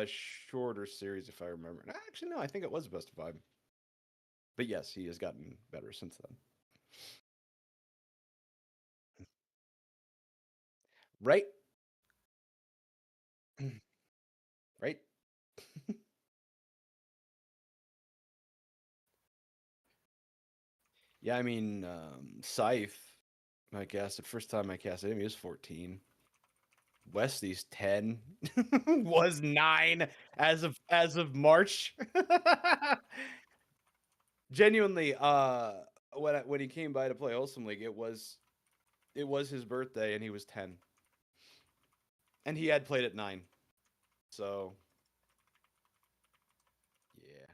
a shorter series, if I remember. Actually, no, I think it was a best of 5. But yes, he has gotten better since then. Right? Right? Yeah, I mean, Scythe, I cast the first time I casted him, he was 14. Wesley's 10, was 9 as of March. Genuinely, when he came by to play Wholesome League, it was his birthday and he was 10. And he had played at 9. So, yeah.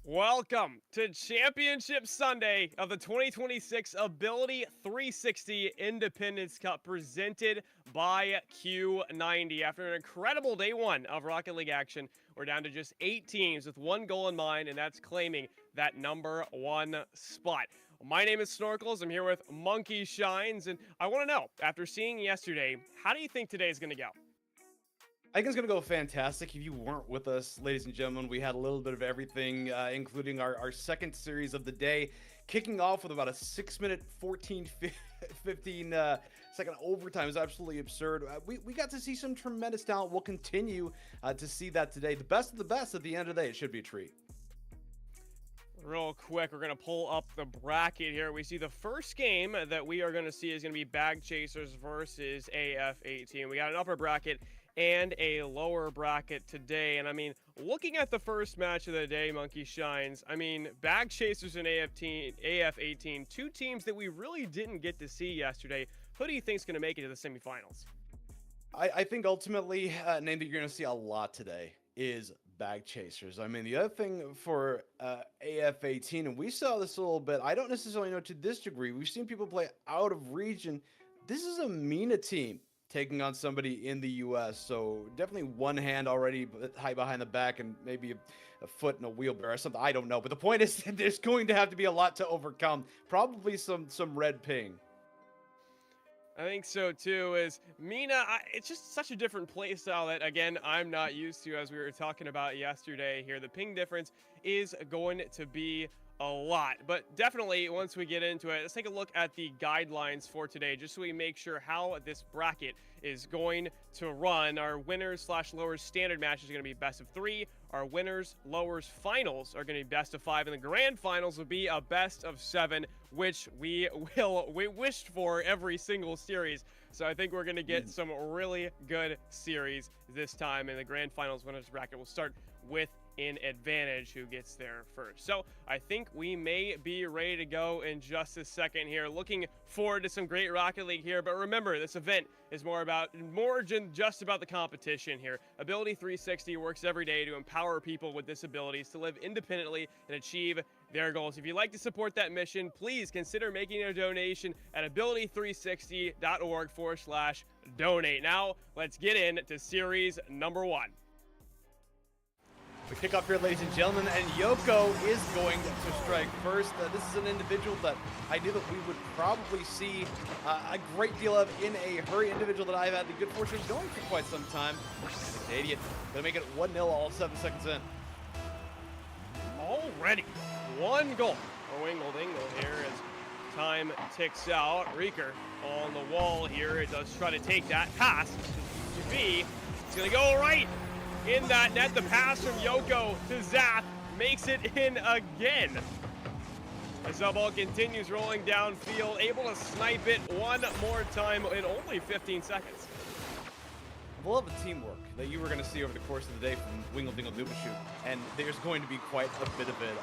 Welcome to Championship Sunday of the 2026 Ability360 Independence Cup presented by Q90. After an incredible day one of Rocket League action, we're down to just 8 teams with one goal in mind, and that's claiming that #1 spot. My name is Snorkels. I'm here with Monkey Shines, and I want to know, after seeing yesterday, how do you think today is going to go? I think it's going to go fantastic. If you weren't with us, ladies and gentlemen, we had a little bit of everything, including our second series of the day, kicking off with about a 6-minute, 15 second overtime. It was absolutely absurd. We got to see some tremendous talent. We'll continue to see that today. The best of the best at the end of the day. It should be a treat. Real quick, we're going to pull up the bracket here. We see the first game that we are going to see is going to be Bag Chasers versus AF18. We got an upper bracket and a lower bracket today. And I mean, looking at the first match of the day, Monkey Shines, I mean, Bag Chasers and AF18, two teams that we really didn't get to see yesterday. Who do you think is going to make it to the semifinals? I think ultimately, a name that you're going to see a lot today is Bag Chasers. I mean, the other thing for AF18, and we saw this a little bit, I don't necessarily know to this degree. We've seen people play out of region. This is a MENA team taking on somebody in the U.S., so definitely one hand already high behind the back and maybe a foot in a wheelbarrow or something. I don't know, but the point is that there's going to have to be a lot to overcome. Probably some red ping. I think so too. Is MENA, it's just such a different play style that, again, I'm not used to, as we were talking about yesterday here. The ping difference is going to be a lot, but definitely once we get into it, let's take a look at the guidelines for today, just so we make sure how this bracket is going to run. Our winners/lowers standard match is going to be best of 3. Our winners lowers finals are going to be best of 5, and the grand finals will be a best of 7, which we wished for every single series. So I think we're going to get some really good series this time, and the grand finals winners bracket will start with in advantage who gets there first. So I think we may be ready to go in just a second here. Looking forward to some great Rocket League here, but remember, this event is more than just about the competition here. Ability360 works every day to empower people with disabilities to live independently and achieve their goals. If you'd like to support that mission, please consider making a donation at ability360.org/donate. Now, let's get into series #1. We kick off here, ladies and gentlemen, and Yoko is going to strike first. This is an individual that I knew that we would probably see a great deal of in a hurry. Individual that I've had the good fortune of knowing for quite some time. The Canadian going to make it 1-0 all 7 seconds in. Already 1 goal for Wingle Dingle here as time ticks out. Reeker on the wall here. It does try to take that pass to B. It's going to go right in that net. The pass from Yoko to Zap makes it in again. As the ball continues rolling downfield, able to snipe it one more time in only 15 seconds. I love the teamwork that you were going to see over the course of the day from Wingle Dingle Shoot, and there's going to be quite a bit of it.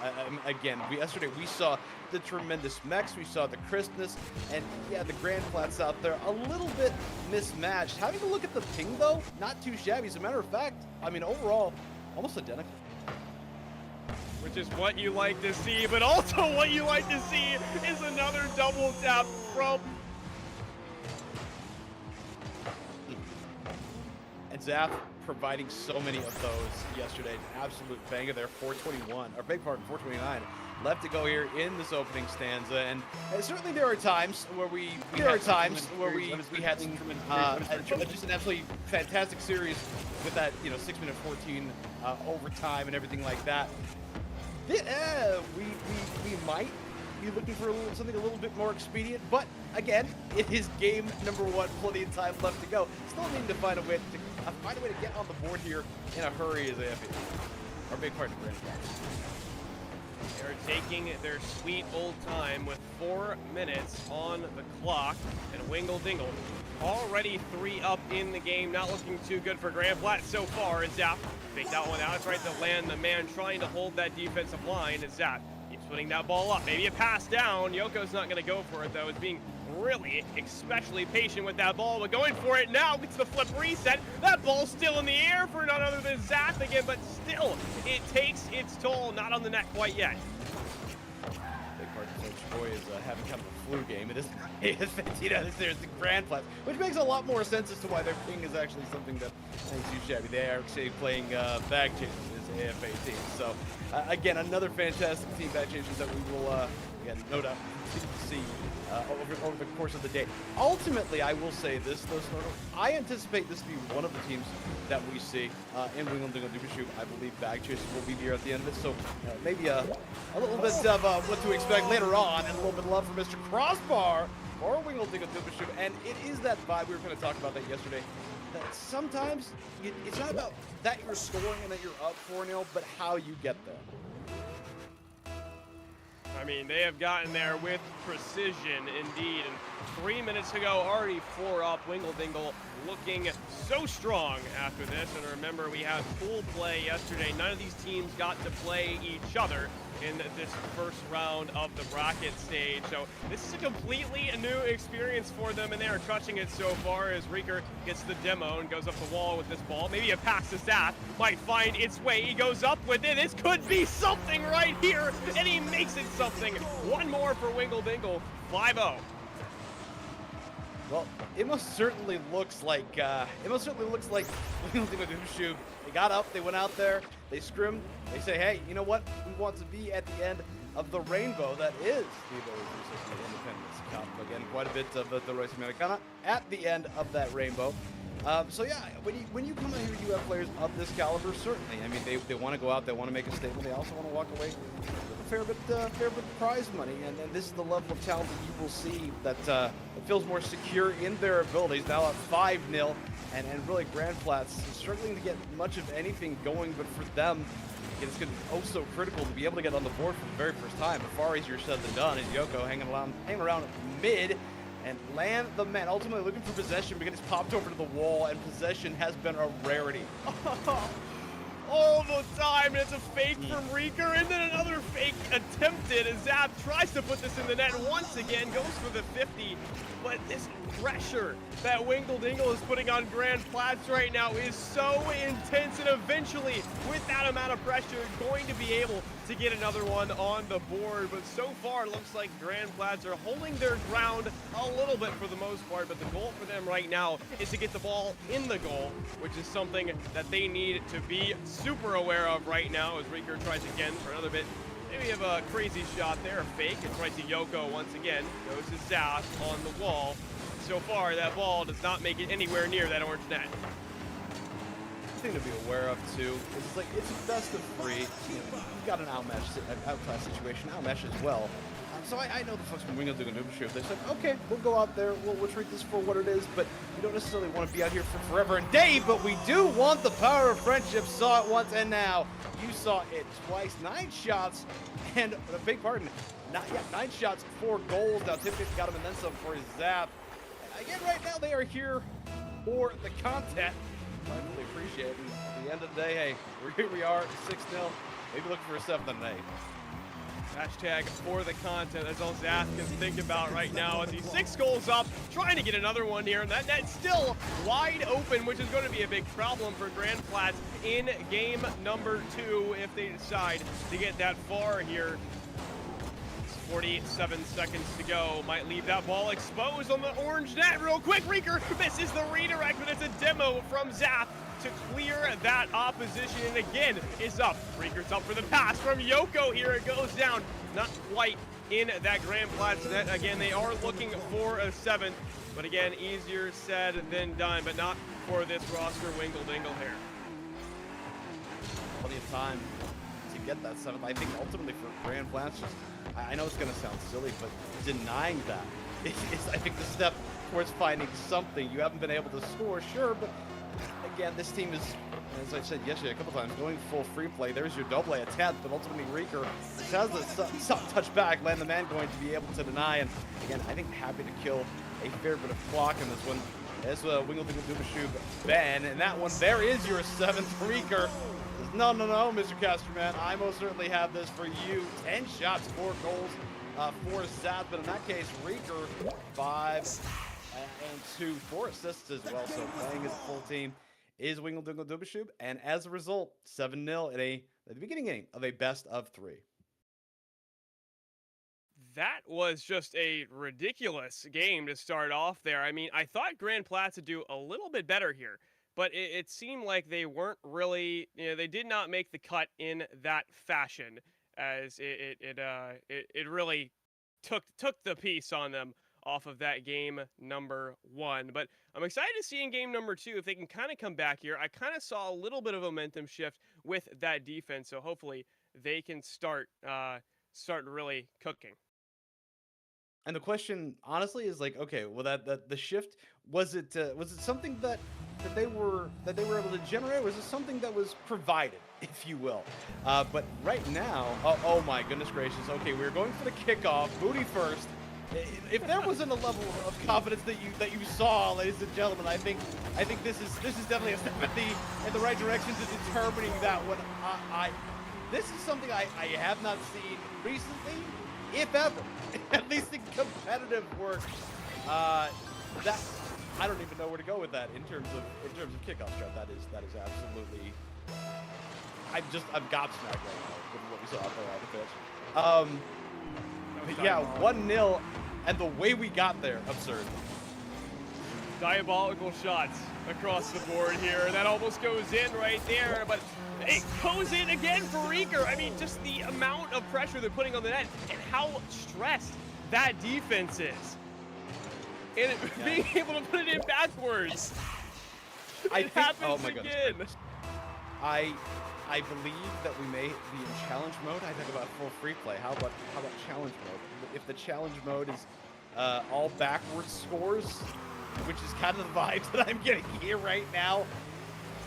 Again, yesterday we saw the tremendous mechs, we saw the crispness, and yeah, the Grand Flats out there a little bit mismatched. Having a look at the ping though, not too shabby. As a matter of fact, I mean overall, almost identical. Which is what you like to see, but also what you like to see is another double tap from Zap providing so many of those yesterday. An absolute banger there. 421, or big pardon, 429 left to go here in this opening stanza, and certainly there are times where we had some just an absolutely fantastic series with that 6-minute 14 overtime and everything like that. We might be looking for something a little bit more expedient, but again, it is game #1, plenty of time left to go. Still needing to find a way to get on the board here in a hurry as AFE. Our big partner, Grand. They're taking their sweet old time with 4 minutes on the clock, and Wingle Dingle already 3 up in the game. Not looking too good for Grand Flat so far. And Zap faked that one out. It's right to land the man trying to hold that defensive line. And Zap keeps putting that ball up. Maybe a pass down. Yoko's not going to go for it, though. It's being really especially patient with that ball, but going for it now, gets the flip reset. That ball's still in the air for none other than Zap again, but still, it takes its toll, not on the net quite yet. Big part of Coach Troy is having kind of a flu game. It is 15 out of there's the Grand Flats, which makes a lot more sense as to why their ping is actually something that ain't too shabby. They are actually playing bag changes as AFA team. So again, another fantastic team bag changes that we will again no doubt continue to see over the course of the day. Ultimately, I will say this, though, Snorkel, I anticipate this to be one of the teams that we see in Wimbledon Dubashu. I believe bag chasers will be here at the end of it, so maybe a little bit of what to expect later on, and a little bit of love for Mr. Crossbar or Wimbledon Dubashu. And it is that vibe, we were going to talk about that yesterday, that sometimes it's not about that you're scoring and that you're up 4-0, but how you get there. I mean, they have gotten there with precision indeed. And 3 minutes ago, already 4 up. Wingle Dingle looking so strong after this. And remember, we had pool play yesterday. None of these teams got to play each other in this first round of the bracket stage. So this is a completely new experience for them, and they are crushing it so far as Rieker gets the demo and goes up the wall with this ball. Maybe a pass to Zap might find its way. He goes up with it. This could be something right here, and he makes it something. One more for Wingle Dingle, 5-0. Well, it most certainly looks like Shoe. They got up, they went out there, they scrimmed, they say, hey, you know what? We want to be at the end of the rainbow that is the Ability360 Independence Cup. Again, quite a bit of the Royce Americana at the end of that rainbow. So yeah, when you come out here, you have players of this caliber. Certainly, I mean, they want to go out, they want to make a statement. They also want to walk away with a fair bit of prize money, and this is the level of talent that you will see that feels more secure in their abilities. Now at 5-0, and really Grand Flats struggling to get much of anything going, but for them, it's going to be oh so critical to be able to get on the board for the very first time. But far easier said than done. Is Yoko hanging around mid. And land the man, ultimately looking for possession because it's popped over to the wall, and possession has been a rarity. All the time, and it's a fake from Rieker, and then another fake attempted as Zap tries to put this in the net once again, goes for the 50, but this pressure that Wingle Dingle is putting on Grand Flats right now is so intense, and eventually, with that amount of pressure, going to be able to get another one on the board. But so far, it looks like Grand Flats are holding their ground a little bit for the most part, but the goal for them right now is to get the ball in the goal, which is something that they need to be super aware of right now as Rieker tries again for another bit. Maybe have a crazy shot there, a fake. It's right to Yoko once again. Goes to Zap on the wall. So far, that ball does not make it anywhere near that orange net. Thing to be aware of too is like it's a best of 3. You've got an outclass situation, outmatch as well. So I know the folks from Wingle Dingle Dubashu. They said, okay, we'll go out there, we'll treat this for what it is, but we don't necessarily want to be out here for forever and day. But we do want the power of friendship. Saw it once, and now you saw it twice. 9 shots, and a big pardon. 9 shots, 4 goals. Now Tippett got him and then some for his Zap. Again, right now they are here for the content. I really appreciate it. And at the end of the day, hey, here we are, 6-0. Maybe looking for a 7th and an 8. Hashtag for the content. That's all Zap can think about right now as he's 6 goals up, trying to get another one here. And that net's still wide open, which is going to be a big problem for Grand Flats in game number 2 if they decide to get that far here. 47 seconds to go. Might leave that ball exposed on the orange net real quick. Rieker misses the redirect, but it's a demo from Zap to clear that opposition, and again is up. Rieker's up for the pass from Yoko here. It goes down, not quite in that Grand Flats net. Again, they are looking for a 7th, but again, easier said than done, but not for this roster Wingle Dingle here. Plenty of time to get that 7th. I think ultimately for Grand Flats, I know it's going to sound silly, but denying that is, I think, the step towards finding something. You haven't been able to score, sure, but again, this team is, as I said yesterday a couple times, going full free play. There's your double A attempt, but ultimately Rieker has the soft touch back. Land the man going to be able to deny, and again, I think happy to kill a fair bit of clock in this one. As Wingle Dingle Dubashu Ben, and that one, there is your 7th Rieker. No, Mr. Casterman, I most certainly have this for you. 10 shots, 4 goals, for South, but in that case, Reeker 5 and 2 for assists as well. So playing as a full team is Wingle Dingle Dubashub, and as a result, 7-0 at the beginning game of a best of 3. That was just a ridiculous game to start off there. I mean, I thought Grand Plats would do a little bit better here, but it seemed like they weren't really, they did not make the cut in that fashion, as it really took the piece on them off of that game number 1. But I'm excited to see in game number 2 if they can kind of come back here. I kind of saw a little bit of a momentum shift with that defense, so hopefully they can start really cooking. And the question, honestly, is like, okay, well, that the shift, was it something that they were able to generate? Or was it something that was provided, if you will? But right now, oh my goodness gracious, okay, we're going for the kickoff, booty first. If there wasn't a level of confidence that you saw, ladies and gentlemen, I think this is definitely a step in the right direction to determining that one. This is something I have not seen recently, if ever, at least in competitive work. That I don't even know where to go with that in terms of kickoff strat. That is absolutely. I'm gobsmacked right now with what we saw out there on the pitch. But yeah, 1-0, and the way we got there, absurd. Diabolical shots across the board here. That almost goes in right there, but it goes in again for Reeker. I mean, just the amount of pressure they're putting on the net and how stressed that defense is. And being able to put it in backwards. It happens oh my again. Goodness. I believe that we may be in challenge mode. I think about full free play. How about challenge mode? If the challenge mode is all backwards scores, which is kind of the vibes that I'm getting here right now.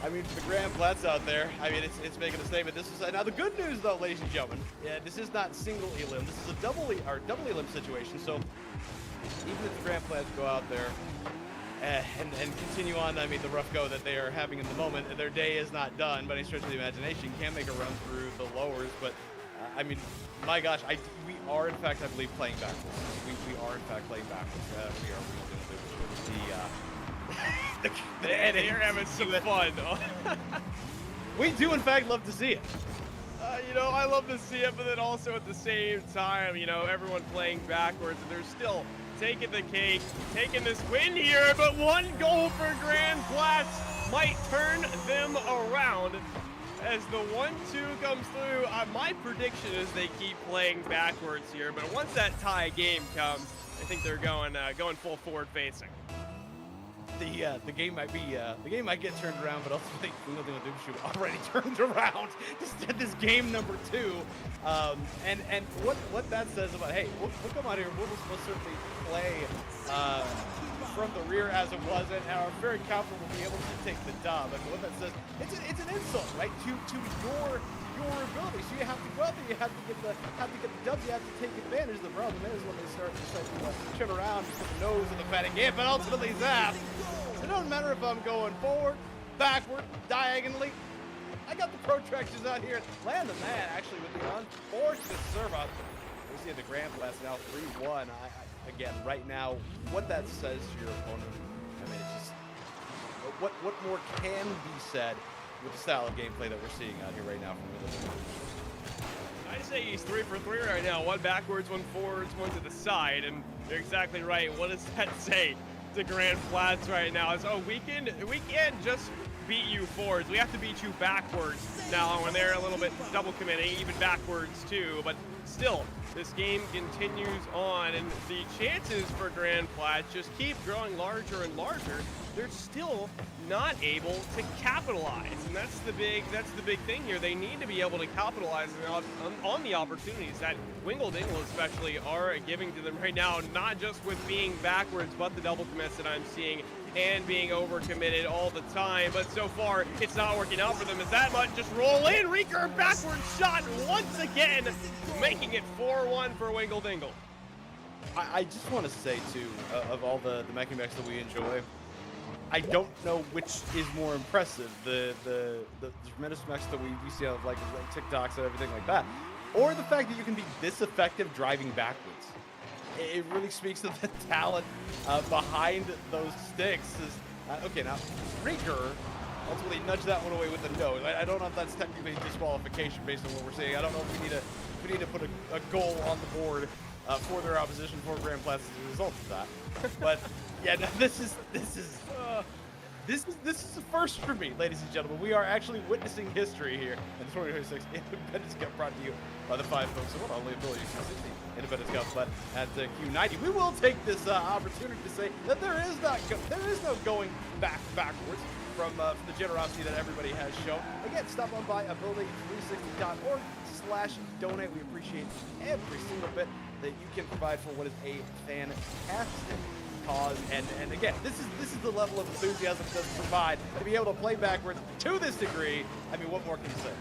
I mean, for the Grand Plats out there, I mean, it's making a statement. This is now the good news, though, ladies and gentlemen. Yeah, this is not single elim. This is a double elim situation. So even if the Grand Plats go out there and continue on, I mean, the rough go that they are having in the moment, their day is not done by any stretch of the imagination. Can make a run through the lowers, but I mean, my gosh, we are in fact, I believe, playing backwards. We are in fact playing backwards. We are they're having some fun. We do in fact love to see it. I love to see it, but then also at the same time, everyone playing backwards, and they're still taking the cake, taking this win here, but one goal for Grand Plats might turn them around as the 1-2 comes through. My prediction is they keep playing backwards here, but once that tie game comes, I think they're going full forward facing. The game might get turned around, but also I think Wingle Dingle Dubashub already turned around. Just did this game number 2, and what that says about, hey, we'll come out here, we'll certainly play from the rear as it was, and are very confident we'll be able to take the dub. And what that says, it's an insult, right, to your ability. So you have to go out there, you have to get the dubs, you have to take advantage. The problem is when they start to turn around, put the nose in the fatty game, but ultimately zap. It doesn't matter if I'm going forward, backward, diagonally. I got the protractors out here. Land the man, actually, with the unfortunate serve out. We see the Grand Plats now 3-1. Again, right now, what that says to your opponent, I mean, it's just what more can be said with the style of gameplay that we're seeing out here right now from Wingle. I say he's 3 for 3 right now. One backwards, one forwards, one to the side, and you're exactly right. What does that say to Grand Plats right now? It's, we can't just beat you forwards. We have to beat you backwards now when they're a little bit double committing, even backwards too. But still, this game continues on, and the chances for Grand Plats just keep growing larger and larger. They're still not able to capitalize, and that's the big thing here. They need to be able to capitalize on the opportunities that Wingle Dingle especially are giving to them right now, not just with being backwards, but the double commits that I'm seeing and being overcommitted all the time. But so far, it's not working out for them as that much. Just roll in, Reeker, backward shot once again, making it 4-1 for Wingle Dingle. I just want to say, too, of all the mech mechs that we enjoy, I don't know which is more impressive, the tremendous mechs that we see on like TikToks and everything like that, or the fact that you can be this effective driving backwards. It really speaks to the talent behind those sticks. Okay, now Rieger ultimately nudged that one away with the nose. I don't know if that's technically disqualification based on what we're seeing. I don't know if we need to put a goal on the board for their opposition for Grand Plats as a result of that. But yeah, no, this is a first for me, ladies and gentlemen. We are actually witnessing history here in the 2026 Independence Cup, brought to you by the five folks at not only Ability360 Independence Cup, but at Q90. We will take this opportunity to say that there is no going backwards from the generosity that everybody has shown. Again, stop on by ability360.org/donate. We appreciate every single bit that you can provide for what is a fantastic cause. And again, this is the level of enthusiasm it does provide to be able to play backwards to this degree. I mean, what more can you say?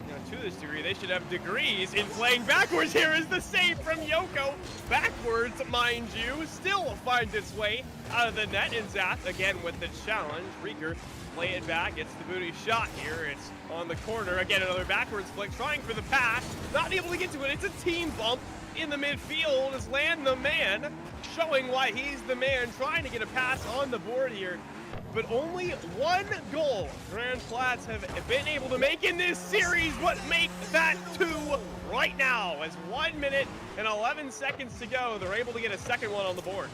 You know, to this degree, they should have degrees in playing backwards. Here is the save from Yoko. Backwards, mind you, still finds its way out of the net. And Zath, again with the challenge. Rieger, play it back, gets the booty shot here. It's on the corner. Again, another backwards flick, trying for the pass. Not able to get to it. It's a team bump in the midfield as Land the man, showing why he's the man, trying to get a pass on the board here. But only one goal Grand Plats have been able to make in this series. What make that two right now? As 1 minute and 11 seconds to go, they're able to get a second one on the board.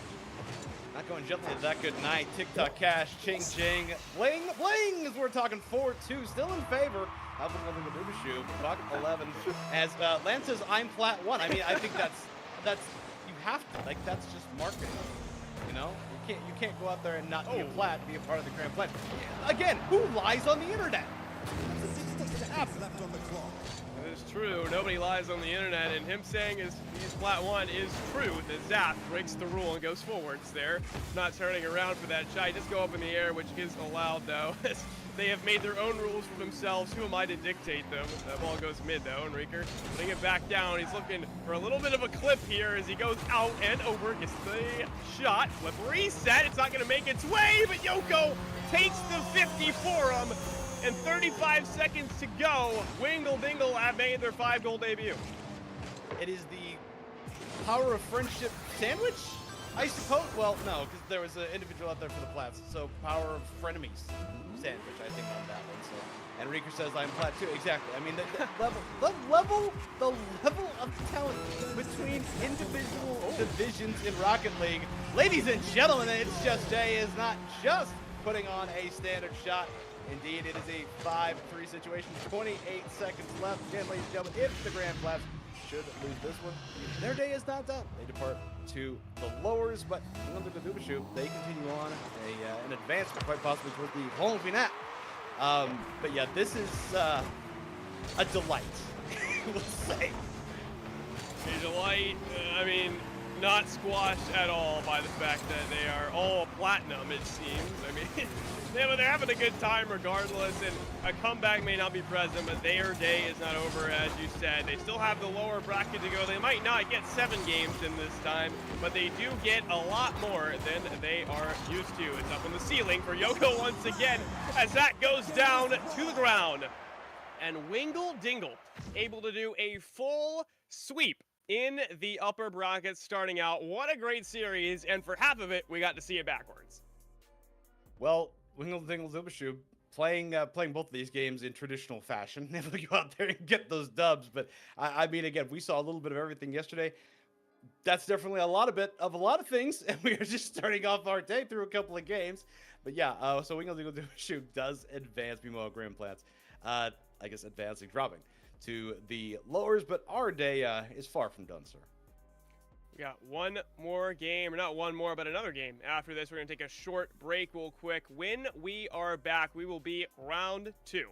Not going gently to that good night. TikTok cash, ching ching, bling bling, as we're talking 4-2, still in favor of the Dubashu. Buck 11, as Lance says, I'm plat 1. I mean, I think that's you have to, like, that's just marketing. You know, you can't go out there and not be a plat, be a part of the Grand Plat. Again, who lies on the internet? Left on the clock. That is true. Nobody lies on the internet, and him saying he's plat 1 is true. The Zath breaks the rule and goes forwards there. Not turning around for that shot. Just go up in the air, which is allowed though. They have made their own rules for themselves. Who am I to dictate them? That ball goes mid though, and Rieger putting it back down. He's looking for a little bit of a clip here as he goes out and over, gets the shot. Flip reset. It's not going to make its way, but Yoko takes the 50 for him. And 35 seconds to go. Wingle Dingle have made their 5-goal debut. It is the power of friendship sandwich, I suppose. Well, no, because there was an individual out there for the Plats. So power of frenemies sandwich, I think, on that one. So, and Rieger says I'm plat 2. Exactly. I mean, the level of talent between individual divisions in Rocket League, ladies and gentlemen, It's Just Jay is not just putting on a standard shot. Indeed, it is a 5-3 situation. 28 seconds left. Again, ladies and gentlemen, if the Grand Plats should lose this one, their day is not done. They depart to the lowers, but under the Dubashu, they continue on an advancement, quite possibly towards the home finale. But yeah, this is a delight, we'll say. A delight. I mean, not squashed at all by the fact that they are all platinum, it seems. I mean, they're having a good time regardless, and a comeback may not be present, but their day is not over, as you said. They still have the lower bracket to go. They might not get 7 games in this time, but they do get a lot more than they are used to. It's up on the ceiling for Yoko once again, as that goes down to the ground. And Wingle Dingle able to do a full sweep in the upper brackets starting out. What a great series, and for half of it, we got to see it backwards. Well, Wingle Dingle Dubashu playing both of these games in traditional fashion. Able to go out there and get those dubs. But I mean, again, we saw a little bit of everything yesterday. That's definitely a lot of things, and we are just starting off our day through a couple of games. But yeah, so Wingle Dingle Dubashu does advance. Meanwhile, Grand Plats, I guess advancing, dropping to the lowers, but our day is far from done, sir. We got one more game, or not one more, but another game. After this, we're going to take a short break real quick. When we are back, we will be round 2.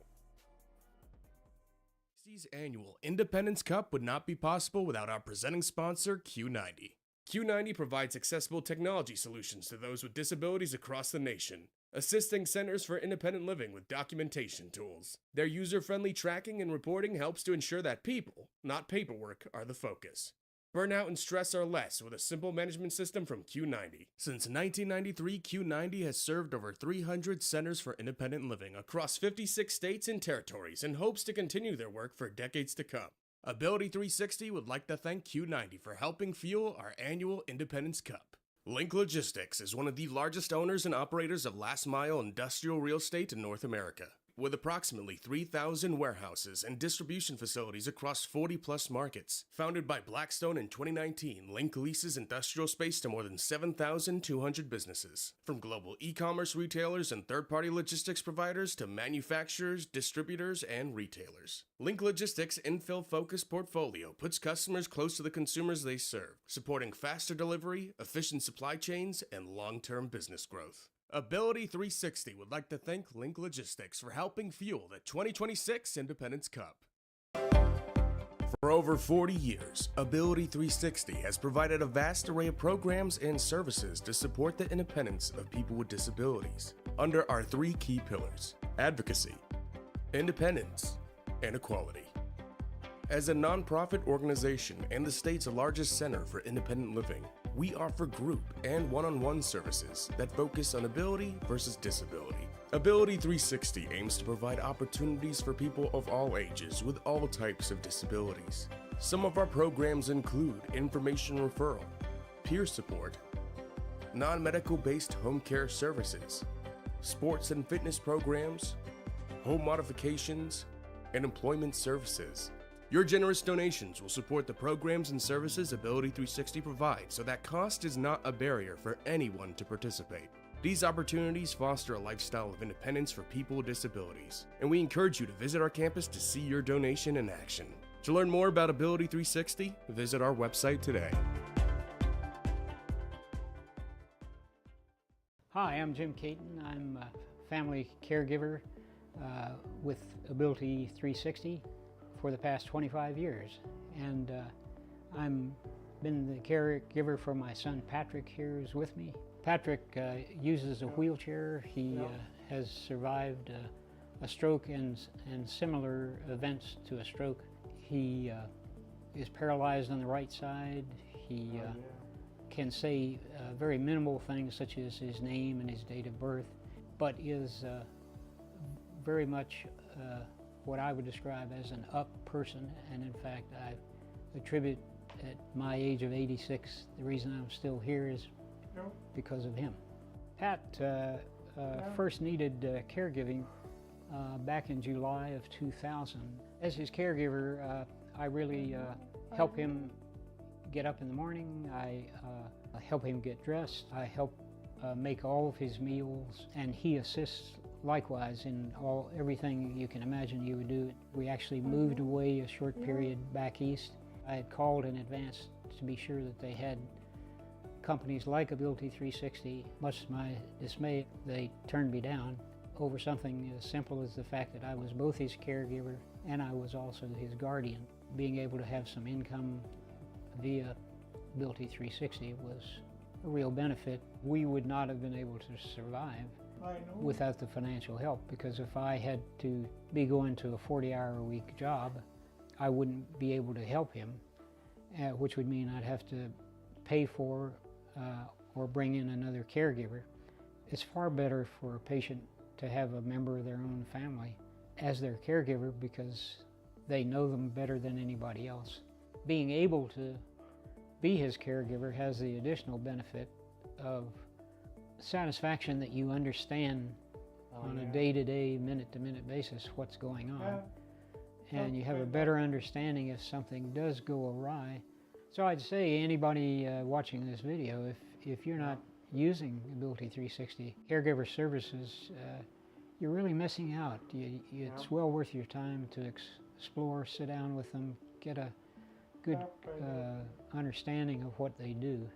This annual Independence Cup would not be possible without our presenting sponsor, Q90. Q90 provides accessible technology solutions to those with disabilities across the nation, assisting centers for independent living with documentation tools. Their user-friendly tracking and reporting helps to ensure that people, not paperwork, are the focus. Burnout and stress are less with a simple management system from Q90. Since 1993, Q90 has served over 300 centers for independent living across 56 states and territories and hopes to continue their work for decades to come. Ability360 would like to thank Q90 for helping fuel our annual Independence Cup. Link Logistics is one of the largest owners and operators of last-mile industrial real estate in North America. With approximately 3,000 warehouses and distribution facilities across 40-plus markets. Founded by Blackstone in 2019, Link leases industrial space to more than 7,200 businesses. From global e-commerce retailers and third-party logistics providers to manufacturers, distributors, and retailers. Link Logistics' infill-focused portfolio puts customers close to the consumers they serve, supporting faster delivery, efficient supply chains, and long-term business growth. Ability360 would like to thank Link Logistics for helping fuel the 2026 Independence Cup. For over 40 years, Ability360 has provided a vast array of programs and services to support the independence of people with disabilities under our three key pillars: advocacy, independence, and equality. As a nonprofit organization and the state's largest center for independent living, we offer group and one-on-one services that focus on ability versus disability. Ability360 aims to provide opportunities for people of all ages with all types of disabilities. Some of our programs include information referral, peer support, non-medical based home care services, sports and fitness programs, home modifications, and employment services. Your generous donations will support the programs and services Ability360 provides so that cost is not a barrier for anyone to participate. These opportunities foster a lifestyle of independence for people with disabilities, and we encourage you to visit our campus to see your donation in action. To learn more about Ability360, visit our website today. Hi, I'm Jim Caton. I'm a family caregiver with Ability360 for the past 25 years, and I'm been the caregiver for my son Patrick here who's with me. Patrick uses a wheelchair. He has survived a stroke and similar events to a stroke. He is paralyzed on the right side. He can say very minimal things such as his name and his date of birth, but is very much what I would describe as an up person, and in fact I attribute at my age of 86 the reason I'm still here is because of him. Pat first needed caregiving back in July of 2000. As his caregiver, I really help him get up in the morning, I help him get dressed, I help make all of his meals, and he assists likewise in everything you can imagine you would do. We actually moved away a short period back east. I had called in advance to be sure that they had companies like Ability360. Much to my dismay, they turned me down over something as simple as the fact that I was both his caregiver and I was also his guardian. Being able to have some income via Ability360 was a real benefit. We would not have been able to survive without the financial help, because if I had to be going to a 40-hour-a-week job, I wouldn't be able to help him, which would mean I'd have to pay for or bring in another caregiver. It's far better for a patient to have a member of their own family as their caregiver because they know them better than anybody else. Being able to be his caregiver has the additional benefit of satisfaction that you understand on a day-to-day, minute-to-minute basis what's going on. And you have a better understanding if something does go awry. So I'd say anybody watching this video, if you're not using Ability360 caregiver services, you're really missing out. It's well worth your time to explore, sit down with them, get a good understanding of what they do.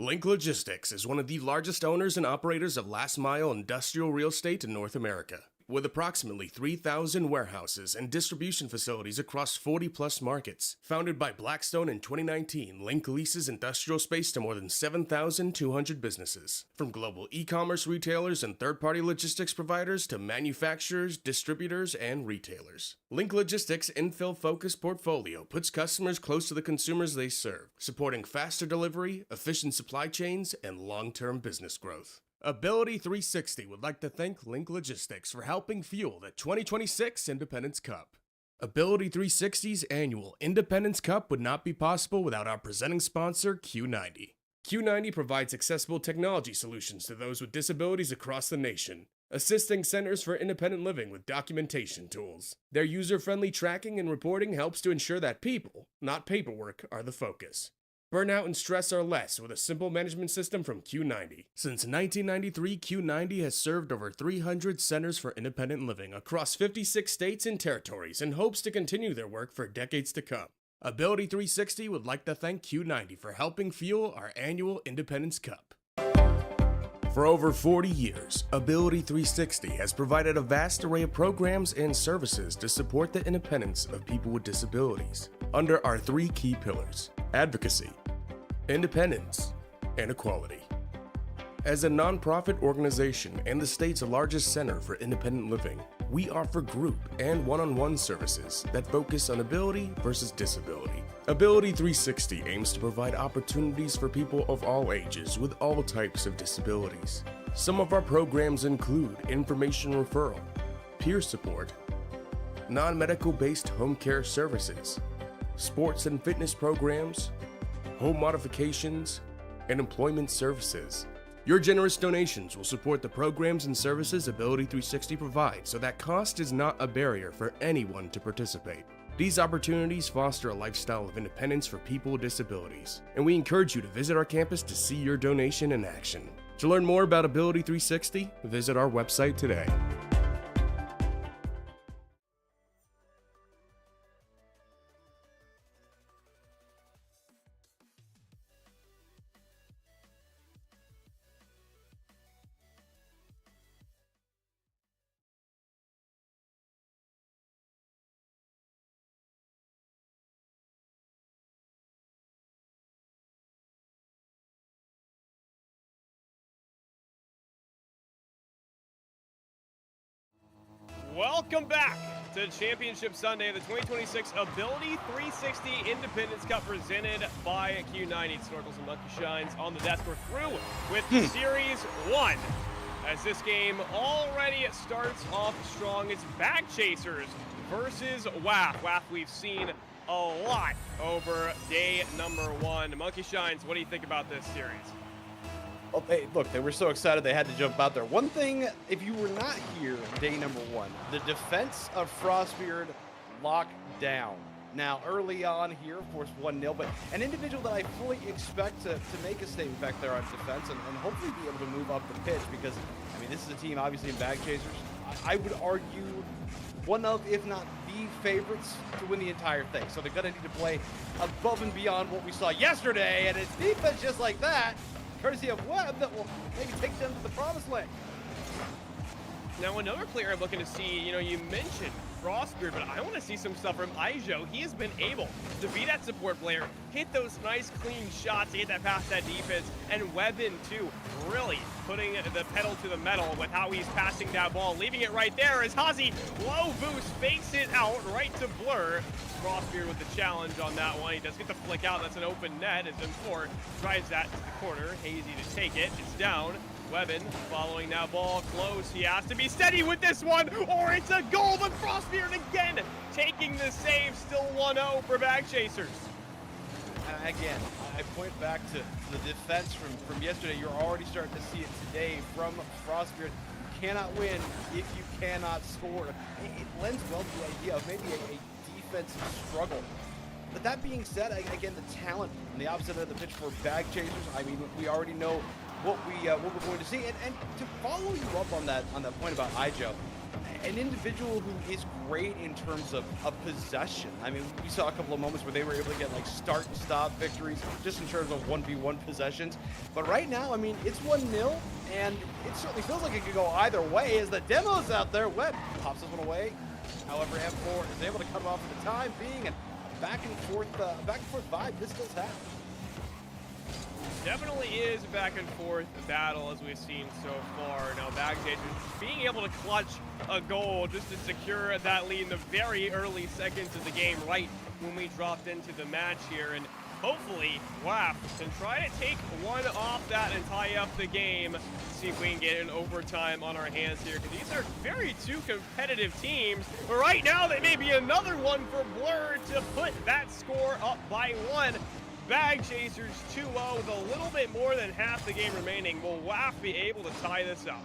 Link Logistics is one of the largest owners and operators of last-mile industrial real estate in North America. With approximately 3,000 warehouses and distribution facilities across 40-plus markets. Founded by Blackstone in 2019, Link leases industrial space to more than 7,200 businesses. From global e-commerce retailers and third-party logistics providers to manufacturers, distributors, and retailers. Link Logistics' infill-focused portfolio puts customers close to the consumers they serve, supporting faster delivery, efficient supply chains, and long-term business growth. Ability360 would like to thank Link Logistics for helping fuel the 2026 Independence Cup. Ability360's annual Independence Cup would not be possible without our presenting sponsor, Q90. Q90 provides accessible technology solutions to those with disabilities across the nation, assisting centers for independent living with documentation tools. Their user-friendly tracking and reporting helps to ensure that people, not paperwork, are the focus. Burnout and stress are less with a simple management system from Q90. Since 1993, Q90 has served over 300 centers for independent living across 56 states and territories and hopes to continue their work for decades to come. Ability360 would like to thank Q90 for helping fuel our annual Independence Cup. For over 40 years, Ability360 has provided a vast array of programs and services to support the independence of people with disabilities under our three key pillars: advocacy, independence, and equality. As a nonprofit organization and the state's largest center for independent living, we offer group and one-on-one services that focus on ability versus disability. Ability360 aims to provide opportunities for people of all ages with all types of disabilities. Some of our programs include information referral, peer support, non-medical based home care services, sports and fitness programs, home modifications, and employment services. Your generous donations will support the programs and services Ability360 provides so that cost is not a barrier for anyone to participate. These opportunities foster a lifestyle of independence for people with disabilities, and we encourage you to visit our campus to see your donation in action. To learn more about Ability360, visit our website today. Welcome back to Championship Sunday of the 2026 Ability360 Independence Cup presented by Q90. Snorkels and Monkey Shines on the desk. We're through with Series 1 as this game already starts off strong. It's Bag Chasers versus WAF. WAF we've seen a lot over day number 1. Monkey Shines, what do you think about this series? Well, look, they were so excited they had to jump out there. One thing, if you were not here day number 1, the defense of Frostbeard locked down. Now, early on here, of course, 1-0, but an individual that I fully expect to make a statement back there on defense and hopefully be able to move up the pitch because, I mean, this is a team obviously in Bag Chasers. I would argue one of, if not the favorites to win the entire thing. So they're going to need to play above and beyond what we saw yesterday, and it's defense just like that, courtesy of Webb, that will maybe take them to the promised land. Now, another player I'm looking to see, you mentioned Frostbeard, but I want to see some stuff from Ijo. He has been able to be that support player, hit those nice clean shots, hit that past that defense, and Webbin too, really putting the pedal to the metal with how he's passing that ball, leaving it right there as Hazy low boost fakes it out right to Blur. Frostbeard with the challenge on that one. He does get the flick out. That's an open net as M4 drives that to the corner. Hazy to take it. It's down. Webbin following that ball close. He has to be steady with this one, or it's a goal. But Frostbeard again taking the save. Still 1-0 for Bag Chasers. Again, I point back to the defense from yesterday. You're already starting to see it today from Frostbeard. You cannot win if you cannot score. It lends well to the idea of maybe a defensive struggle. But that being said, again, the talent on the opposite end of the pitch for Bag Chasers, I mean, we already know what we're going to see. And to follow you up on that point about Ijo, an individual who is great in terms of possession. I mean, we saw a couple of moments where they were able to get like start and stop victories just in terms of 1v1 possessions. But right now, I mean, it's 1-0, and it certainly feels like it could go either way as the demo's out there. Webb pops this one away. However, M4 is able to cut it off for the time being, and back and forth vibe this does happen. Definitely is a back and forth battle as we've seen so far. Now Bagchasers being able to clutch a goal just to secure that lead in the very early seconds of the game, right when we dropped into the match here. And hopefully WAF can try to take one off that and tie up the game. See if we can get an overtime on our hands here, because these are very two competitive teams. But right now, there may be another one for Blur to put that score up by 1. Bagchasers 2-0 with a little bit more than half the game remaining. Will WAF be able to tie this up?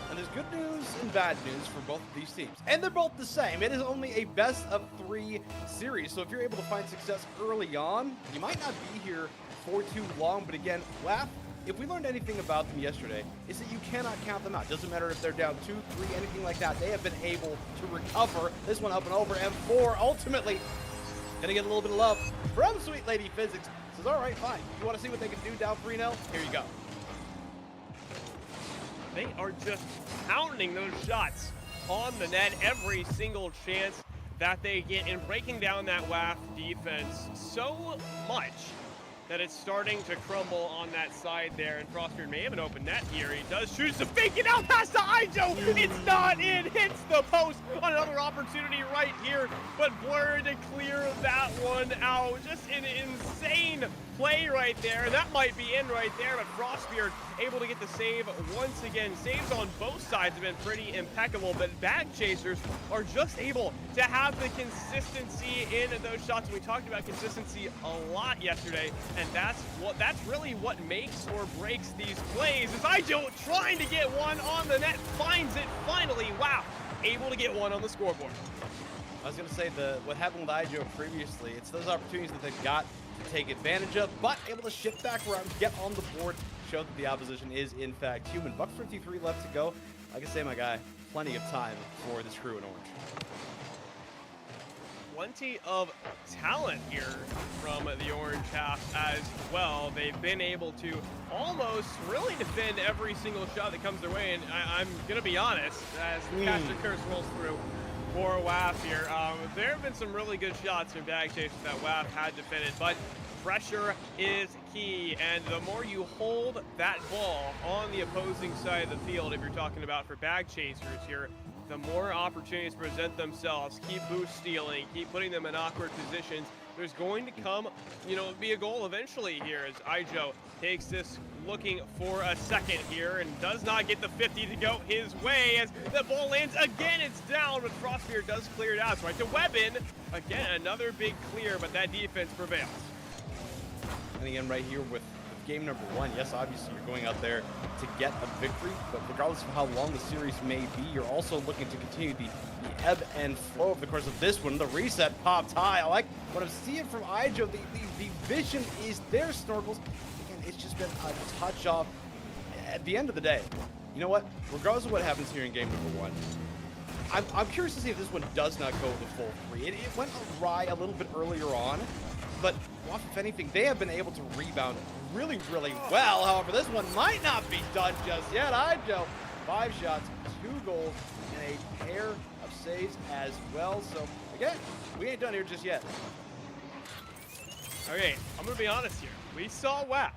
And there's good news and bad news for both of these teams. And they're both the same. It is only a best-of-3 series. So if you're able to find success early on, you might not be here for too long. But again, WAF, if we learned anything about them yesterday, is that you cannot count them out. Doesn't matter if they're down 2, 3, anything like that. They have been able to recover. This one up and over. M4 ultimately gonna get a little bit of love from Sweet Lady Physics. Says, all right, fine. You want to see what they can do down 3-0? Here you go. They are just pounding those shots on the net every single chance that they get, and breaking down that WAF defense so much that it's starting to crumble on that side there. And Frostbeard may have an open net here. He does choose to fake it out past the Ijo. It's not in. Hits the post on another opportunity right here. But Blur to clear that one out. Just an insane play right there. That might be in right there, but Frostbeard able to get the save once again. Saves on both sides have been pretty impeccable, but Bagchasers are just able to have the consistency in those shots. We talked about consistency a lot yesterday, and that's really what makes or breaks these plays. Is Ijo trying to get one on the net, finds it finally. Wow, able to get one on the scoreboard. I was going to say what happened with Ijo previously, it's those opportunities that they've got to take advantage of, but able to shift back around, get on the board, show that the opposition is in fact human. $1.53 left to go. Like I say, my guy, plenty of time for this crew in orange. Plenty of talent here from the orange half as well. They've been able to almost really defend every single shot that comes their way, and I'm going to be honest, as the caster curse rolls through for WAF here, there have been some really good shots from Bagchasers that WAF had defended, but pressure is key, and the more you hold that ball on the opposing side of the field, if you're talking about for Bagchasers here, the more opportunities present themselves. Keep boost stealing, keep putting them in awkward positions. There's going to come, be a goal eventually here as Ijo takes this looking for a second here and does not get the 50 to go his way as the ball lands again. It's down, but Frostbeard does clear it out. So right to Webbin. Again, another big clear, but that defense prevails. And again, right here with game number 1, yes, obviously you're going out there to get a victory, but regardless of how long the series may be, you're also looking to continue the ebb and flow over the course of this one. The reset popped high. I like what I'm seeing from Ijo. The vision is there, Snorkels. Again, it's just been a touch off. At the end of the day, you know what? Regardless of what happens here in game number 1, I'm curious to see if this one does not go the full 3. It went awry a little bit earlier on, but if anything, they have been able to rebound really, really well. However, this one might not be done just yet. Ijo, 5 shots, 2 goals, and a pair of saves as well. So, again, we ain't done here just yet. Okay, I'm going to be honest here. We saw WAF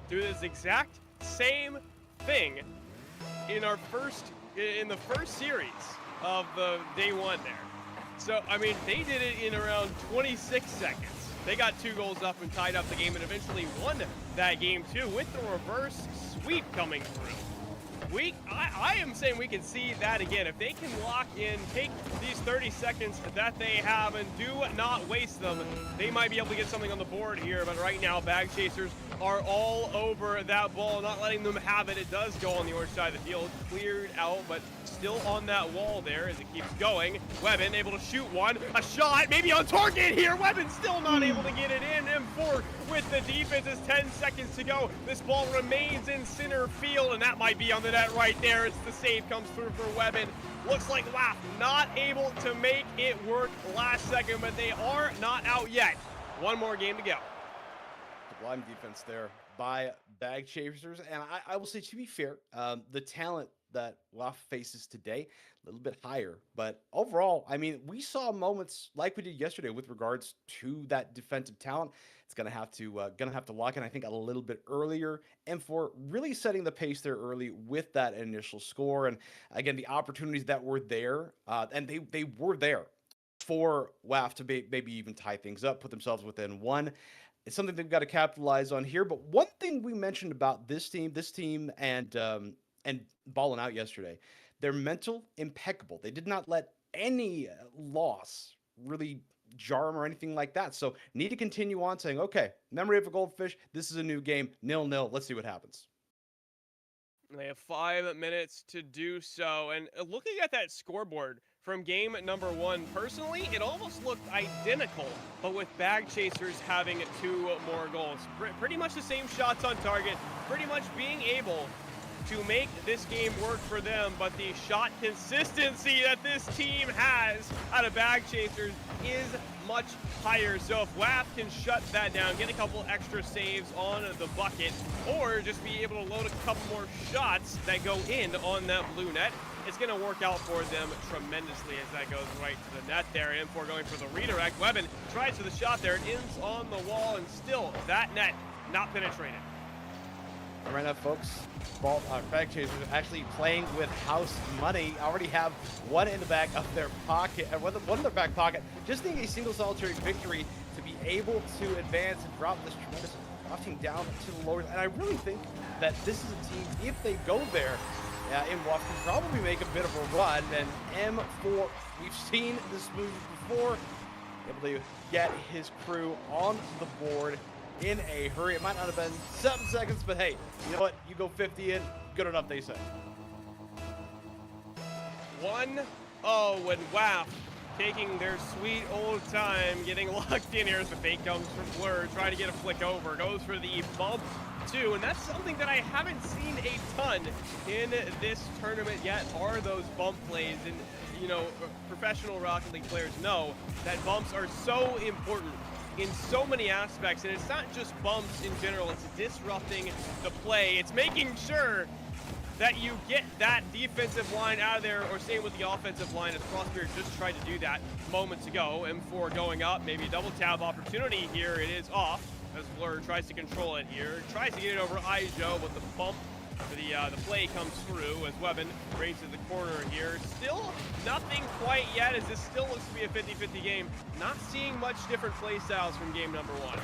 do this exact same thing in the first series of the day 1 there. So, I mean, they did it in around 26 seconds. They got 2 goals up and tied up the game and eventually won that game too with the reverse sweep coming through. I am saying we can see that again. If they can lock in, take these 30 seconds that they have and do not waste them, they might be able to get something on the board here. But right now, Bagchasers are all over that ball, not letting them have it. It does go on the orange side of the field, cleared out, but still on that wall there as it keeps going. Webbin able to shoot one, a shot, maybe on target here. Webbin still not able to get it in. M4 with the defense as 10 seconds to go. This ball remains in center field, and that might be on the net right there as the save comes through for Webbin. Looks like WAF not able to make it work last second, but they are not out yet. One more game to go. Sublime defense there by Bag Chasers. And I will say, to be fair, the talent that WAF faces today, a little bit higher. But overall, I mean, we saw moments like we did yesterday with regards to that defensive talent. It's gonna have to lock in, I think, a little bit earlier, and for really setting the pace there early with that initial score. And again, the opportunities that were there, and they were there for WAF to maybe even tie things up, put themselves within one. It's something they've got to capitalize on here. But one thing we mentioned about this team, and balling out yesterday, their mental impeccable. They did not let any loss really jar them or anything like that. So need to continue on saying, okay, memory of a goldfish. This is a new game, 0-0. Let's see what happens. They have 5 minutes to do so. And looking at that scoreboard from game number 1, personally, it almost looked identical, but with Bag Chasers having 2 more goals. Pretty much the same shots on target, pretty much being able to make this game work for them, but the shot consistency that this team has out of Bag Chasers is much higher. So if WAF can shut that down, get a couple extra saves on the bucket, or just be able to load a couple more shots that go in on that blue net, it's going to work out for them tremendously as that goes right to the net there. And for going for the redirect, Webben tries for the shot there. It ends on the wall, and still that net not penetrated. Right now, folks, Bag Chasers actually playing with house money. Already have one in the back of their pocket, one in their back pocket. Just need a single solitary victory to be able to advance and drop this tremendous team down to the lower. And I really think that this is a team, if they go there, in WAF, can probably make a bit of a run. And M4, we've seen this move before, able to get his crew on the board in a hurry. It might not have been 7 seconds, but hey, you know what? You go 50 in, good enough, they say. 1-0, and WAF taking their sweet old time getting locked in here as the fake comes from Blur, trying to get a flick over, goes for the bump too, and that's something that I haven't seen a ton in this tournament yet, are those bump plays. And you know, professional Rocket League players know that bumps are so important in so many aspects, and it's not just bumps in general, it's disrupting the play. It's making sure that you get that defensive line out of there, or same with the offensive line, as Crossbeard just tried to do that moments ago. M4 going up, maybe a double tab opportunity here. It is off as Blur tries to control it here. Tries to get it over Ijo, but the bump for the play comes through as Webben raises the corner here. Still nothing quite yet, as this still looks to be a 50-50 game. Not seeing much different play styles from game number 1.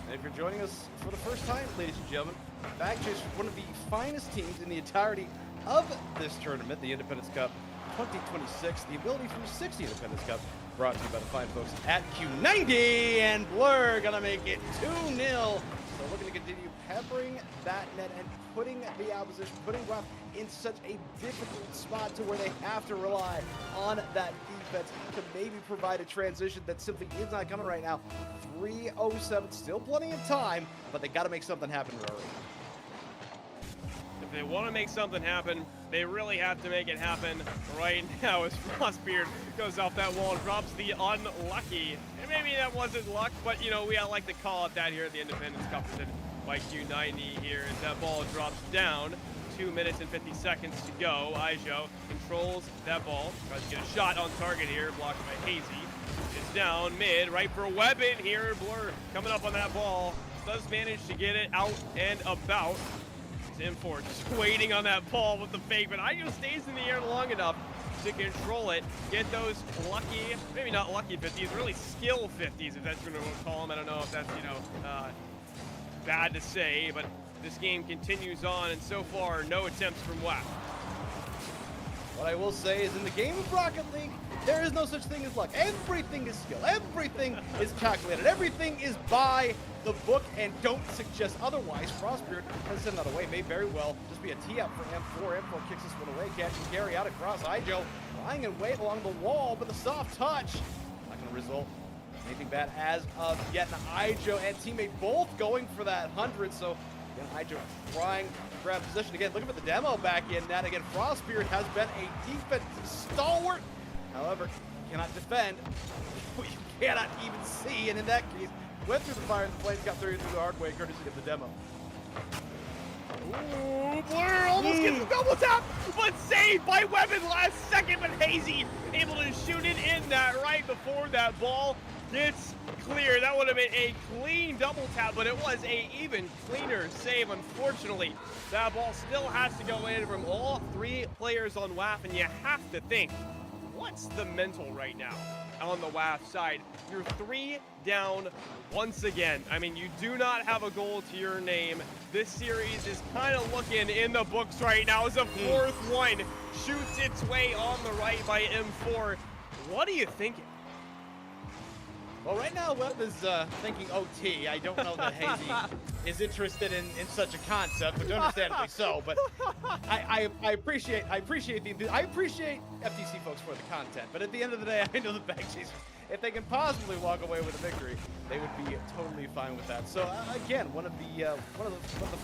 And if you're joining us for the first time, ladies and gentlemen, Bag Chasers, one of the finest teams in the entirety of this tournament, the Independence Cup 2026, the Ability360 Independence Cup, brought to you by the fine folks at Q90, and Blur gonna make it 2-0. So looking to continue peppering that net and putting the opposition, putting WAF in such a difficult spot to where they have to rely on that defense to maybe provide a transition that simply is not coming right now. 3:07, still plenty of time, but they got to make something happen early. If they want to make something happen, they really have to make it happen right now as Frostbeard goes off that wall and drops the unlucky. And maybe that wasn't luck, but you know, we like to call it that here at the Independence Cup by Q90 here as that ball drops down. 2 minutes and 50 seconds to go. Ijo controls that ball, tries to get a shot on target here, blocked by Hazy. It's down mid, right for Webben here. Blur coming up on that ball, does manage to get it out and about. M4 just waiting on that ball with the fake, but Ijo stays in the air long enough to control it, get those lucky, maybe not lucky 50s, really skill 50s, if that's what we'll call them. I don't know if that's, you know, bad to say, but this game continues on, and so far, no attempts from WAF. What I will say is, in the game of Rocket League, there is no such thing as luck. Everything is skill. Everything is calculated. Everything is by the book, and don't suggest otherwise. Frostbeard has sent that away. May very well just be a tee-up for M4. M4 kicks this one away. Catch and carry out across. Ijo lying in wait along the wall, but the soft touch not going to result anything bad as of yet. Now, Ijo and teammate both going for that 100, so Again, Hydro trying to grab position again. Looking for the demo back in net. Again, Frostbeard has been a defensive stalwart. However, cannot defend. You cannot even see. And in that case, went through the fire and the flames, got through the hard way, courtesy of the demo. Ooh, Blur almost gets a double tap, but saved by Weapon last second. But Hazy able to shoot it in that right before that ball gets clear. That would have been a clean double tap, but it was a even cleaner save. Unfortunately, that ball still has to go in from all three players on WAF, and you have to think, what's the mental right now on the WAF side? You're 3 down once again. I mean, you do not have a goal to your name. This series is kind of looking in the books right now as a 4th one shoots its way on the right by M4. What are you thinking? Well, right now, Webb is thinking OT. I don't know that Hazy is interested in such a concept, which understandably so. But I appreciate FTC folks for the content. But at the end of the day, I know the Bag Chasers, if they can possibly walk away with a victory, they would be totally fine with that. So again, one of the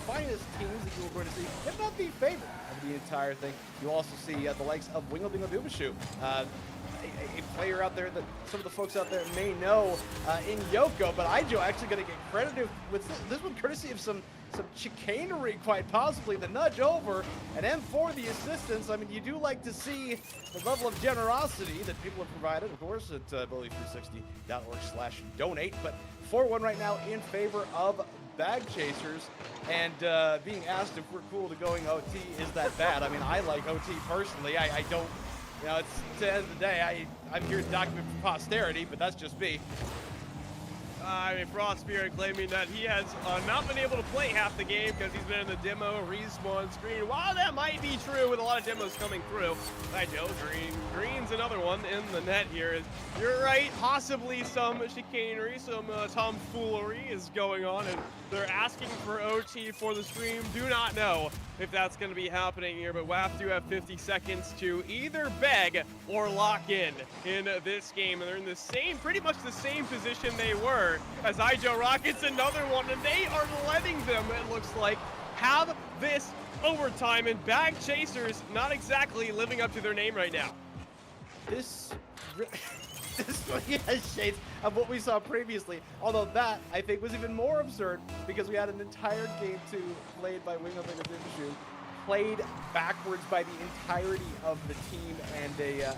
finest teams that you are going to see, if not the favorite of the entire thing. You also see the likes of Wingle Dingle Doobashoe. A player out there that some of the folks out there may know in Yoko, but Ijo actually going to get credited with this one courtesy of some chicanery, quite possibly, the nudge over, and M4 the assistance. I mean, you do like to see the level of generosity that people have provided, of course, at ability360.org/donate, but 4-1 right now in favor of Bag Chasers, and being asked if we're cool to going OT, is that bad? I mean, I like OT personally. I don't. You know, it's at the end of the day, I'm here to document for posterity, but that's just me. I mean, Frostbeard claiming that he has not been able to play half the game because he's been in the demo respawn screen. While that might be true with a lot of demos coming through, I know Green's another one in the net here. You're right, possibly some chicanery, some tomfoolery is going on, and they're asking for OT for the stream. Do not know if that's going to be happening here, but WAF do have 50 seconds to either beg or lock in this game, and they're in the same, pretty much the same position they were as Ijo Rockets, another one, and they are letting them, it looks like, have this overtime, and Bag Chasers not exactly living up to their name right now. This really has shades of what we saw previously, although that, I think, was even more absurd because we had an entire game 2 played by Wingle Dingle Doobashoe, played backwards by the entirety of the team, and a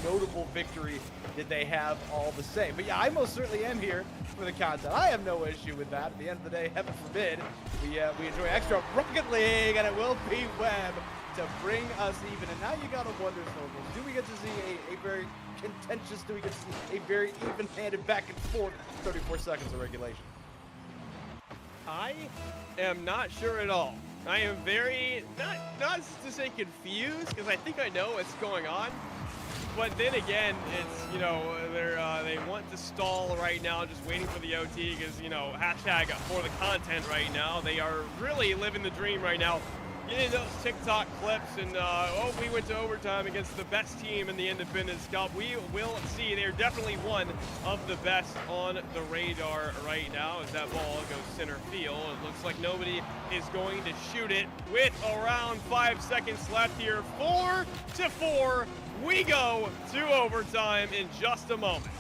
notable victory that they have all the same. But yeah, I most certainly am here for the content. I have no issue with that. At the end of the day, heaven forbid, we enjoy extra Rocket League, and it will be Webb to bring us even. And now you gotta wonder, Snowballs, do we get to see a very contentious, do we get to see a very even-handed back and forth 34 seconds of regulation? I am not sure at all. I am very, not to say confused, because I think I know what's going on. But then again, it's, you know, they want to stall right now, just waiting for the OT, because, you know, hashtag for the content right now. They are really living the dream right now. Getting those TikTok clips, and we went to overtime against the best team in the Independence Cup. We will see. They're definitely one of the best on the radar right now as that ball goes center field. It looks like nobody is going to shoot it with around 5 seconds left here. 4-4. We go to overtime in just a moment.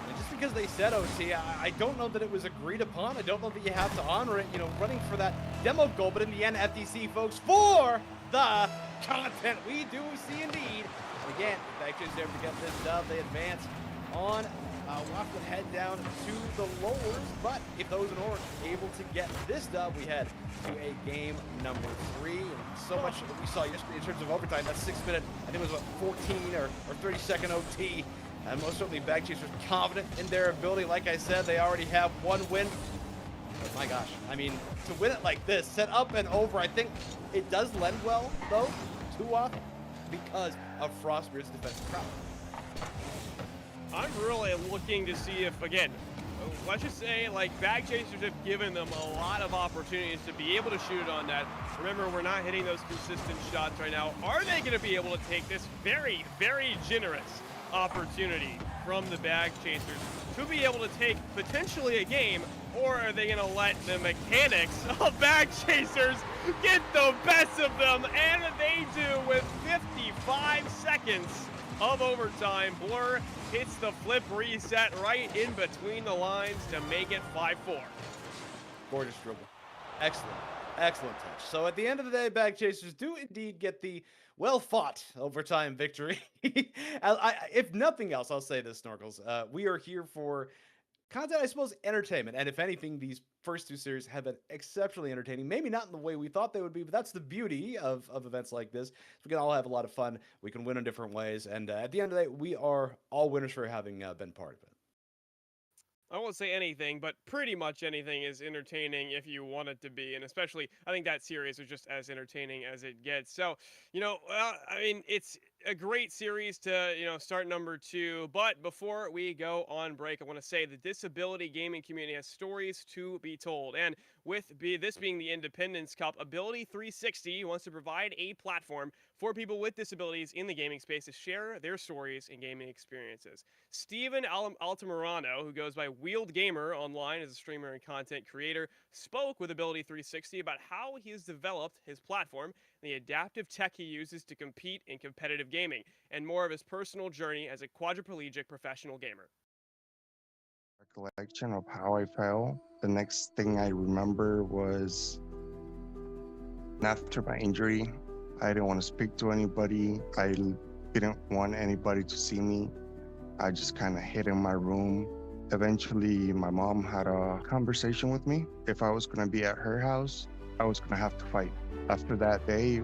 And just because they said OT, I don't know that it was agreed upon. I don't know that you have to honor it, you know, running for that demo goal. But in the end, FTC, folks, for the content, we do see indeed. And again, Bag Chasers able to get this dub. They advance on. WAF would head down to the lowers, but if those in orange able to get this dub, we head to a game number 3. And so much that we saw yesterday in terms of overtime, that 6-minute, I think it was what, 14 or 30-second OT. And most certainly Bag Chasers confident in their ability. Like I said, they already have 1 win. But my gosh, I mean, to win it like this, set up and over, I think it does lend well, though, to WAF because of Frostbeard's defensive prowess. I'm really looking to see if, again, let's just say, like, Bag Chasers have given them a lot of opportunities to be able to shoot on that. Remember, we're not hitting those consistent shots right now. Are they going to be able to take this very, very generous opportunity from the Bag Chasers to be able to take potentially a game, or are they going to let the mechanics of Bag Chasers get the best of them? And they do with 55 seconds of overtime. Blur hits the flip reset right in between the lines to make it 5-4. Gorgeous dribble. Excellent. Excellent touch. So at the end of the day, Bag Chasers do indeed get the well-fought overtime victory. If nothing else, I'll say this, Snorkels. We are here for content, I suppose, entertainment. And if anything, these first two series have been exceptionally entertaining. Maybe not in the way we thought they would be, but that's the beauty of events like this. We can all have a lot of fun. We can win in different ways. And at the end of the day, we are all winners for having been part of it. I won't say anything, but pretty much anything is entertaining if you want it to be. And especially, I think that series was just as entertaining as it gets. So, I mean, it's a great series to, start number 2. But before we go on break, I want to say the disability gaming community has stories to be told. And with this being the Independence Cup, Ability360 wants to provide a platform for people with disabilities in the gaming space to share their stories and gaming experiences. Steven Altamirano, who goes by Wheeled Gamer online as a streamer and content creator, spoke with Ability360 about how he has developed his platform, the adaptive tech he uses to compete in competitive gaming, and more of his personal journey as a quadriplegic professional gamer. Recollection of how I felt. The next thing I remember was after my injury, I didn't want to speak to anybody. I didn't want anybody to see me. I just kind of hid in my room. Eventually, my mom had a conversation with me. If I was going to be at her house, I was going to have to fight. After that day,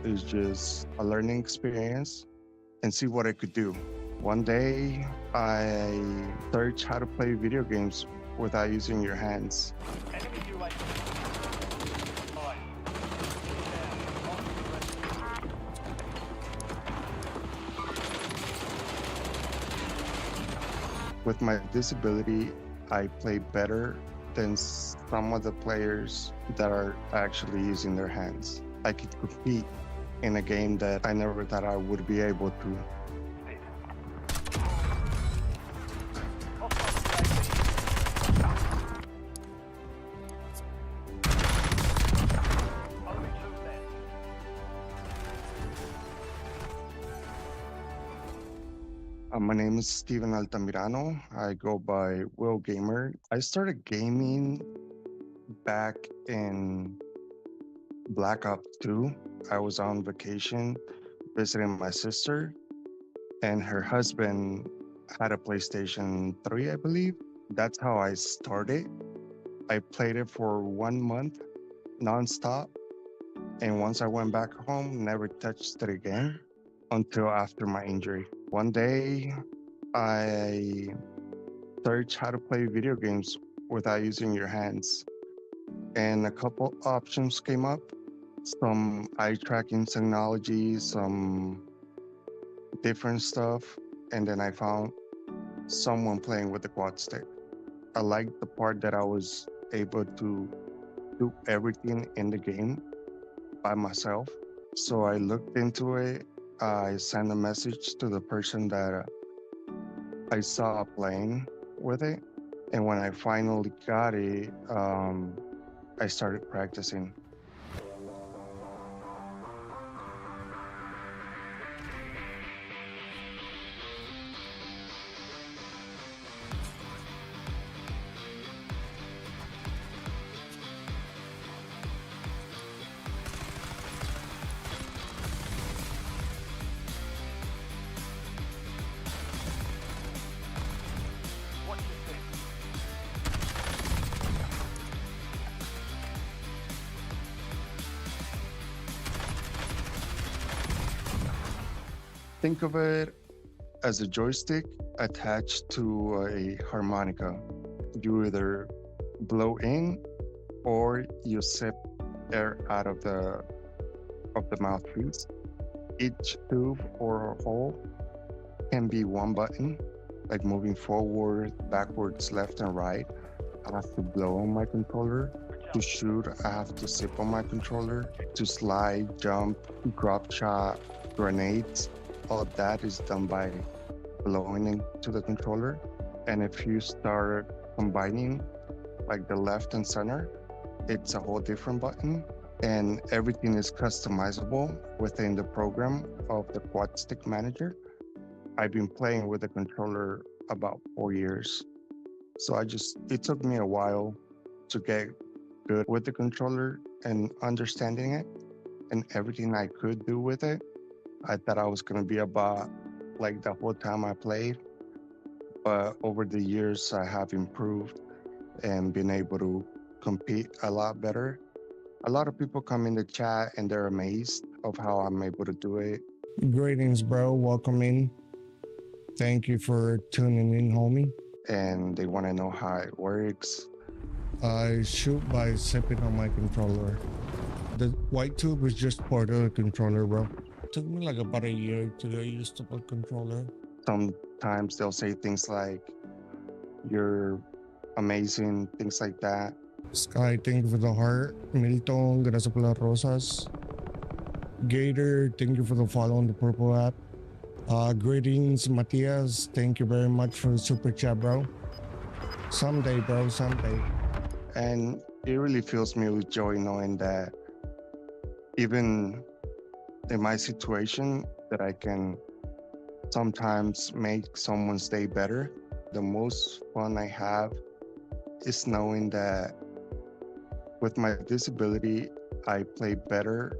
it was just a learning experience and see what I could do. One day, I searched how to play video games without using your hands. With my disability, I play better than some of the players that are actually using their hands. I could compete in a game that I never thought I would be able to. My name is Steven Altamirano. I go by Will Gamer. I started gaming back in Black Ops 2. I was on vacation visiting my sister, and her husband had a PlayStation 3, I believe. That's how I started. I played it for 1 month nonstop, and once I went back home, never touched it again until after my injury. One day, I searched how to play video games without using your hands, and a couple options came up. Some eye tracking technology, some different stuff, and then I found someone playing with the quad stick. I liked the part that I was able to do everything in the game by myself. So I looked into it. I sent a message to the person that I saw playing with it. And when I finally got it, I started practicing. Think of it as a joystick attached to a harmonica. You either blow in or you sip air out of the mouthpiece. Each tube or hole can be one button, like moving forward, backwards, left, and right. I have to blow on my controller. To shoot, I have to sip on my controller. To slide, jump, drop shot, grenades, all that is done by blowing into the controller. And if you start combining like the left and center, it's a whole different button. And everything is customizable within the program of the Quad Stick Manager. I've been playing with the controller about 4 years. So it took me a while to get good with the controller and understanding it and everything I could do with it. I thought I was going to be about like the whole time I played, but over the years I have improved and been able to compete a lot better. A lot of people come in the chat and they're amazed of how I'm able to do it. Greetings, bro. Welcome in. Thank you for tuning in, homie. And they want to know how it works. I shoot by sipping on my controller. The white tube is just part of the controller, bro. Took me like about a year to get used to the controller. Sometimes they'll say things like, you're amazing, things like that. Sky, thank you for the heart. Milton, gracias por las rosas. Gator, thank you for the follow on the purple app. Greetings, Matias. Thank you very much for the super chat, bro. Someday, bro, someday. And it really fills me with joy knowing that even in my situation that I can sometimes make someone's day better. The most fun I have is knowing that with my disability, I play better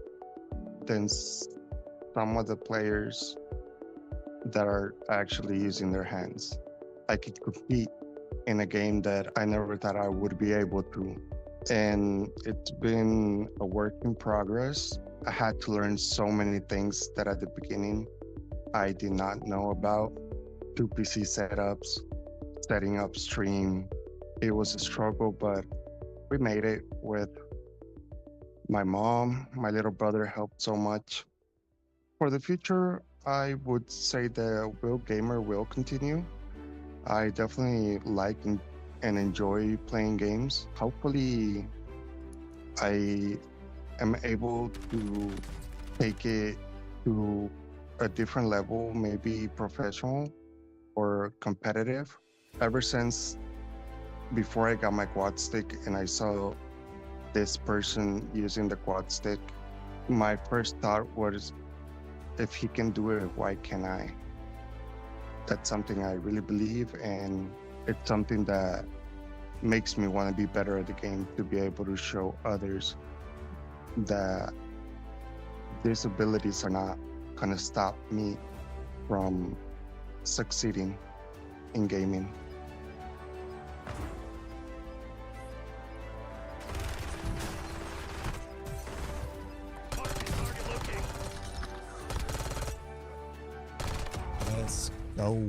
than some of the players that are actually using their hands. I could compete in a game that I never thought I would be able to. And it's been a work in progress. I had to learn so many things that at the beginning I did not know about. 2 PC setups, setting up stream. It was a struggle, but we made it with my mom. My little brother helped so much. For the future, I would say the Will Gamer will continue. I definitely like and enjoy playing games. Hopefully, I am able to take it to a different level, maybe professional or competitive. Ever since before I got my quad stick and I saw this person using the quad stick, my first thought was, if he can do it, why can't I? That's something I really believe, and it's something that makes me want to be better at the game, to be able to show others that disabilities are not going to stop me from succeeding in gaming. Let's go.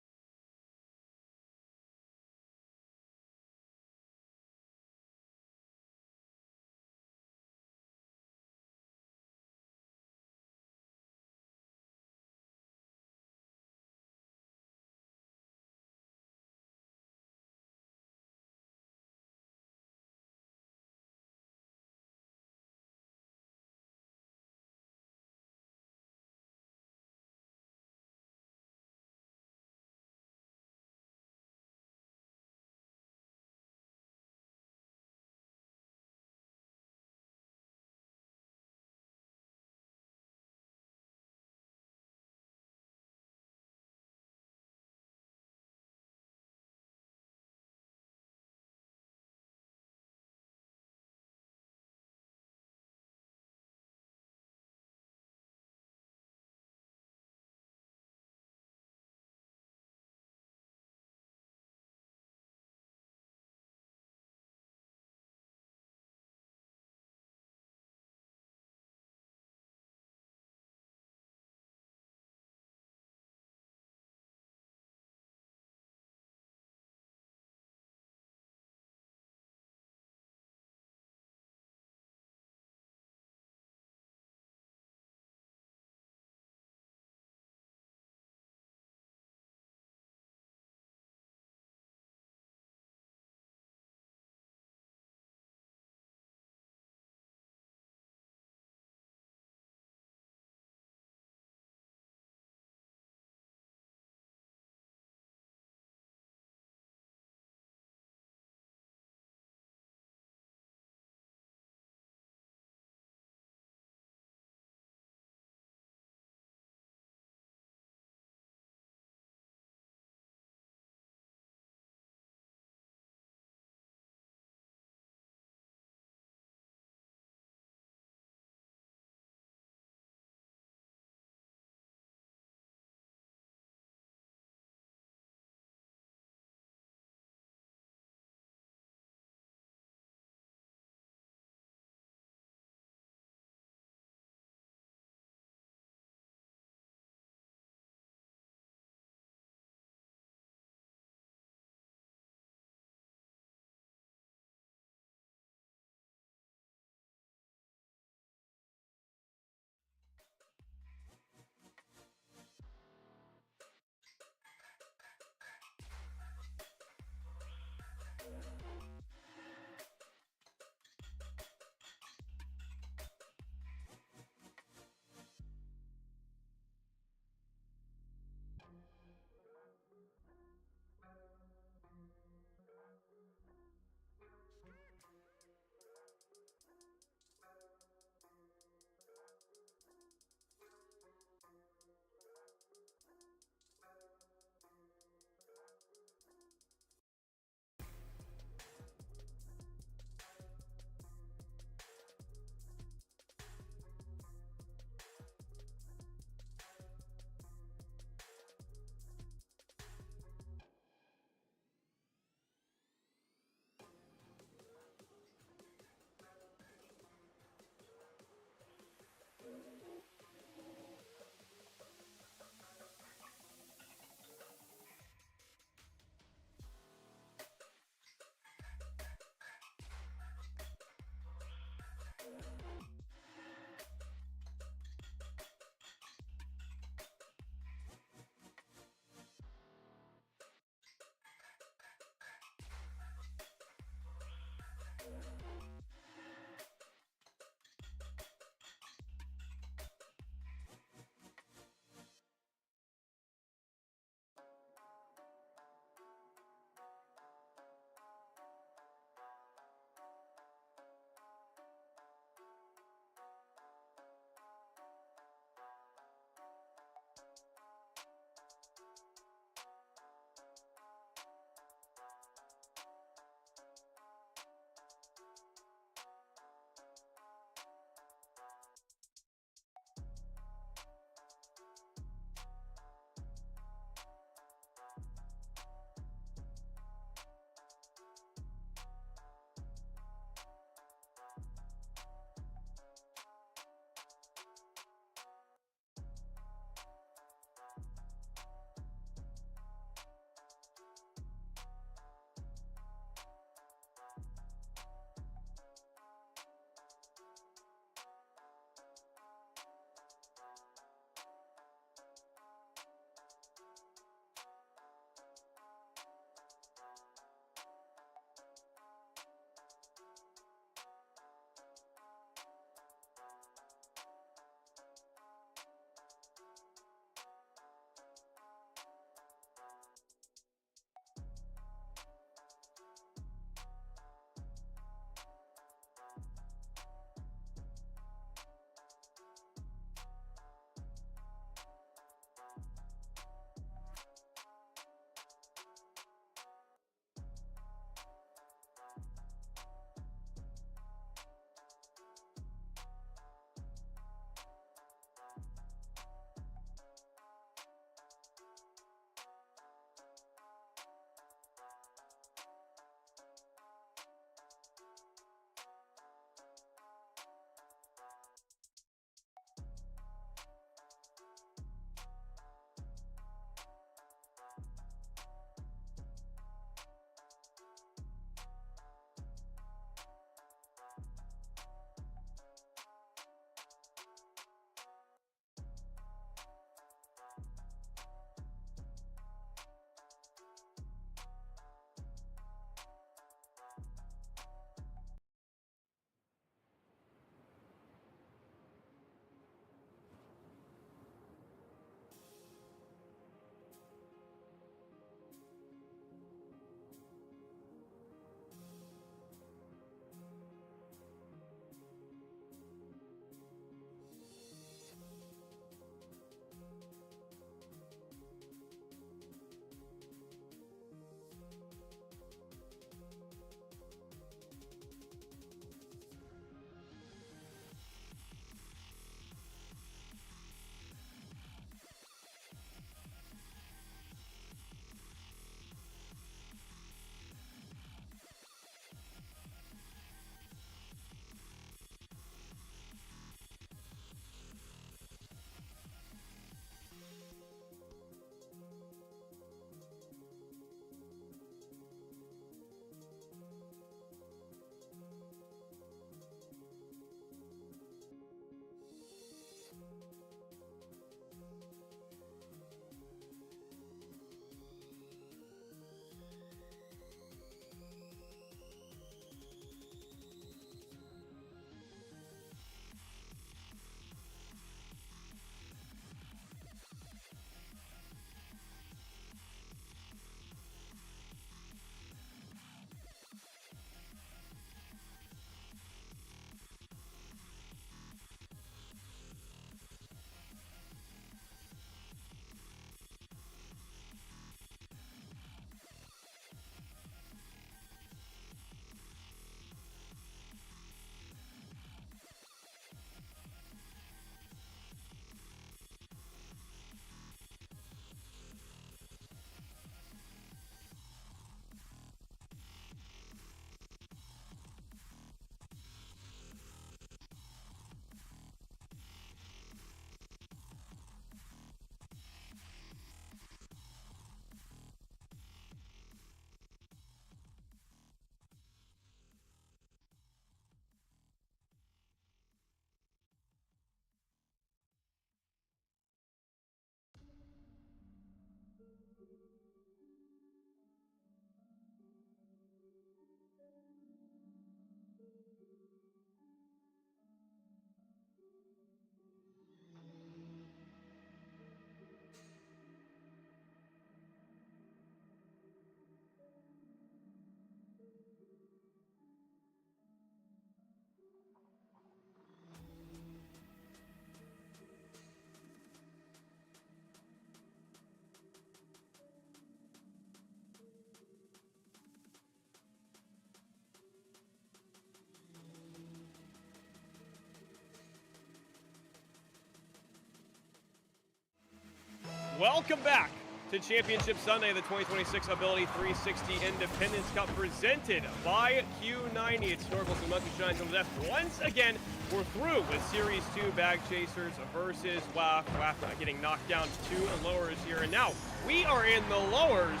Welcome back to Championship Sunday, the 2026 Ability360 Independence Cup presented by Q90. It's Snorkels and Monkey Shines on the desk. Once again, we're through with Series 2 Bag Chasers versus WAF. WAF getting knocked down to 2 lowers here. And now we are in the lowers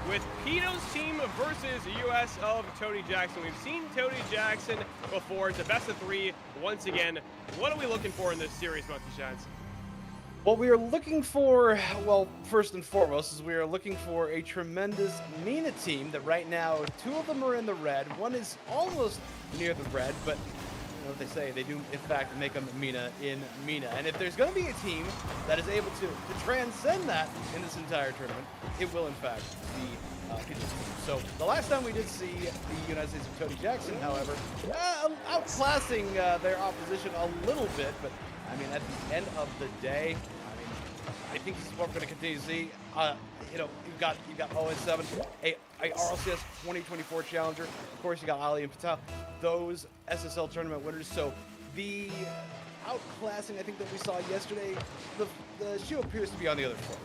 with Pito's team versus US of Tony Jackson. We've seen Tony Jackson before. It's a best of 3 once again. What are we looking for in this series, Monkey Shines? What we are looking for, well, first and foremost, is we are looking for a tremendous Mina team that right now, 2 of them are in the red. One is almost near the red, but you know what they say, they do in fact make them Mina in Mina. And if there's going to be a team that is able to transcend that in this entire tournament, it will in fact be Pito's team. So the last time we did see the United States of Tony Jackson, however, outclassing their opposition a little bit, but I mean, at the end of the day, I think this is what we're going to continue to see. You know, you've got OS7, a RLCS 2024 challenger. Of course, you got Ali and Patel, those SSL tournament winners. So the outclassing, I think, that we saw yesterday, the shoe appears to be on the other foot.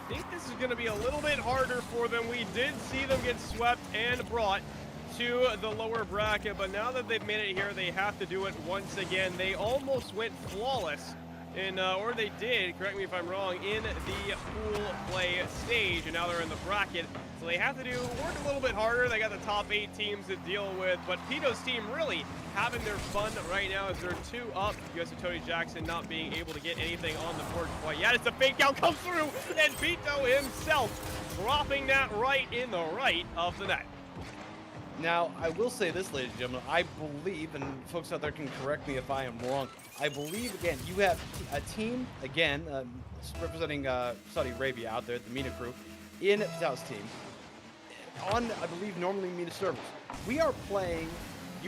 I think this is going to be a little bit harder for them. We did see them get swept and brought to the lower bracket, but now that they've made it here, they have to do it once again. They almost went flawless in, or they did, correct me if I'm wrong, in the pool play stage, and now they're in the bracket. So they have to work a little bit harder. They got the top 8 teams to deal with, but Pito's team really having their fun right now as they're 2 up. US of Tony Jackson not being able to get anything on the board quite yet. It's a fake out comes through, and Pito himself dropping that right in the right of the net. Now, I will say this, ladies and gentlemen, I believe, and folks out there can correct me if I am wrong, I believe, again, you have a team, again, representing Saudi Arabia out there, the Mina crew, in Patel's team, on, I believe, normally Mina servers. We are playing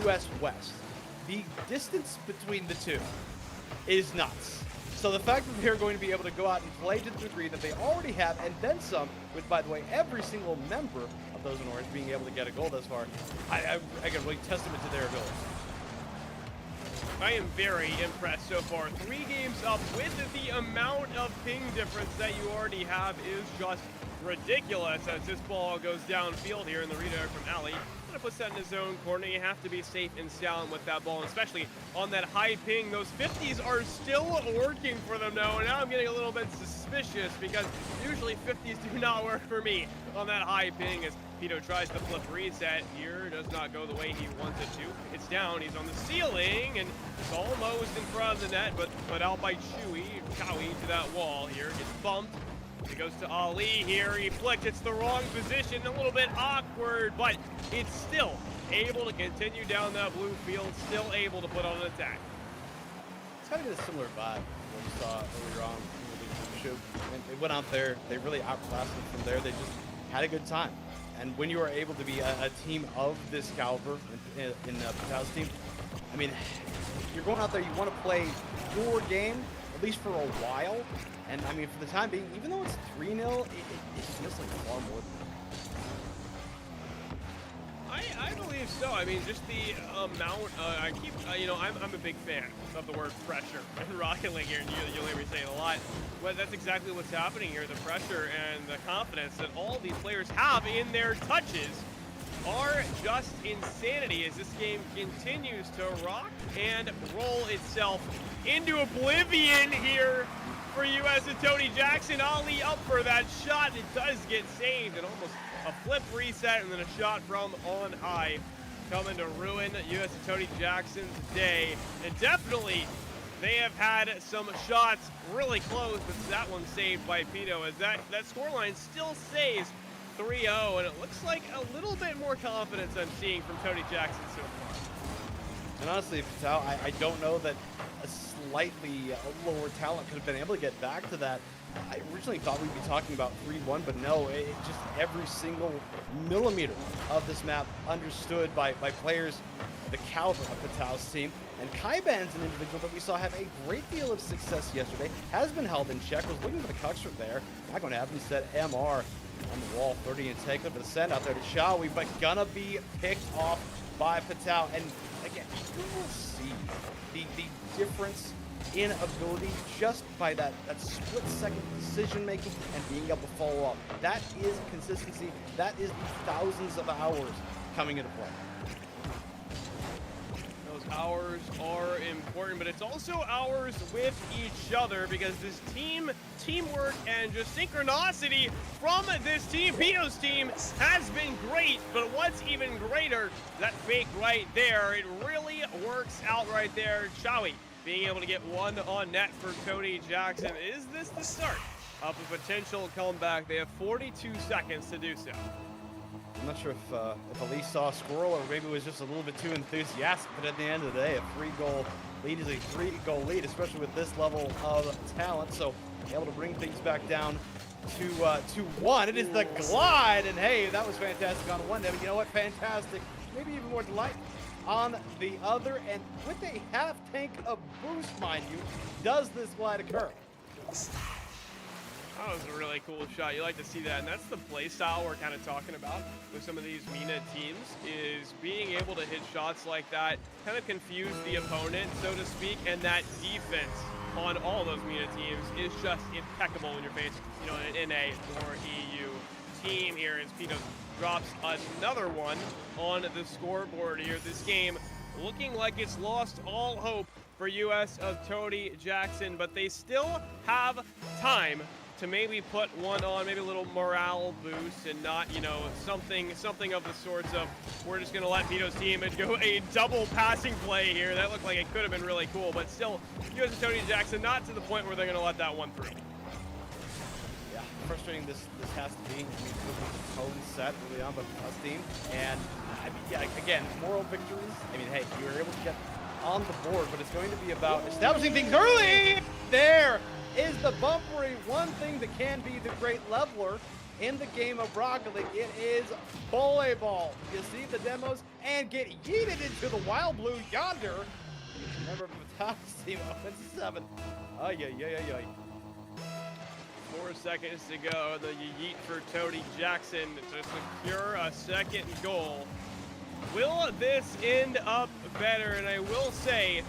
US West. The distance between the two is nuts. So the fact that they're going to be able to go out and play to the degree that they already have, and then some, with, by the way, every single member of those in orange being able to get a goal thus far, I can really testament to their ability. I am very impressed so far. 3 games up with the amount of ping difference that you already have is just ridiculous as this ball goes downfield here in the redirect from Ali. Gonna put that in his own corner. You have to be safe and sound with that ball, and especially on that high ping. Those 50s are still working for them now, and now I'm getting a little bit suspicious because usually 50s do not work for me on that high ping as Pito tries to flip reset here. Does not go the way he wants it to. It's down. He's on the ceiling, and it's almost in front of the net, but put out by Chowie to that wall here. Gets bumped. It goes to Ali here. He flicked. It's the wrong position. A little bit awkward, but it's still able to continue down that blue field. Still able to put on an attack. It's kind of a similar vibe what we saw earlier on in the show. And they went out there. They really outclassed them from there. They just had a good time. And when you are able to be a team of this caliber in Patel's team, I mean, you're going out there, you want to play your game, at least for a while. And I mean, for the time being, even though it's 3-0, it feels like far more than that. I believe so. I mean, just the amount, I'm a big fan of the word pressure in Rocket League here, and you'll hear me say it a lot. But that's exactly what's happening here. The pressure and the confidence that all these players have in their touches are just insanity as this game continues to rock and roll itself into oblivion here for US and Tony Jackson. Ali up for that shot. It does get saved, and almost a flip reset and then a shot from on high coming to ruin US and Tony Jackson's day. And definitely they have had some shots really close, but that one saved by Pito as that scoreline still stays 3-0, and it looks like a little bit more confidence I'm seeing from Tony Jackson so far. And honestly, Patel, I don't know that a slightly lower talent could have been able to get back to that. I originally thought we'd be talking about 3-1, but no, it just every single millimeter of this map understood by players of the caliber of Patel's team. And Kaiban's an individual that we saw have a great deal of success yesterday, has been held in check, was looking for the Cuxford there. Not going to happen, instead MR on the wall, 30 and take up for the send out there to Shawi, but gonna be picked off by Patel. And again, you will see the difference in ability just by that split-second decision-making and being able to follow up. That is consistency. That is the thousands of hours coming into play. Those hours are important, but it's also hours with each other because this teamwork and just synchronicity from this team, Pito's team, has been great. But what's even greater, that fake right there, it really works out right there. Chowie being able to get one on net for Tony Jackson. Is this the start of a potential comeback? They have 42 seconds to do so. I'm not sure if Elise saw a squirrel or maybe was just a little bit too enthusiastic, but at the end of the day, a 3-goal lead is a 3-goal lead, especially with this level of talent. So able to bring things back down to 1. It is the glide, and hey, that was fantastic on one. You know what? Fantastic. Maybe even more delight on the other, and with a half tank of boost, mind you, does this glide occur? That was a really cool shot. You like to see that, and that's the play style we're kind of talking about with some of these MENA teams, is being able to hit shots like that, kind of confuse the opponent, so to speak, and that defense on all those MENA teams is just impeccable in your face, you know, an NA or EU team here as Pito drops another one on the scoreboard here. This game looking like it's lost all hope for US of Tony Jackson, but they still have time to maybe put one on, maybe a little morale boost, and not, you know, something of the sorts of, we're just gonna let Pito's team and go a double passing play here. That looked like it could have been really cool, but still, US of Tony Jackson not to the point where they're gonna let that one through. Yeah, frustrating this has to be. I mean, the tone set early on by the us team, and I mean, yeah, again, moral victories. I mean, hey, you were able to get on the board, but it's going to be about establishing things early. There is the bumpery one thing that can be the great leveler in the game of Rocket League. It is volleyball. You see the demos and get yeeted into the wild blue yonder. Remember, Vitalis team 7. Ay, ay, ay, ay, ay. 4 seconds to go. The yeet for Tony Jackson to secure a second goal. Will this end up better? And I will say,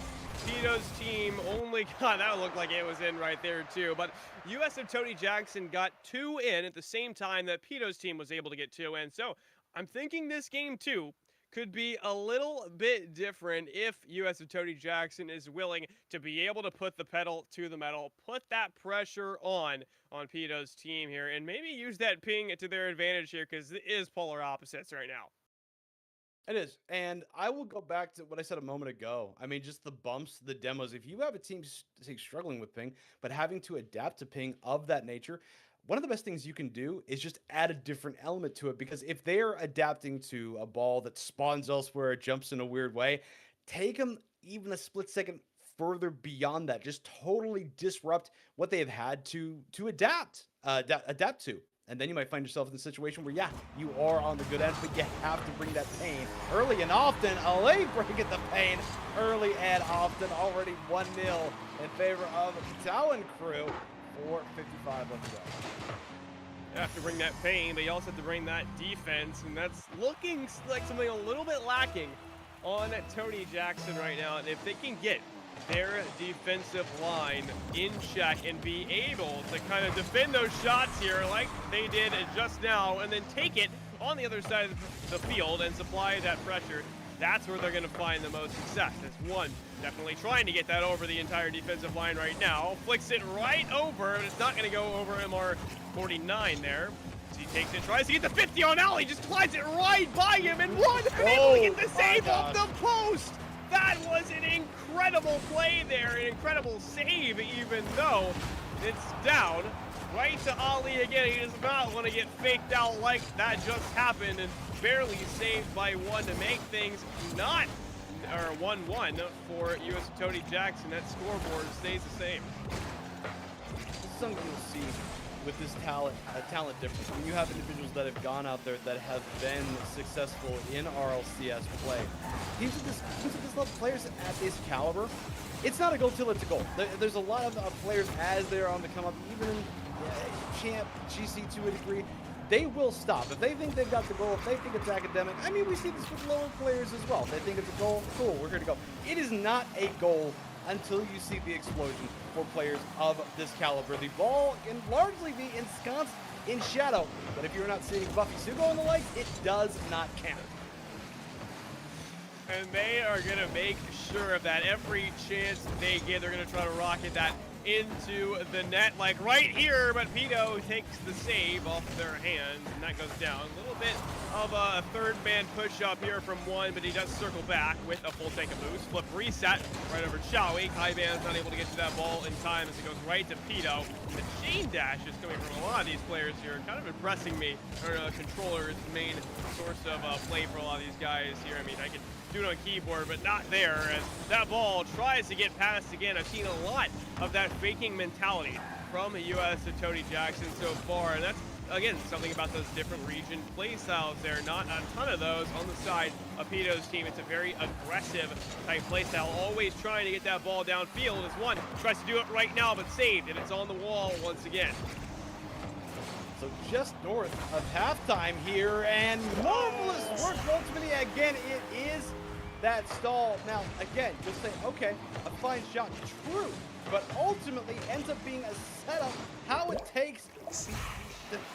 Pito's team only got, that looked like it was in right there too, but US of Tony Jackson got 2 in at the same time that Pito's team was able to get 2 in. So I'm thinking this game too could be a little bit different if US of Tony Jackson is willing to be able to put the pedal to the metal, put that pressure on Pito's team here, and maybe use that ping to their advantage here, because it is polar opposites right now. It is, and I will go back to what I said a moment ago. I mean, just the bumps, the demos. If you have a team say, struggling with ping, but having to adapt to ping of that nature, one of the best things you can do is just add a different element to it. Because if they're adapting to a ball that spawns elsewhere, it jumps in a weird way, take them even a split second further beyond that. Just totally disrupt what they have had to adapt to. And then you might find yourself in the situation where, yeah, you are on the good end, but you have to bring that pain early and often. LA bringing the pain early and often. Already 1-0 in favor of Town Crew. 4:55 left to go. You have to bring that pain, but you also have to bring that defense, and that's looking like something a little bit lacking on Tony Jackson right now. And if they can get their defensive line in check and be able to kind of defend those shots here like they did just now, and then take it on the other side of the field and supply that pressure, that's where they're going to find the most success. That's one, definitely trying to get that over the entire defensive line right now. Flicks it right over, but it's not going to go over MR49 there. So he takes it, tries to get the 50 on Alley, just glides it right by him and one, able to get the save off the post. That was an incredible play there, an incredible save, even though it's down. Right to Ali again. He does not want to get faked out like that just happened, and barely saved by one to make things not, or 1-1 for US of Tony Jackson. That scoreboard stays the same. This is something you'll see with this talent difference. When you have individuals that have gone out there that have been successful in RLCS play, teams of this level, players at this caliber, it's not a goal till it's a goal. There's a lot of players as they're on the come up, even Champ, GC to a degree, they will stop. If they think they've got the goal, if they think it's academic, I mean, we see this with lower players as well. If they think it's a goal, cool, we're here to go. It is not a goal until you see the explosion for players of this caliber. The ball can largely be ensconced in shadow, but if you're not seeing Buffy Sugo in the lights, it does not count. And they are going to make sure of that every chance they get. They're going to try to rocket that into the net, like right here, but Pito takes the save off their hands, and that goes down. A little bit of a third man push up here from one, but he does circle back with a full tank of boost. Flip reset right over Chowie. Kaiban's not able to get to that ball in time as it goes right to Pito. The chain dash is coming from a lot of these players here, kind of impressing me. Or controller is the main source of play for a lot of these guys here. I mean, I can do it on keyboard, but not there, as that ball tries to get past again. I've seen a lot of that faking mentality from US to Tony Jackson so far, and that's, again, something about those different region play styles there. Not a ton of those on the side of Pito's team. It's a very aggressive type play style, always trying to get that ball downfield as one tries to do it right now, but saved, and it's on the wall once again. So just north of halftime here, and marvelous work ultimately. Again, it is that stall. Now, again, you'll say, okay, a fine shot, true, but ultimately ends up being a setup, how it takes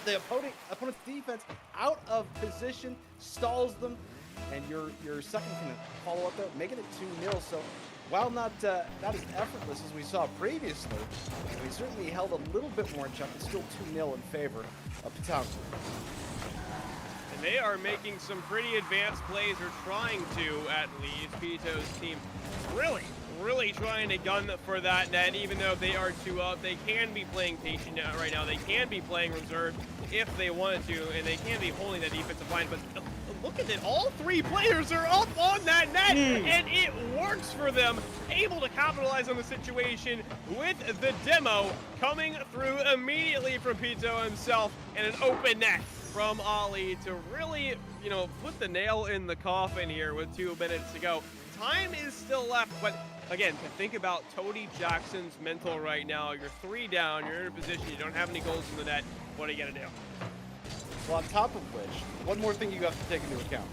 the opponent's defense out of position, stalls them, and your second can follow up there, making it 2-0. So while not as effortless as we saw previously, we certainly held a little bit more in check. It's still 2-0 in favor of Potomac. And they are making some pretty advanced plays, or trying to at least. Pito's team really trying to gun for that net, even though they are 2 up. They can be playing patient right now. They can be playing reserve if they wanted to, and they can be holding that defensive line, but look at it, all 3 players are up on that net, and it works for them. Able to capitalize on the situation with the demo coming through immediately from Pito himself, and an open net from Ali to really, put the nail in the coffin here with 2 minutes to go. Time is still left, but again, to think about Tony Jackson's mental right now, you're 3 down, you're in a position, you don't have any goals in the net, what are you gonna do? Well, on top of which, one more thing you have to take into account.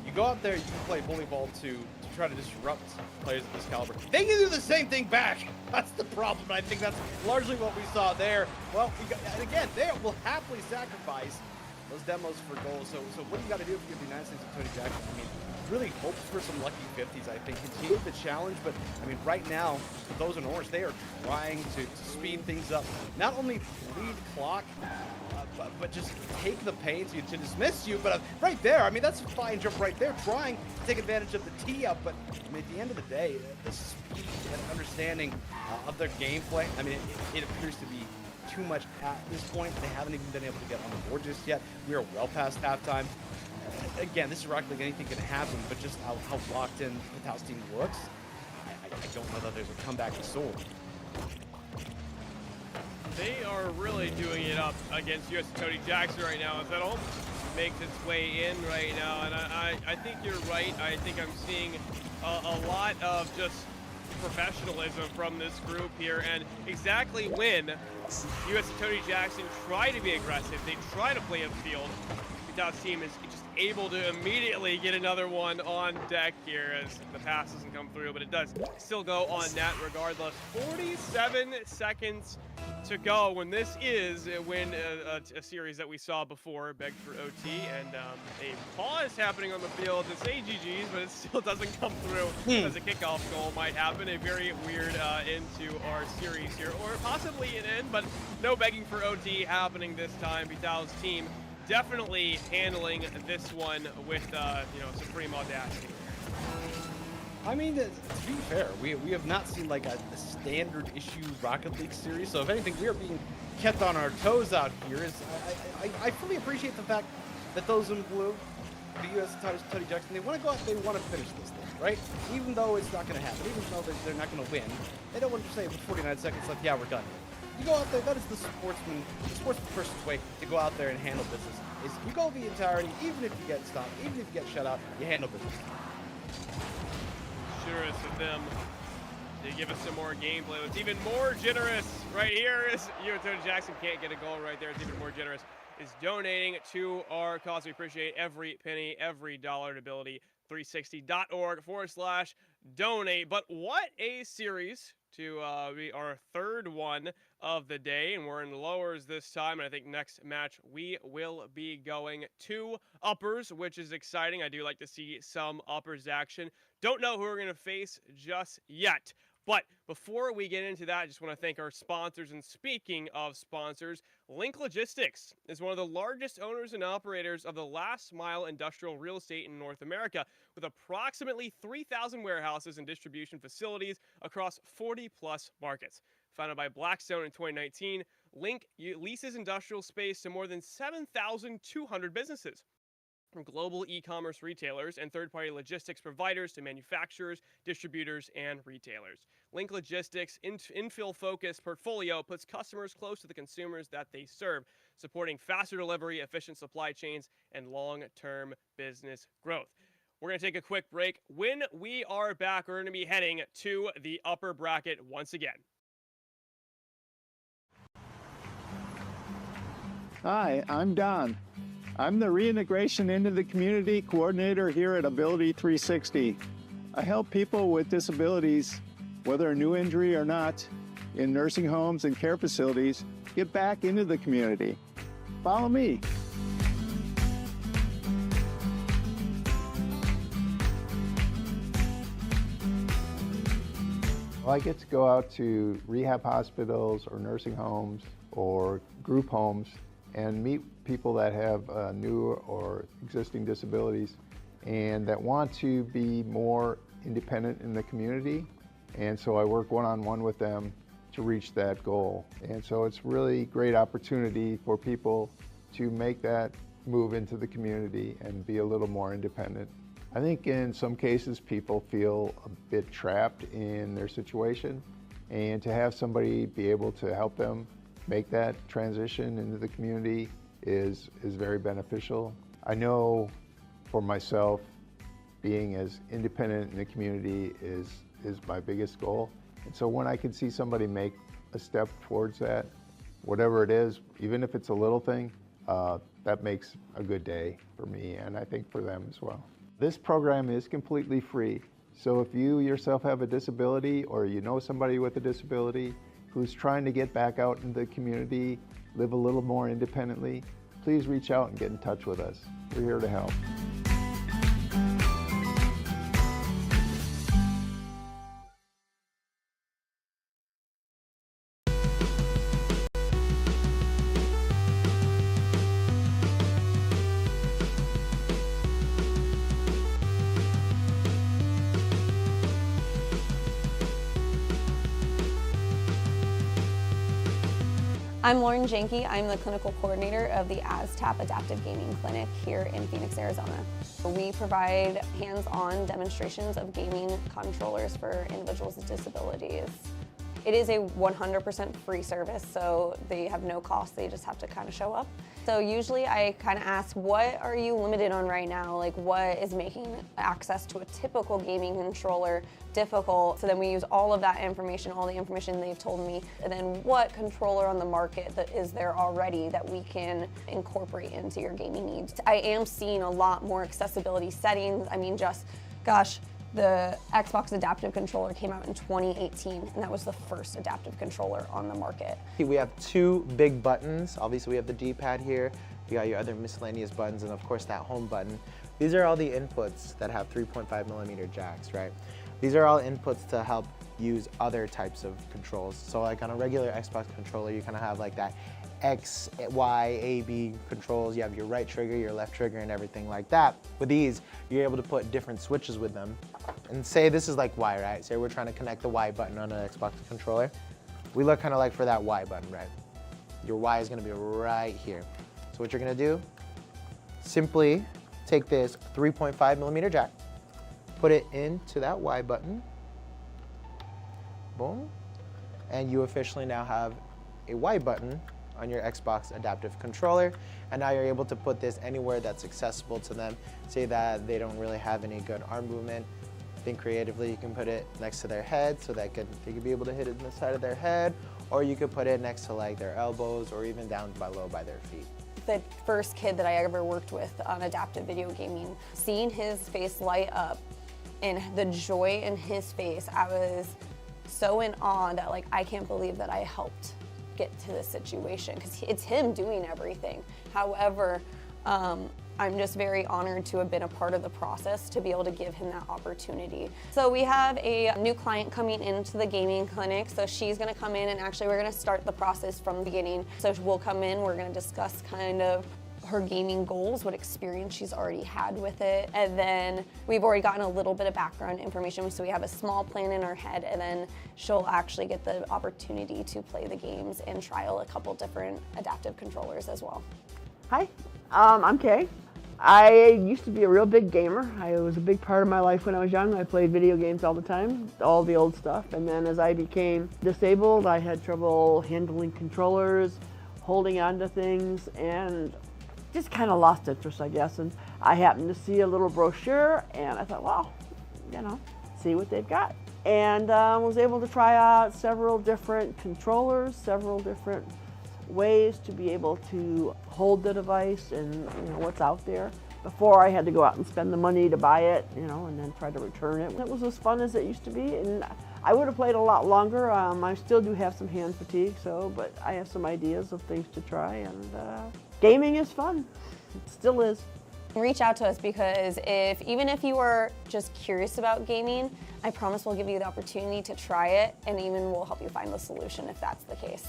You go out there, you can play bully ball to try to disrupt players of this caliber. They can do the same thing back. That's the problem. I think that's largely what we saw there. Well, and again, they will happily sacrifice those demos for goals. So what do you got to do if you get the United States of Tony Jackson? I mean, really hopes for some lucky 50s, I think. Continue the challenge, but I mean, right now, for those in orange, they are trying to speed things up. Not only lead clock, but just take the pain to dismiss you. But right there, I mean, that's a fine jump right there, trying to take advantage of the tee up. But I mean, at the end of the day, the speed and understanding of their gameplay, I mean, it appears to be too much at this point. They haven't even been able to get on the board just yet. We are well past halftime. Again, this is Rocket League, anything can happen, but just how locked in Patao's team looks, I don't know that there's a comeback to Seoul. They are really doing it up against US Tony Jackson right now, as that almost makes its way in right now, and I think you're right. I think I'm seeing a lot of just professionalism from this group here, and exactly when US Tony Jackson try to be aggressive, they try to play upfield, Patao's team is just able to immediately get another one on deck here as the pass doesn't come through, but it does still go on net regardless. 47 seconds to go when this is a series that we saw before, begged for OT, and a pause happening on the field to say GG's, but it still doesn't come through as a kickoff goal might happen. A very weird into our series here, or possibly an end, but no begging for OT happening this time. Patao's team definitely handling this one with supreme audacity. I mean, to be fair, we have not seen like a standard issue Rocket League series. So if anything, we are being kept on our toes out here. I fully appreciate the fact that those in blue, the U.S. Tony Jackson, they want to go out, they want to finish this thing, right? Even though it's not going to happen, even though they're not going to win, they don't want to say with 49 seconds left, yeah, we're done. You go out there, that is the sportsman person's way to go out there and handle business. Is you go the entirety, even if you get stopped, even if you get shut out, you handle business. Generous of them to give us some more gameplay. What's even more generous right here is Tony Jackson can't get a goal right there. It's even more generous is donating to our cause. We appreciate every penny, every dollar at ability360.org/donate. But what a series to be our third one of the day, and we're in lowers this time. And I think next match we will be going to uppers, which is exciting. I do like to see some uppers action. Don't know who we're going to face just yet. But before we get into that, I just want to thank our sponsors. And speaking of sponsors, Link Logistics is one of the largest owners and operators of the last mile industrial real estate in North America, with approximately 3,000 warehouses and distribution facilities across 40 plus markets. Founded by Blackstone in 2019, Link leases industrial space to more than 7,200 businesses, from global e-commerce retailers and third-party logistics providers to manufacturers, distributors, and retailers. Link Logistics' infill-focused portfolio puts customers close to the consumers that they serve, supporting faster delivery, efficient supply chains, and long-term business growth. We're going to take a quick break. When we are back, we're going to be heading to the upper bracket once again. Hi, I'm Don. I'm the reintegration into the community coordinator here at Ability360. I help people with disabilities, whether a new injury or not, in nursing homes and care facilities, get back into the community. Follow me. Well, I get to go out to rehab hospitals or nursing homes or group homes and meet people that have new or existing disabilities and that want to be more independent in the community. And so I work one-on-one with them to reach that goal. And so it's really great opportunity for people to make that move into the community and be a little more independent. I think in some cases people feel a bit trapped in their situation, and to have somebody be able to help them make that transition into the community is very beneficial. I know for myself, being as independent in the community is my biggest goal. And so when I can see somebody make a step towards that, whatever it is, even if it's a little thing, that makes a good day for me, and I think for them as well. This program is completely free. So if you yourself have a disability or you know somebody with a disability who's trying to get back out into the community, live a little more independently, please reach out and get in touch with us. We're here to help. I'm Lauren Janke. I'm the clinical coordinator of the ASTAP Adaptive Gaming Clinic here in Phoenix, Arizona. We provide hands-on demonstrations of gaming controllers for individuals with disabilities. It is a 100% free service, so they have no cost. They just have to kind of show up. So usually I kind of ask, what are you limited on right now? Like, what is making access to a typical gaming controller difficult? So then we use all of that information, all the information they've told me, and then what controller on the market that is there already that we can incorporate into your gaming needs. I am seeing a lot more accessibility settings. I mean, just, gosh, the Xbox adaptive controller came out in 2018, and that was the first adaptive controller on the market. We have two big buttons. Obviously, we have the D-pad here. You got your other miscellaneous buttons, and of course, that home button. These are all the inputs that have 3.5mm jacks, right? These are all inputs to help use other types of controls. So like on a regular Xbox controller, you kind of have like that X, Y, A, B controls. You have your right trigger, your left trigger, and everything like that. With these, you're able to put different switches with them. And say this is like Y, right? Say we're trying to connect the Y button on an Xbox controller. We look kind of like for that Y button, right? Your Y is gonna be right here. So what you're gonna do, simply take this 3.5mm jack, put it into that Y button, boom, and you officially now have a Y button on your Xbox adaptive controller, and now you're able to put this anywhere that's accessible to them. Say that they don't really have any good arm movement. Think creatively, you can put it next to their head so that they could be able to hit it in the side of their head, or you could put it next to like their elbows or even down below by their feet. the first kid that I ever worked with on adaptive video gaming. Seeing his face light up and the joy in his face, I was so in awe that like, I can't believe that I helped get to this situation, because it's him doing everything. However, I'm just very honored to have been a part of the process to be able to give him that opportunity. So we have a new client coming into the gaming clinic. So she's gonna come in and actually we're gonna start the process from the beginning. So we'll come in, we're gonna discuss kind of her gaming goals, what experience she's already had with it. And then we've already gotten a little bit of background information. So we have a small plan in our head, and then she'll actually get the opportunity to play the games and trial a couple different adaptive controllers as well. Hi, I'm Kay. I used to be a real big gamer. It was a big part of my life when I was young. I played video games all the time, all the old stuff. And then as I became disabled, I had trouble handling controllers, holding on to things, and just kind of lost interest, I guess. And I happened to see a little brochure, and I thought, well, you know, see what they've got. And was able to try out several different controllers, several different ways to be able to hold the device and what's out there. Before I had to go out and spend the money to buy it, and then try to return it. It was as fun as it used to be, and I would have played a lot longer. I still do have some hand fatigue, but I have some ideas of things to try, and gaming is fun. It still is. Reach out to us, because even if you are just curious about gaming, I promise we'll give you the opportunity to try it, and even we'll help you find the solution if that's the case.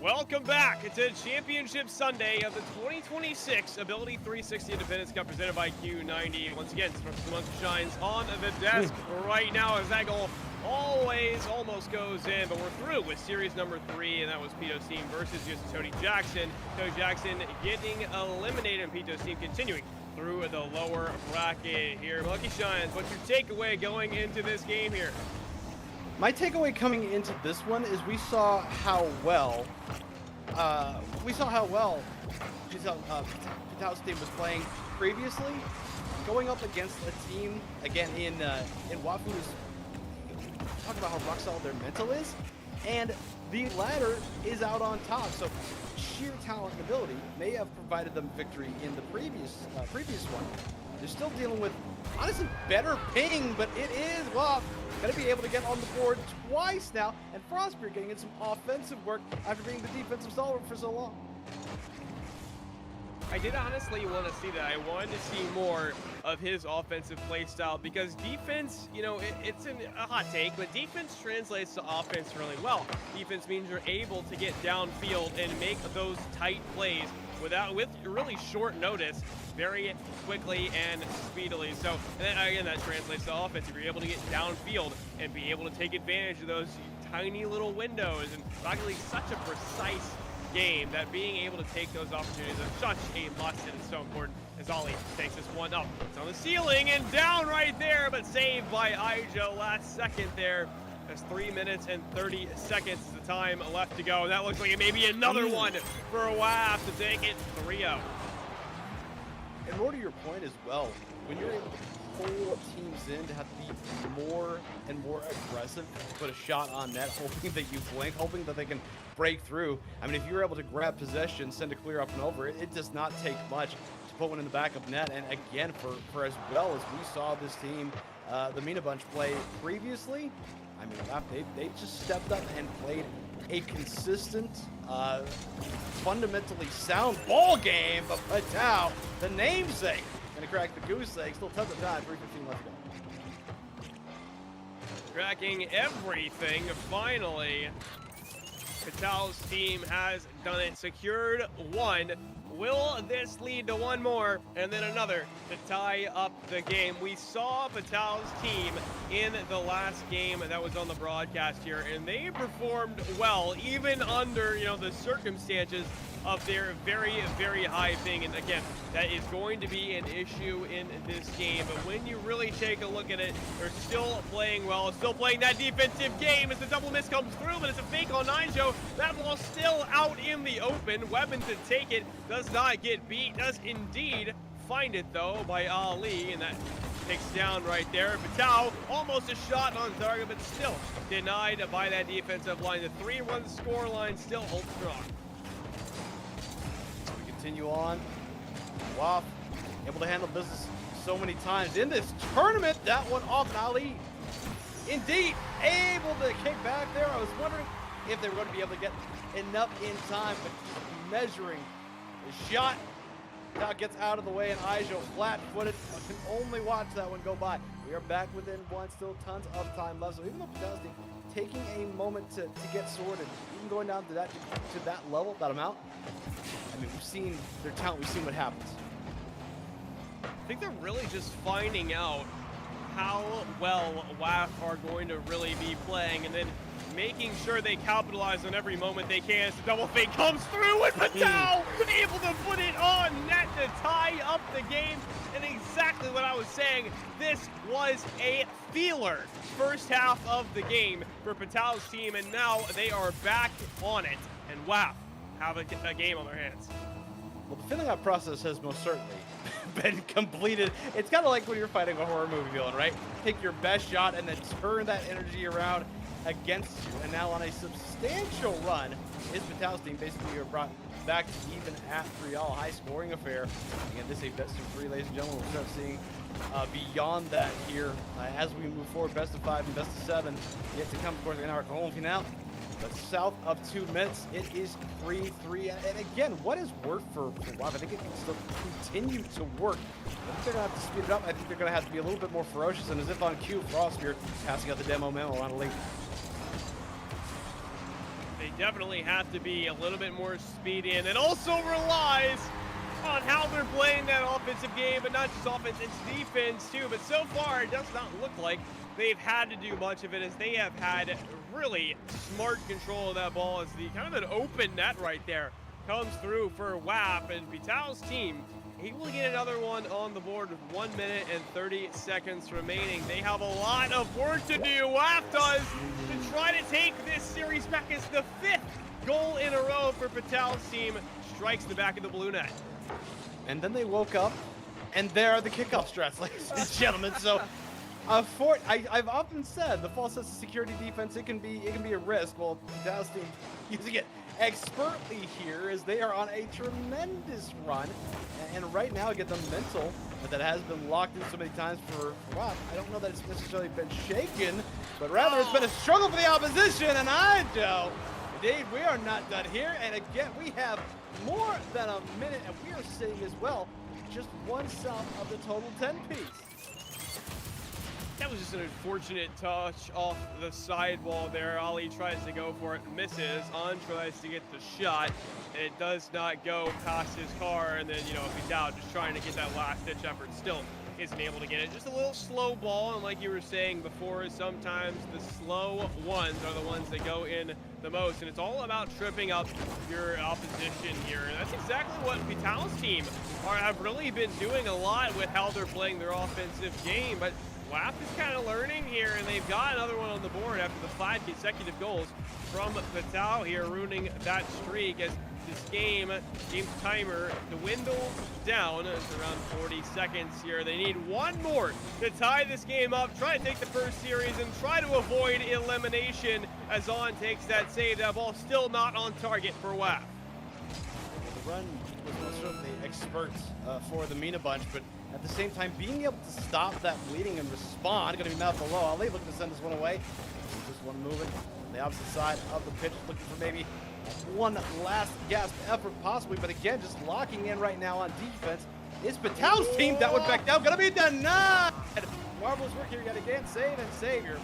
Welcome back to Championship Sunday of the 2026 Ability 360 Independence Cup presented by Q90. Once again, the Monkey Shines on the desk right now as that goal always almost goes in, but we're through with series number 3, and that was Pito's team versus just Tony Jackson. Tony Jackson getting eliminated, and Pito's team continuing through the lower bracket here. Monkey Shines, what's your takeaway going into this game here? My takeaway coming into this one is we saw how well Pitao's team was playing previously, going up against a team again in Wafu's. Talk about how rock solid their mental is, and the ladder is out on top. So sheer talent and ability may have provided them victory in the previous one. They're still dealing with honestly better ping, but it is Waf going to be able to get on the board twice now, and Frostbeard getting in some offensive work after being the defensive stalwart for so long. I did honestly want to see that. I wanted to see more of his offensive play style because defense, you know, it's a hot take, but defense translates to offense really well. Defense means you're able to get downfield and make those tight plays with really short notice, very quickly and speedily. So, and then, again, that translates to offense. If you're able to get downfield and be able to take advantage of those tiny little windows, and Rocket League's such a precise game that being able to take those opportunities is such a must, and it's so important. As Ollie takes this one up, it's on the ceiling and down right there, but saved by Ijo last second there. There's 3 minutes and 30 seconds the time left to go. And that looks like it may be another one for a WAF to take it 3-0. And more to your point as well, when you're able to pull teams in to have to be more and more aggressive, put a shot on net, hoping that you blink, hoping that they can break through. I mean, if you're able to grab possession, send a clear up and over, it does not take much to put one in the back of net. And again, for as well as we saw this team, the Mina Bunch play previously, I mean, they just stepped up and played a consistent, fundamentally sound ball game. But Patao, the namesake, gonna crack the goose egg. Still tons of time. 3:15 left to go. Cracking everything. Finally, Patao's team has done it. Secured one. Will this lead to one more and then another to tie up the game? We saw Patao's team in the last game that was on the broadcast here, and they performed well, even under, you know, the circumstances of their very, very high ping. And again, that is going to be an issue in this game. But when you really take a look at it, they're still playing well, still playing that defensive game as the double miss comes through, but it's a fake on Nijo. That ball's still out in the open. Weapon to take it, does not get beat, does indeed find it though by Ali, and that takes down right there. Patao almost a shot on target, but still denied by that defensive line. The 3-1 score line still holds strong. Continue on. Waf able to handle business so many times in this tournament. That one off, and Ali indeed able to kick back there. I was wondering if they were going to be able to get enough in time, but measuring the shot. Now gets out of the way, and Ijo flat-footed. I can only watch that one go by. We are back within one, still tons of time left. So even though Patao's team taking a moment to get sorted, even going down to that level, that amount, I mean, we've seen their talent, we've seen what happens. I think they're really just finding out how well WAF are going to really be playing, and then making sure they capitalize on every moment they can as the double fake comes through, and Patao able to put it on net to tie up the game. And exactly what I was saying, this was a feeler first half of the game for Patao's team, and now they are back on it, and WAF have a game on their hands. Well, the filling out process has most certainly been completed. It's kind of like when you're fighting a horror movie villain, right? Take your best shot and then turn that energy around against you. And now on a substantial run is Patao's team. Basically, you're brought back to even at 3-all, high scoring affair. Again, this is a best of 3, ladies and gentlemen. We'll start seeing beyond that here as we move forward. Best of 5 and best of 7 yet to come. Of course, in our home finale. But south of 2 minutes, it is 3-3. And again, what has worked for WAF? I think it can still continue to work. I think they're going to have to speed it up. I think they're going to have to be a little bit more ferocious. And as if on cue, Frostbeard passing out the demo memo on a link. They definitely have to be a little bit more speedy, and it also relies on how they're playing that offensive game, but not just offense, it's defense too. But so far, it does not look like they've had to do much of it, as they have had really smart control of that ball, as the kind of an open net right there comes through for WAP, and Vital's team able to get another one on the board with 1 minute and 30 seconds remaining. They have a lot of work to do. WAP does, to try to take this series back. As the 5th goal in a row for Vital's team strikes the back of the blue net. And then they woke up, and there are the kickoff strats, ladies and gentlemen. So, I've often said the false sense of security defense, it can be a risk. Well, Dallas team using it expertly here, as they are on a tremendous run, and right now get the mental that has been locked in so many times for WAP. I don't know that it's necessarily been shaken, but rather it's been a struggle for the opposition. And indeed, we are not done here. And again, we have more than a minute, and we are sitting as well just one south of the total 10 piece. That was just an unfortunate touch off the sidewall there. Ali tries to go for it, misses. On tries to get the shot. It does not go past his car, and then, Vital just trying to get that last-ditch effort, still isn't able to get it. Just a little slow ball, and like you were saying before, sometimes the slow ones are the ones that go in the most, and it's all about tripping up your opposition here. And that's exactly what Vital's team have really been doing a lot with how they're playing their offensive game. But WAP is kind of learning here, and they've got another one on the board after the 5 consecutive goals from Vital here, ruining that streak, as this game timer dwindles down. It's around 40 seconds here. They need one more to tie this game up, try to take the first series, and try to avoid elimination, as On takes that save. That ball still not on target for WAP. The run was most certainly expert for the Mina bunch, but at the same time, being able to stop that bleeding and respond, going to be mouth below. Ali looking to send this one away. Just one moving on the opposite side of the pitch, looking for maybe one last gasp effort possibly, but again, just locking in right now on defense. It's Vital's team that would back down, gonna be denied. Marvelous work here yet again, save and savior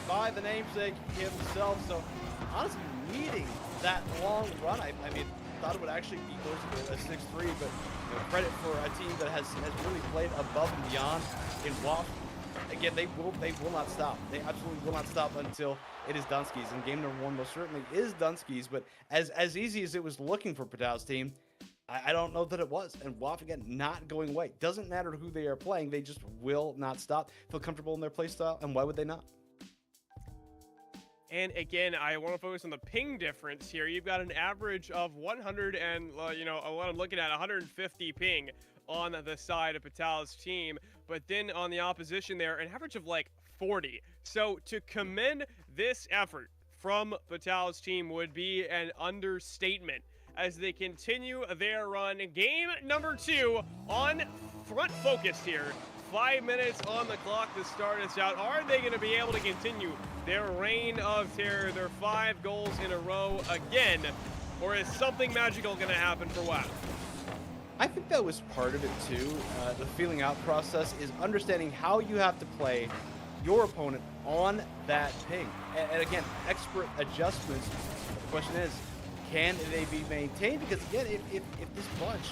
by the namesake himself. So honestly, needing that long run, I mean, thought it would actually be closer to a 6-3, but credit for a team that has really played above and beyond in WAP. Again, they will not stop. They absolutely will not stop until it is Dunsky's. And game number 1 most certainly is Dunsky's, but as easy as it was looking for Vital's team, I don't know that it was. And WAP, again, not going away. Doesn't matter who they are playing, they just will not stop. Feel comfortable in their play style, and why would they not? And again, I want to focus on the ping difference here. You've got an average of 100 and, what I'm looking at, 150 ping on the side of Vital's team. But then on the opposition there, an average of like 40. So to commend this effort from Vital's team would be an understatement, as they continue their run. Game number 2 on front focus here. 5 minutes on the clock to start us out. Are they going to be able to continue their reign of terror, their 5 goals in a row again? Or is something magical going to happen for WAP? I think that was part of it too. The feeling out process is understanding how you have to play your opponent on that ping. And again, expert adjustments. The question is, can they be maintained? Because again, if this bunch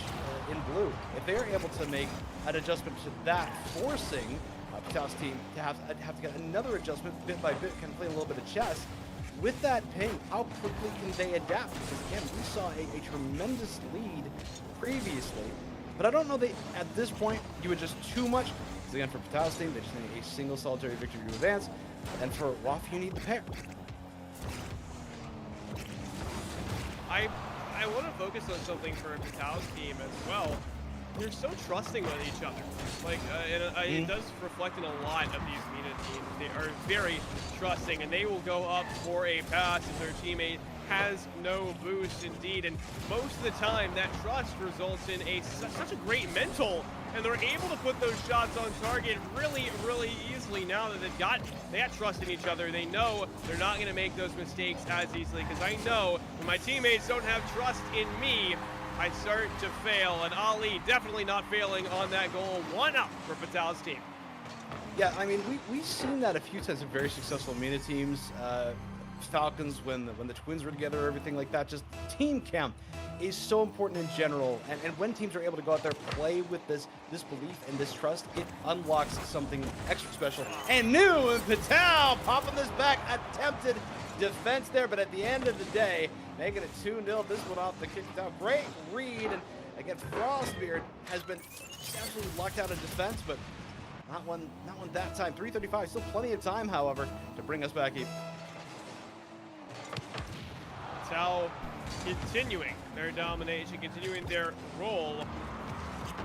in blue, if they're able to make an adjustment to that, forcing Vital's team to have to get another adjustment bit by bit, kind of playing a little bit of chess with that ping, how quickly can they adapt? Because again, we saw a tremendous lead previously, but I don't know that at this point you would just too much. Because again, for Vital's team, they just need a single solitary victory to advance, and for WAP, you need the pair. I want to focus on something for Vital's team as well. They're so trusting with each other. Like, it does reflect in a lot of these Mina teams. They are very trusting, and they will go up for a pass if their teammate has no boost indeed. And most of the time, that trust results in such a great mental, and they're able to put those shots on target really, really easily now that they got trust in each other. They know they're not going to make those mistakes as easily, because I know when my teammates don't have trust in me, I start to fail. And Ali definitely not failing on that goal. 1-up for Vital's team. Yeah, I mean, we've seen that a few times in very successful Mina teams. Falcons, when the Twins were together, everything like that. Just team chem is so important in general, and when teams are able to go out there, play with this belief and this trust, it unlocks something extra special and new. And Patel popping this back, attempted defense there, but at the end of the day, making it 2-0. This one off the kick down. Great read, and again, Frostbeard has been absolutely locked out of defense, but not one that time. 3:35, still plenty of time, however, to bring us back even. Patel continuing their domination, continuing their role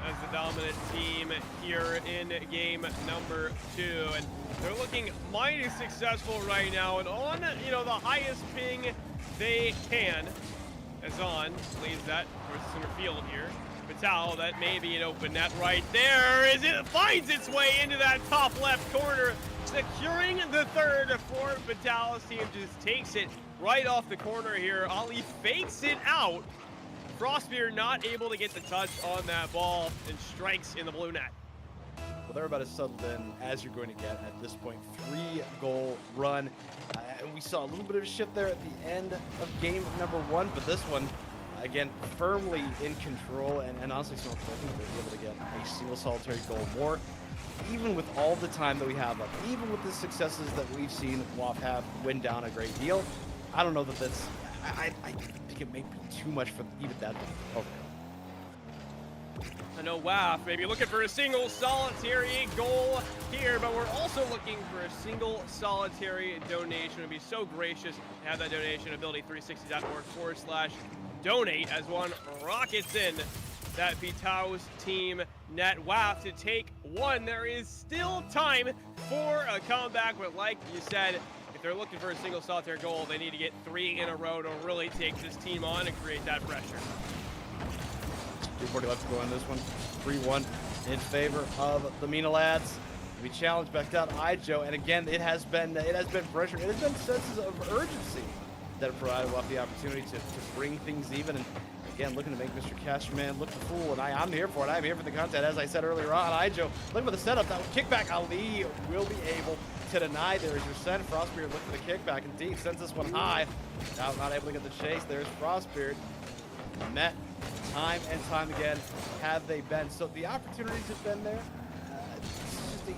as the dominant team here in game number 2, and they're looking mighty successful right now, and on the highest ping they can. As on leaves that towards center field here. Patel, that may be an open net right there as it finds its way into that top left corner, securing the third for Patel's team. Just takes it right off the corner here. Ali fakes it out. Frostbeard not able to get the touch on that ball and strikes in the blue net. Well, they're about as settled in as you're going to get at this point. 3-goal run. And we saw a little bit of a shift there at the end of game number 1, but this one, again, firmly in control, and honestly, so important to be able to get a single solitary goal more. Even with all the time that we have left, even with the successes that we've seen WAF have win down a great deal, I don't know that that's, I think it may be too much for even that overall. I know WAF maybe looking for a single solitary goal here, but we're also looking for a single solitary donation. It would be so gracious to have that donation at ability360.org/donate as one rockets in that Vitao's team net. WAF to take one. There is still time for a comeback, but like you said, if they're looking for a single solitary goal, they need to get 3 in a row to really take this team on and create that pressure. 3:40 left to go on this one. 3-1 in favor of the Mina lads. We challenge back down Ijo, and again, it has been pressure. It has been senses of urgency that have provided WAF the opportunity to bring things even. And again, looking to make Mr. Cashman look the fool, and I'm here for it. I'm here for the content, as I said earlier on. Ijo, looking for the setup. That kickback, Ali will be able to deny. There is your send. Frostbeard looking for the kickback. Indeed, sends this one high. Now not able to get the chase. There's Frostbeard. Met time and time again have they been. So the opportunities have been there. This is just a team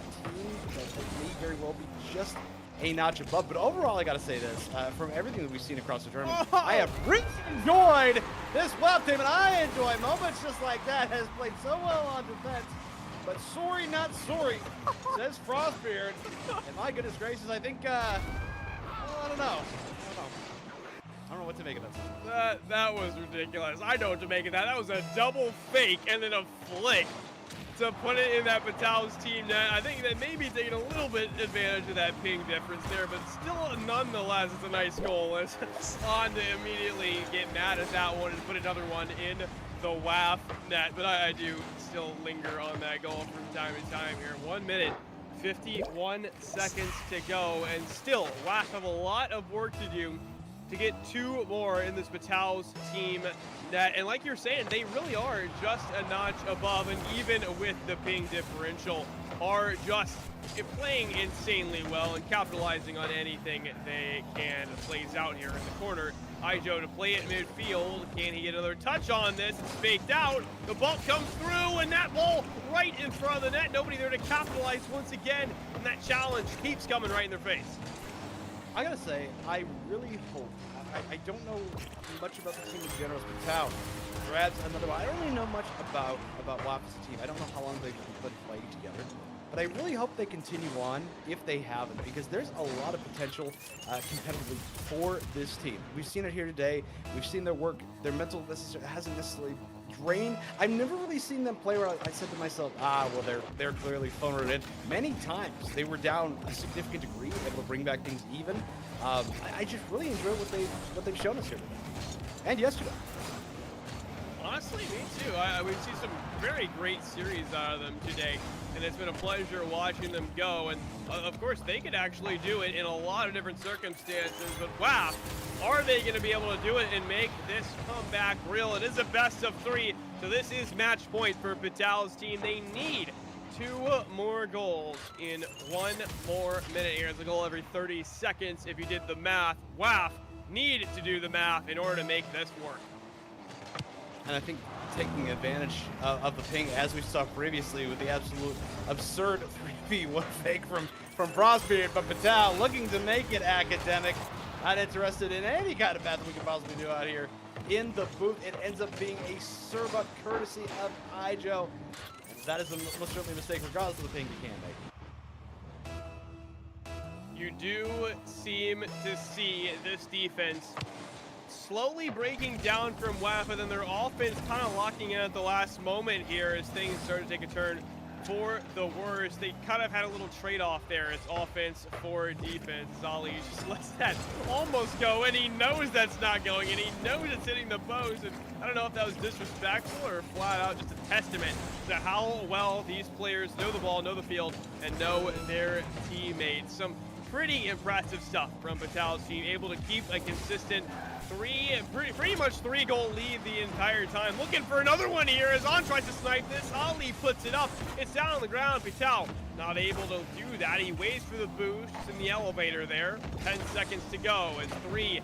that may very well be just a notch above. But overall, I got to say this. From everything that we've seen across the tournament, I have really enjoyed this WAF team, and I enjoy moments just like that. Has played so well on defense. But sorry, not sorry, says Frostbeard. And my goodness gracious, I think, well, I don't know. I don't know what to make of that. That was ridiculous. I know what to make of that. That was a double fake and then a flick to put it in that Patel's team net. I think that maybe taking a little bit advantage of that ping difference there, but still, nonetheless, it's a nice goal. It's on to immediately get mad at that one and put another one in the WAF net. But I do still linger on that goal from time to time here. 1 minute, 51 seconds to go, and still, WAF have a lot of work to do to get 2 more in this Patel's team net. And like you're saying, they really are just a notch above, and even with the ping differential, are just playing insanely well and capitalizing on anything they can. Plays out here in the corner. Ijo to play it midfield. Can he get another touch on this? It's faked out. The bump comes through, and that ball right in front of the net. Nobody there to capitalize once again, and that challenge keeps coming right in their face. I gotta say, I really hope, I don't know much about the team in general, but Patel grabs another one. I don't really know much about WAF as a team. I don't know how long they've been playing together, but I really hope they continue on if they haven't, because there's a lot of potential competitively for this team. We've seen it here today. We've seen their work, their mental hasn't necessarily drained. I've never really seen them play where I said to myself, well, they're clearly phoning it in. Many times they were down a significant degree, able to bring back things even. I just really enjoy what they've shown us here today and yesterday. Honestly, me too. We've seen some very great series out of them today, and it's been a pleasure watching them go. And of course, they could actually do it in a lot of different circumstances, but wow, are they going to be able to do it and make this comeback real? It is a best of 3, so this is match point for Patel's team. They need 2 more goals in 1 more minute here. It's a goal every 30 seconds if you did the math. WAF need to do the math in order to make this work. And I think taking advantage of the ping, as we saw previously with the absolute absurd 3v1 fake from Frostbeard, but Patel looking to make it academic. Not interested in any kind of math we could possibly do out here in the booth. It ends up being a serve up courtesy of Ijo. That is most certainly a mistake regardless of the ping you can make. You do seem to see this defense slowly breaking down from WAF, and then their offense kind of locking in at the last moment here as things start to take a turn for the worse. They kind of had a little trade-off there. It's offense for defense. Zali just lets that almost go, and he knows that's not going, and he knows it's hitting the post. And I don't know if that was disrespectful or flat out just a testament to how well these players know the ball, know the field, and know their teammates. Some pretty impressive stuff from Patel's team, able to keep a consistent pretty much 3-goal lead the entire time. Looking for another one here as On tries to snipe this. Ali puts it up. It's down on the ground. Patel not able to do that. He waits for the boost in the elevator there. 10 seconds to go as 3-6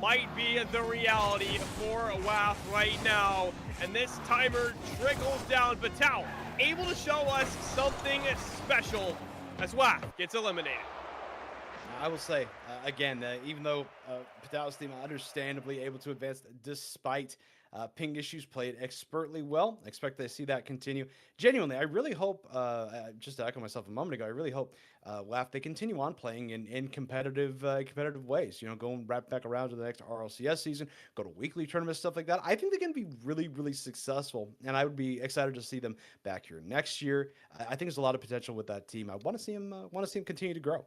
might be the reality for WAF right now. And this timer trickles down. Patel able to show us something special as WAF gets eliminated. I will say, again, even though Patel's team understandably able to advance despite ping issues, played expertly well. I expect to see that continue. Genuinely, I really hope, just to echo myself a moment ago, I really hope WAF, they continue on playing in competitive ways. You know, going right back around to the next RLCS season, go to weekly tournaments, stuff like that. I think they can be really, really successful, and I would be excited to see them back here next year. I think there's a lot of potential with that team. I want to see them continue to grow.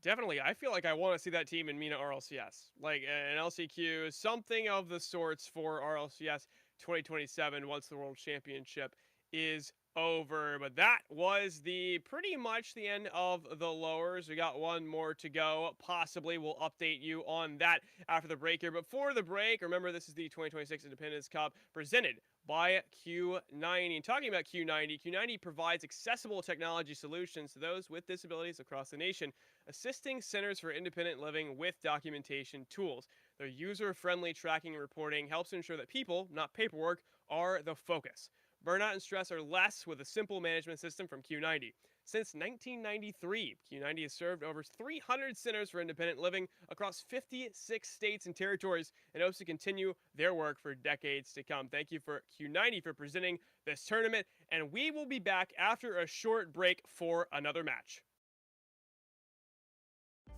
Definitely. I feel like I want to see that team in MENA RLCS, like an LCQ, something of the sorts for RLCS 2027 once the World Championship is over. But that was pretty much the end of the lowers. We got one more to go. Possibly we'll update you on that after the break here. But for the break, remember this is the 2026 Independence Cup presented by Q90. And talking about Q90, Q90 provides accessible technology solutions to those with disabilities across the nation, assisting centers for independent living with documentation tools. Their user-friendly tracking and reporting helps ensure that people, not paperwork, are the focus. Burnout and stress are less with a simple management system from Q90. Since 1993, Q90 has served over 300 centers for independent living across 56 states and territories and hopes to continue their work for decades to come. Thank you for Q90 for presenting this tournament, and we will be back after a short break for another match.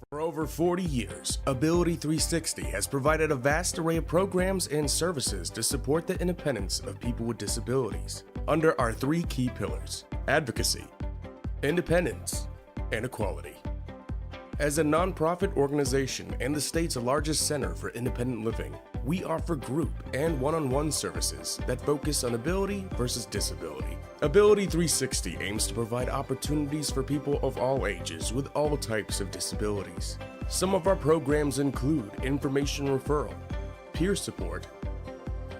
For over 40 years, Ability360 has provided a vast array of programs and services to support the independence of people with disabilities under our 3 key pillars: advocacy, independence, and equality. As a nonprofit organization and the state's largest center for independent living, we offer group and one-on-one services that focus on ability versus disability. Ability360 aims to provide opportunities for people of all ages with all types of disabilities. Some of our programs include information referral, peer support,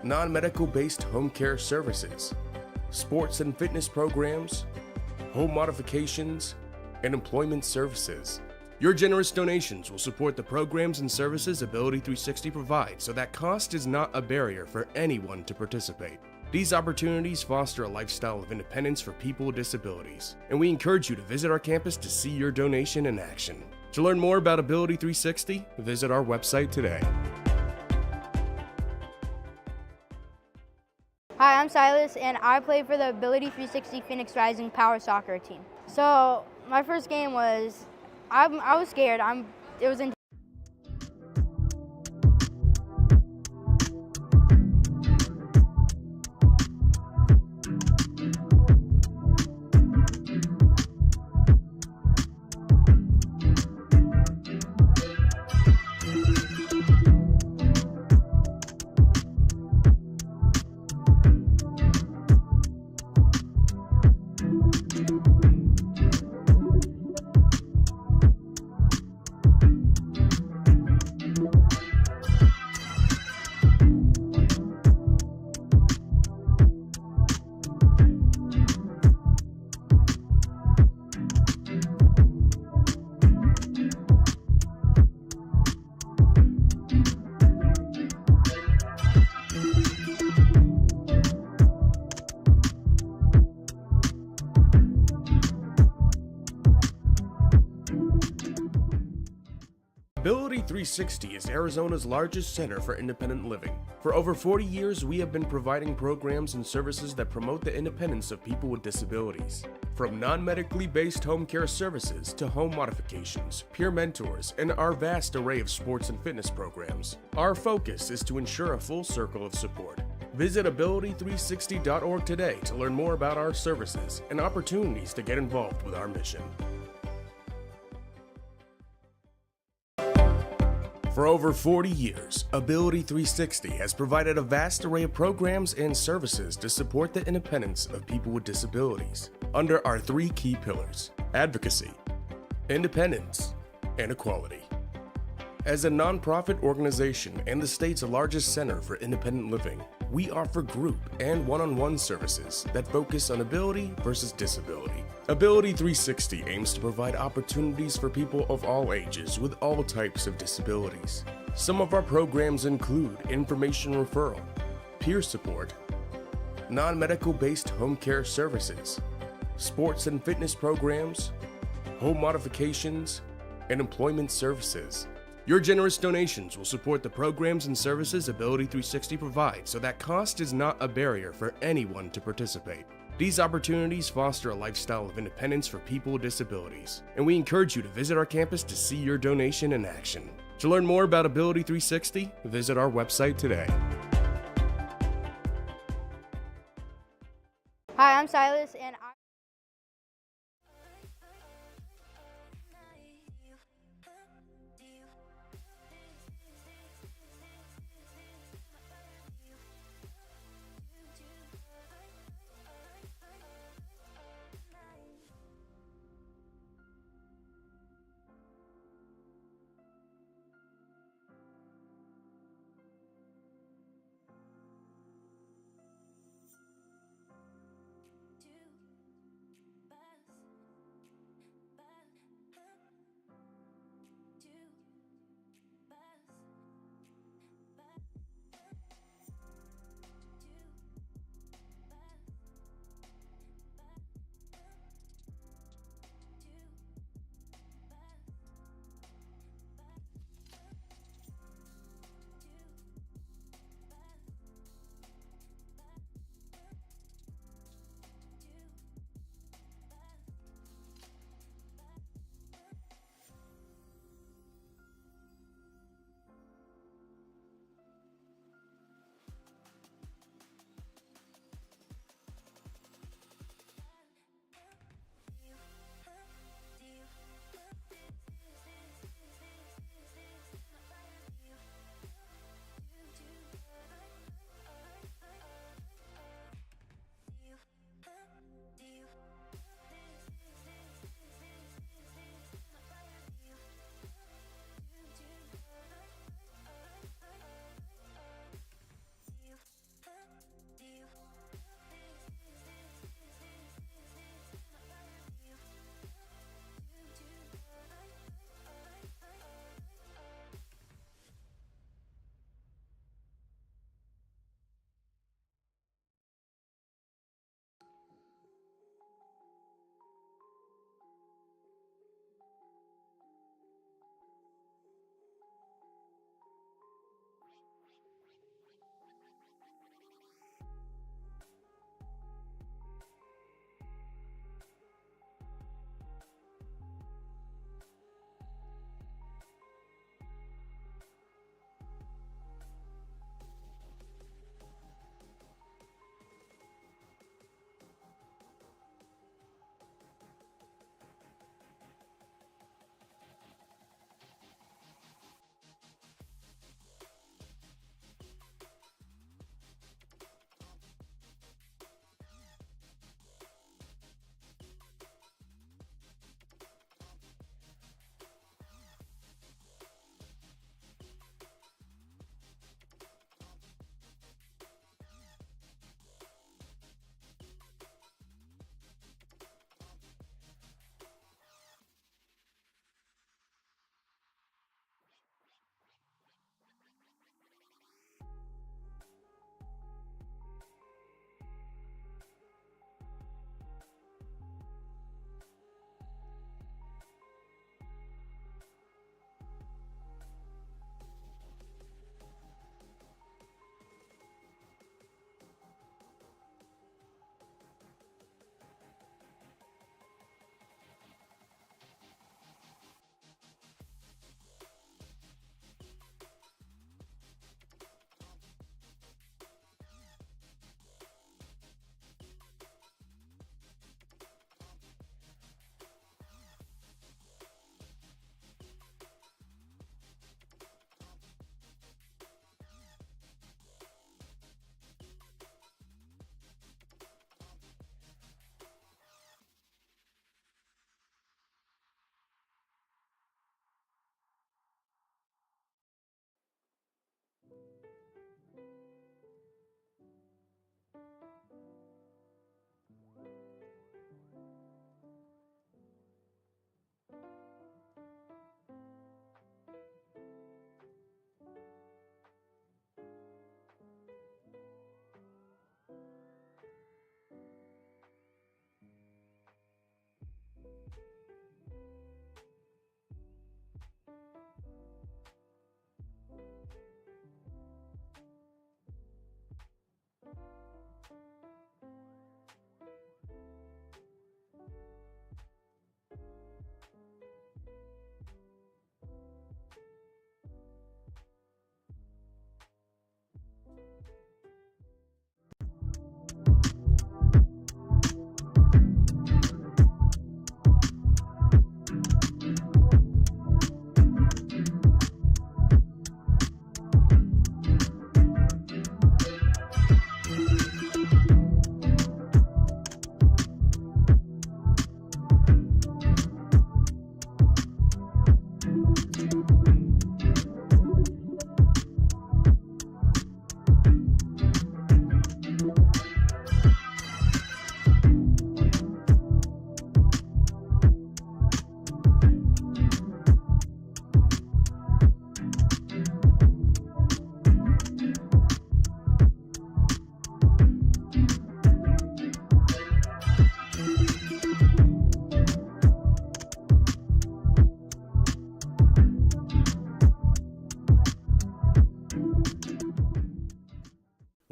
non-medical based home care services, sports and fitness programs, home modifications, and employment services. Your generous donations will support the programs and services Ability360 provides, so that cost is not a barrier for anyone to participate. These opportunities foster a lifestyle of independence for people with disabilities, and we encourage you to visit our campus to see your donation in action. To learn more about Ability360, visit our website today. Hi, I'm Silas, and I play for the Ability360 Phoenix Rising Power Soccer team. So my first game was, I was scared. It was in Ability360 is Arizona's largest center for independent living. For over 40 years, we have been providing programs and services that promote the independence of people with disabilities. From non-medically based home care services to home modifications, peer mentors, and our vast array of sports and fitness programs, our focus is to ensure a full circle of support. Visit Ability360.org today to learn more about our services and opportunities to get involved with our mission. For over 40 years, Ability360 has provided a vast array of programs and services to support the independence of people with disabilities under our three key pillars: advocacy, independence, and equality. As a nonprofit organization and the state's largest center for independent living, we offer group and one-on-one services that focus on ability versus disability. Ability360 aims to provide opportunities for people of all ages with all types of disabilities. Some of our programs include information referral, peer support, non-medical based home care services, sports and fitness programs, home modifications, and employment services. Your generous donations will support the programs and services Ability360 provides so that cost is not a barrier for anyone to participate. These opportunities foster a lifestyle of independence for people with disabilities, and we encourage you to visit our campus to see your donation in action. To learn more about Ability360, visit our website today. Hi, I'm Silas, and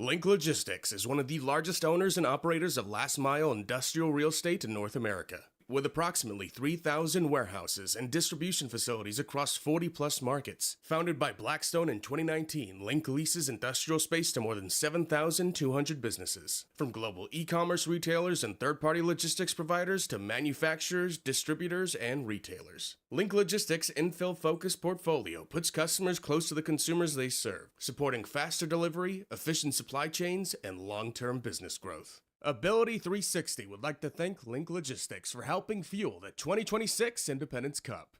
Link Logistics is one of the largest owners and operators of last-mile industrial real estate in North America. With approximately 3,000 warehouses and distribution facilities across 40-plus markets. Founded by Blackstone in 2019, Link leases industrial space to more than 7,200 businesses. From global e-commerce retailers and third-party logistics providers to manufacturers, distributors, and retailers. Link Logistics' infill-focused portfolio puts customers close to the consumers they serve, supporting faster delivery, efficient supply chains, and long-term business growth. Ability360 would like to thank Link Logistics for helping fuel the 2026 Independence Cup.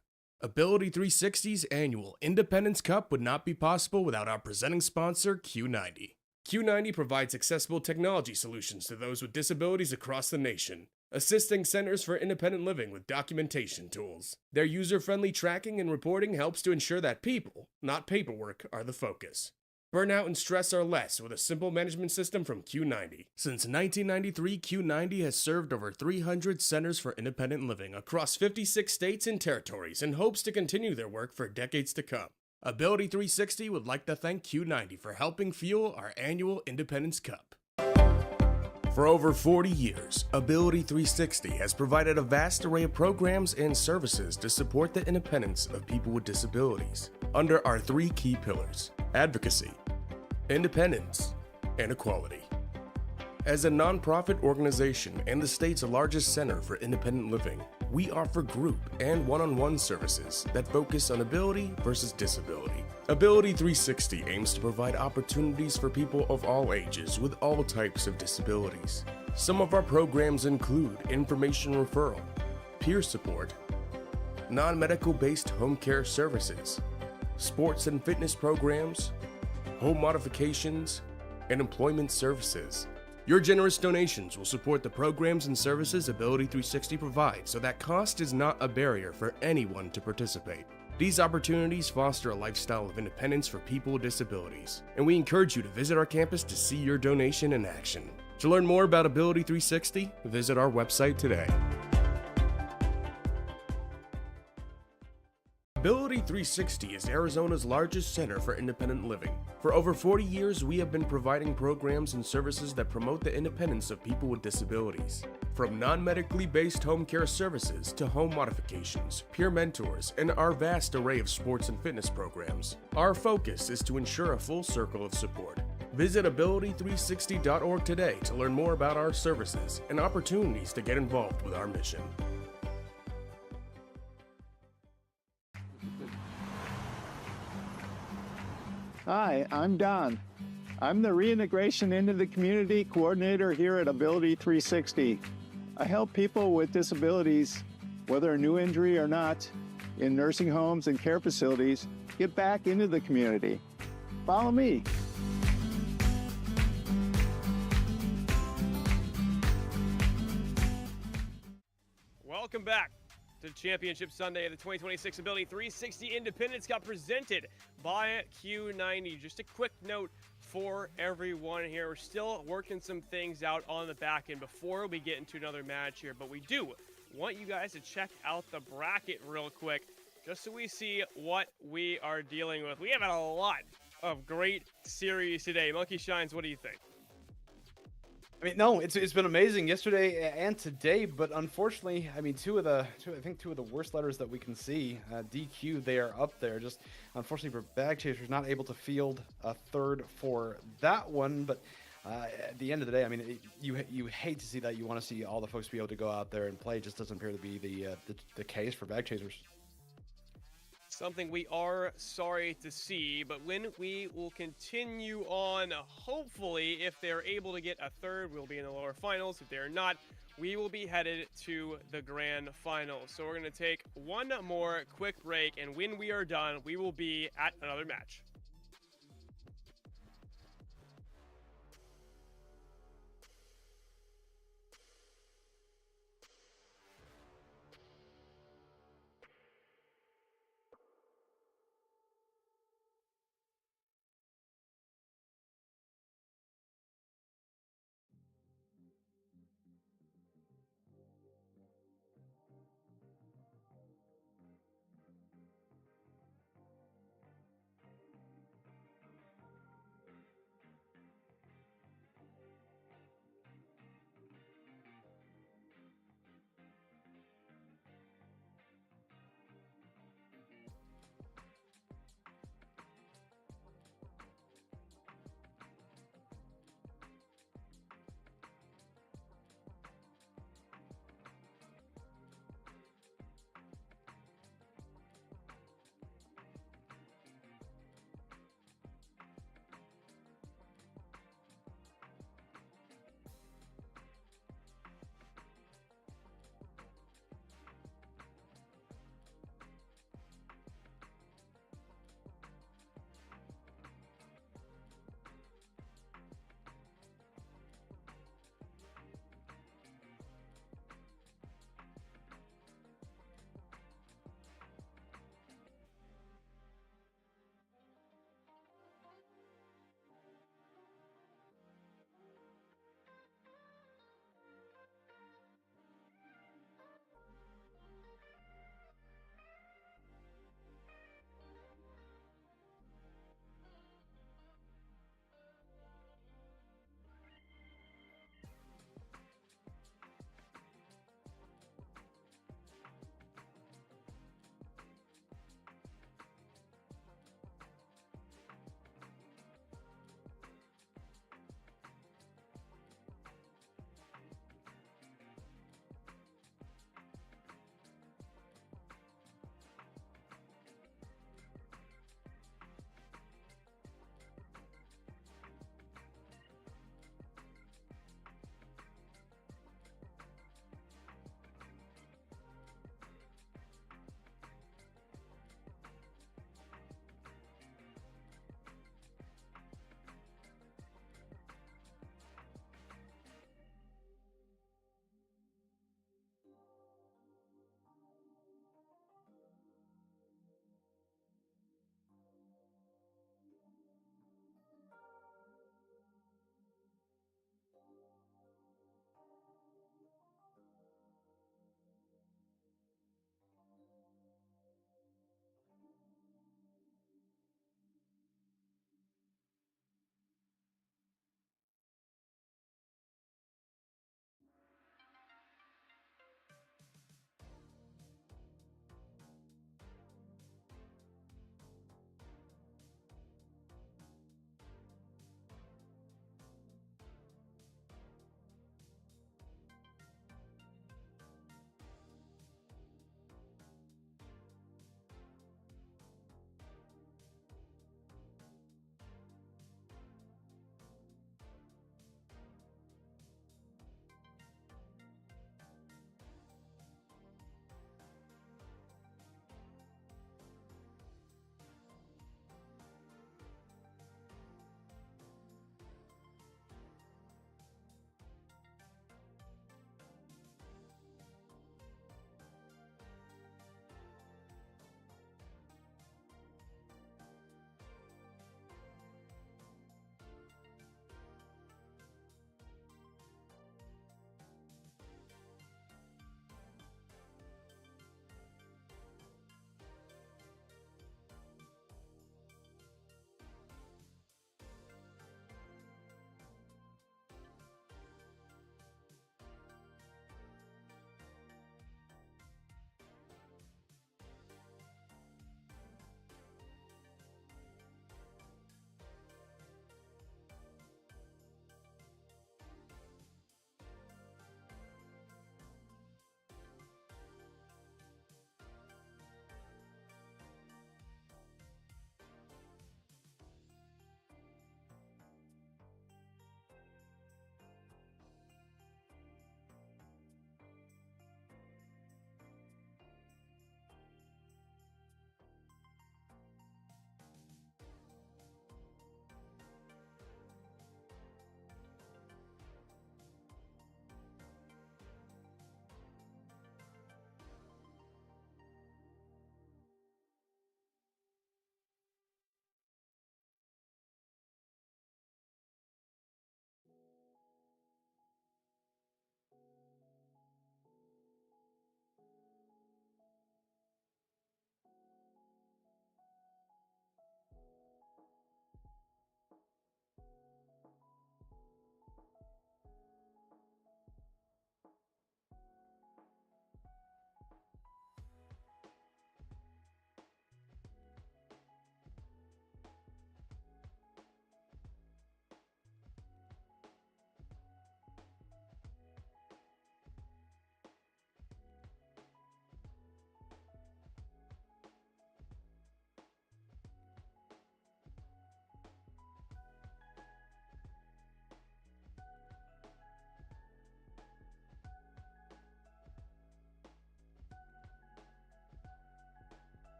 Ability360's annual Independence Cup would not be possible without our presenting sponsor, Q90. Q90 provides accessible technology solutions to those with disabilities across the nation, assisting centers for independent living with documentation tools. Their user-friendly tracking and reporting helps to ensure that people, not paperwork, are the focus. Burnout and stress are less with a simple management system from Q90. Since 1993, Q90 has served over 300 centers for independent living across 56 states and territories and hopes to continue their work for decades to come. Ability360 would like to thank Q90 for helping fuel our annual Independence Cup. For over 40 years, Ability360 has provided a vast array of programs and services to support the independence of people with disabilities under our three key pillars: advocacy, independence, and equality. As a nonprofit organization and the state's largest center for independent living, we offer group and one-on-one services that focus on ability versus disability. Ability360 aims to provide opportunities for people of all ages with all types of disabilities. Some of our programs include information referral, peer support, non-medical based home care services, sports and fitness programs, home modifications, and employment services. Your generous donations will support the programs and services Ability360 provides so that cost is not a barrier for anyone to participate. These opportunities foster a lifestyle of independence for people with disabilities, and we encourage you to visit our campus to see your donation in action. To learn more about Ability360, visit our website today. Ability360 is Arizona's largest center for independent living. For over 40 years, we have been providing programs and services that promote the independence of people with disabilities. From non-medically based home care services to home modifications, peer mentors, and our vast array of sports and fitness programs, our focus is to ensure a full circle of support. Visit Ability360.org today to learn more about our services and opportunities to get involved with our mission. Hi, I'm Don. I'm the Reintegration into the Community Coordinator here at Ability360. I help people with disabilities, whether a new injury or not, in nursing homes and care facilities, get back into the community. Follow me. Welcome back to Championship Sunday of the 2026 Ability360 Independence Cup presented by Q90. Just a quick note for everyone here. We're still working some things out on the back end before we get into another match here, but we do want you guys to check out the bracket real quick just so we see what we are dealing with. We have a lot of great series today. Monkey Shines, what do you think? I mean, no, it's been amazing yesterday and today, but unfortunately, I mean, two of the worst letters that we can see, DQ, they are up there. Just unfortunately for Bag Chasers, not able to field a third for that one. But at the end of the day, I mean, you hate to see that. You want to see all the folks be able to go out there and play. It just doesn't appear to be the case for Bag Chasers. Something we are sorry to see, but when we will continue on, hopefully, if they're able to get a third, we'll be in the lower finals. If they're not, we will be headed to the grand finals. So we're going to take one more quick break, and when we are done, we will be at another match.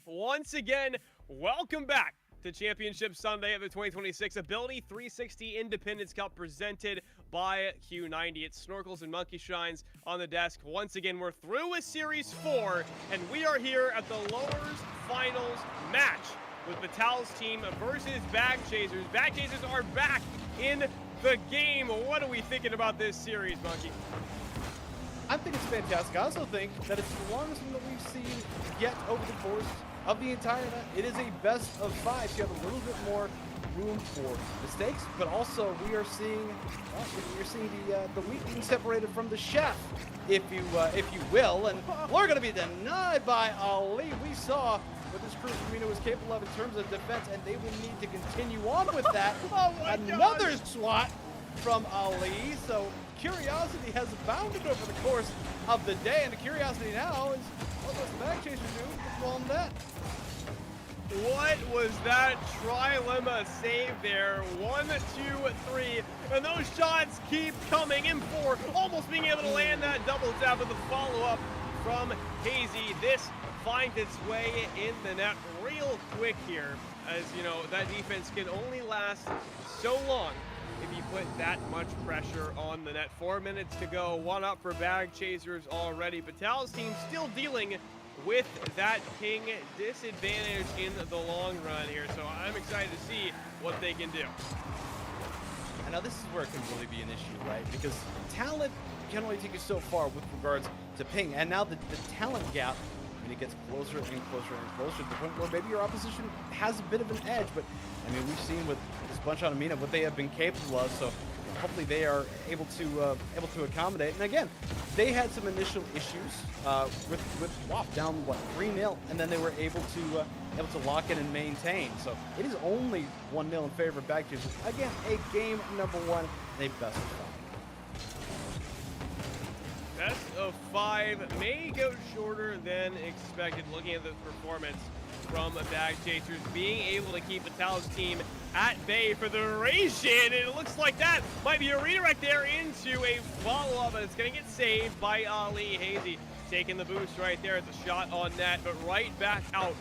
once again, welcome back to Championship Sunday of the 2026 Ability360 Independence Cup presented by Q90. It's Snorkels and Monkey Shines on the desk. Once again, we're through with Series 4, and we are here at the Lowers Finals match with Vital's team versus Bag Chasers. Bag Chasers are back in the game. What are we thinking about this series, Monkey? I think it's fantastic. I also think that it's the longest one that we've seen yet over the course of the entire event. It is a best of 5, so you have a little bit more room for mistakes, but also we are seeing, well, you're seeing the wheat being separated from the chef, if you will, and we're going to be denied by Ali. We saw what this Cruz Arena was capable of in terms of defense, and they will need to continue on with that. Another swat from Ali, so curiosity has abounded over the course of the day, and the curiosity now is, what does the Bag Chasers do? What's wrong with that? What was that trilemma save there? 1, 2, 3, and those shots keep coming in 4, almost being able to land that double tap with the follow-up from Hazy. This finds its way in the net real quick here, as you know, that defense can only last so long if you put that much pressure on the net. 4 minutes to go, 1 up for Bag Chasers already. Vital's team still dealing with that ping disadvantage in the long run here, so I'm excited to see what they can do. I know this is where it can really be an issue, right? Because talent can only take you so far with regards to ping, and now the talent gap, I mean, it gets closer and closer and closer to the point where maybe your opposition has a bit of an edge, but I mean, we've seen with this bunch on Amina what they have been capable of, so hopefully they are able to accommodate. And again, they had some initial issues with WAP down, what, 3-0, and then they were able to lock in and maintain. So it is only 1-0 in favor of Bag Chasers. Again, a game number 1, and a best of 5. Best of 5 may go shorter than expected, looking at the performance from Bag Chasers, being able to keep Vital's team at bay for the duration. And it looks like that might be a redirect there into a follow-up, and it's going to get saved by Ali. Hazy taking the boost right there at the shot on net, but right back out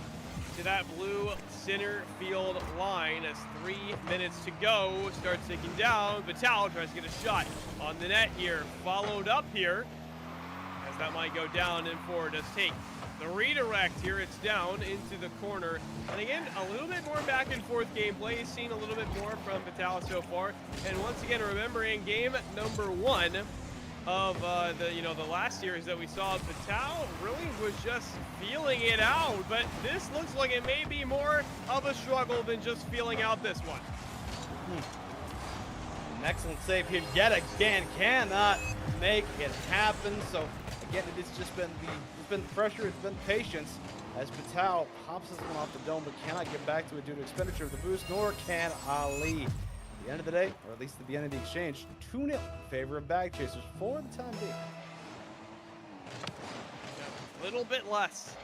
to that blue center field line as 3 minutes to go. Starts ticking down. Vital tries to get a shot on the net here. Followed up here, as that might go down, and forward does take the redirect here. It's down into the corner. And again, a little bit more back and forth gameplay. Seen a little bit more from Vital so far. And once again, remembering game number 1 of the last series that we saw, Vital really was just feeling it out. But this looks like it may be more of a struggle than just feeling out this one. An excellent save here yet again. Cannot make it happen. So again, it's just been the pressure, it's been patience, as Vital pops this one off the dome, but cannot get back to it due to expenditure of the boost, nor can Ali. At the end of the day, or at least at the end of the exchange, 2-0 in favor of Bag Chasers for the time being. A little bit less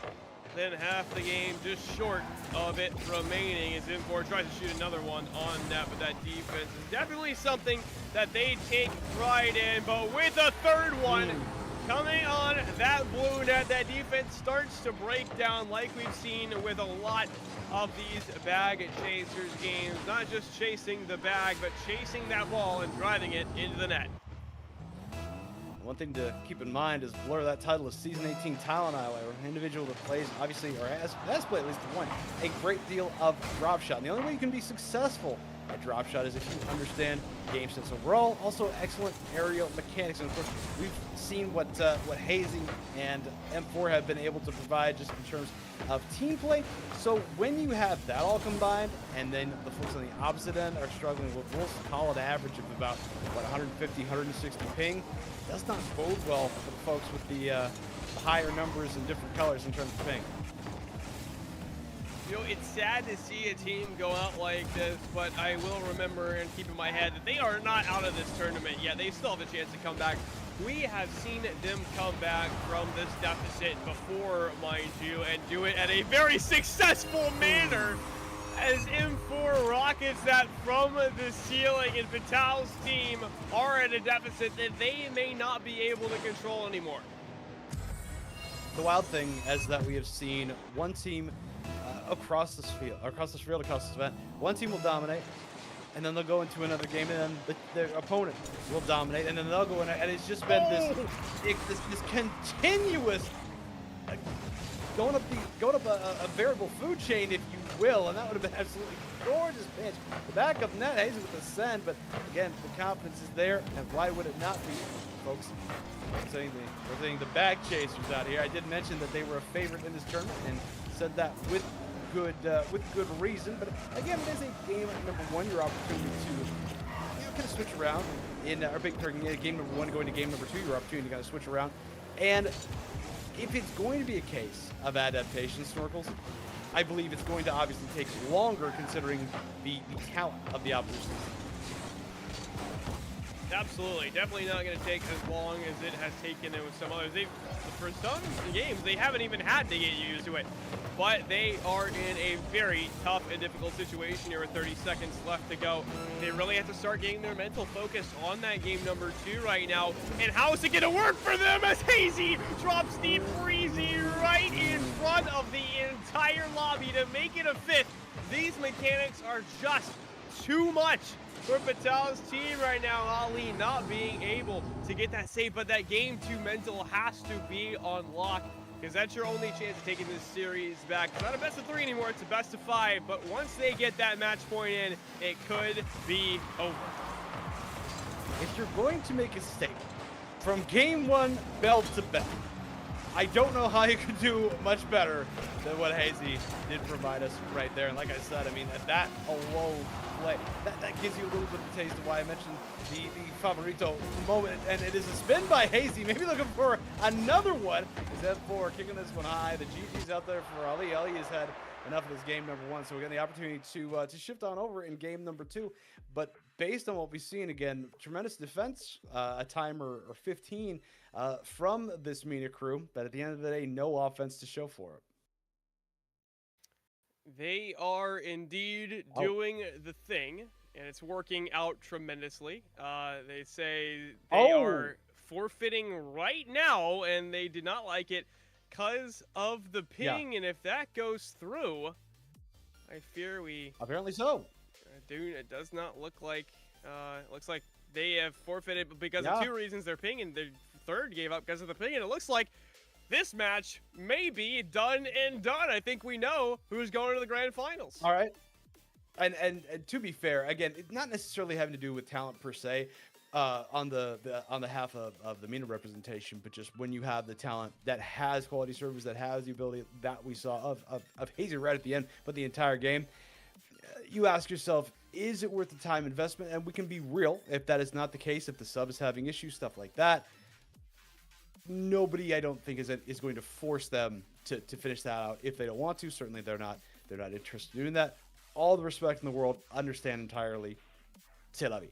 than half the game, just short of it remaining, as Infor tries to shoot another one on net, but that defense is definitely something that they take pride in. But with a third one coming on that blue net, that defense starts to break down like we've seen with a lot of these Bag Chasers games. Not just chasing the bag, but chasing that ball and driving it into the net. One thing to keep in mind is Blur, that title is Season 18 Talent Annihilator, an individual that plays, obviously, or has played at least one, a great deal of drop shot. And the only way you can be successful at drop shot is if you understand game sense overall. Also, excellent aerial mechanics, and of course, we've seen what Hazy and M4 have been able to provide just in terms of team play. So when you have that all combined, and then the folks on the opposite end are struggling with, we'll call it an average of about, what, 150, 160 ping, does not bode well for the folks with the higher numbers and different colors in terms of ping. You know, it's sad to see a team go out like this, but I will remember and keep in my head that they are not out of this tournament yet. They still have a chance to come back. We have seen them come back from this deficit before, mind you, and do it at a very successful manner as M4 rockets that from the ceiling, and Vital's team are at a deficit that they may not be able to control anymore. the wild thing is that we have seen one team across this event, one team will dominate, and then they'll go into another game, and then their opponent will dominate, and then they'll go in, and it's just been this continuous going up a variable food chain, if you will, and that would have been absolutely gorgeous pitch. The backup net, Hazy with the send, but again, the confidence is there, and why would it not be, folks? We're saying the bag chasers out here. I did mention that they were a favorite in this tournament, and said that with good reason. But again, it is a game number one. Your opportunity to kind of switch around in game number one going to game number two. Your opportunity to kind of switch around, and if it's going to be a case of adaptation, Snorkels, I believe it's going to obviously take longer considering the talent of the opposition. Absolutely. Definitely not going to take as long as it has taken it with some others. For some games, they haven't even had to get used to it. But they are in a very tough and difficult situation here with 30 seconds left to go. They really have to start getting their mental focus on that game number two right now. And how is it going to work for them as Hazy drops the Freezy right in front of the entire lobby to make it a fifth? These mechanics are just too much for Patel's team right now. Ali not being able to get that save, but that game two mental has to be on lock, because that's your only chance of taking this series back. It's not a best of three anymore, it's a best of five, but once they get that match point in, it could be over. If you're going to make a statement from game one, bell to bell, I don't know how you could do much better than what Hazy did provide us right there. And like I said, I mean, that alone play, that gives you a little bit of a taste of why I mentioned the Favorito moment. And it is a spin by Hazy, maybe looking for another one. Is that for kicking this one high? The GG's out there for Ali. Ali has had enough of this game number one, so we're getting the opportunity to shift on over in game number two. But based on what we've seen, again, tremendous defense, a timer or 15 from this MENA crew, but at the end of the day, no offense to show for it. They are indeed doing the thing, and it's working out tremendously. They say they are forfeiting right now, and they did not like it because of the ping, and if that goes through, I fear we... Apparently so. Dude, it does not look like... it looks like they have forfeited because of two reasons. Their ping, and their third gave up because of the ping, and it looks like this match may be done and done. I think we know who's going to the grand finals. All right. And to be fair, again, it's not necessarily having to do with talent per se on the half of the MENA representation, but just when you have the talent that has quality service, that has the ability that we saw of Hazy right at the end, but the entire game, you ask yourself, is it worth the time investment? And we can be real. If that is not the case, if the sub is having issues, stuff like that, nobody, I don't think, is going to force them to finish that out if they don't want to. Certainly, they're not interested in doing that. All the respect in the world, understand entirely. C'est la vie.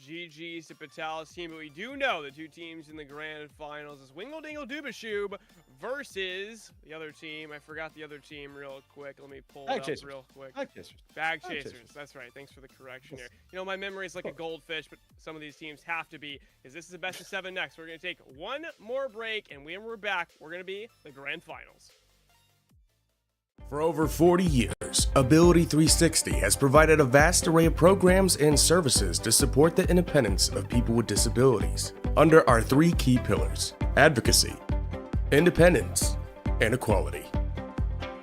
GG's to Patel's team, but we do know the two teams in the grand finals is Wingle Dingle Dubashub versus the other team. I forgot the other team real quick. Let me pull it up real quick. Bag Chasers. That's right. Thanks for the correction here. You know, my memory is like a goldfish, but some of these teams have to be, because this is a best of 7 next. We're going to take one more break, and when we're back, we're going to be the grand finals. For over 40 years, Ability360 has provided a vast array of programs and services to support the independence of people with disabilities under our 3 key pillars: advocacy, independence, and equality.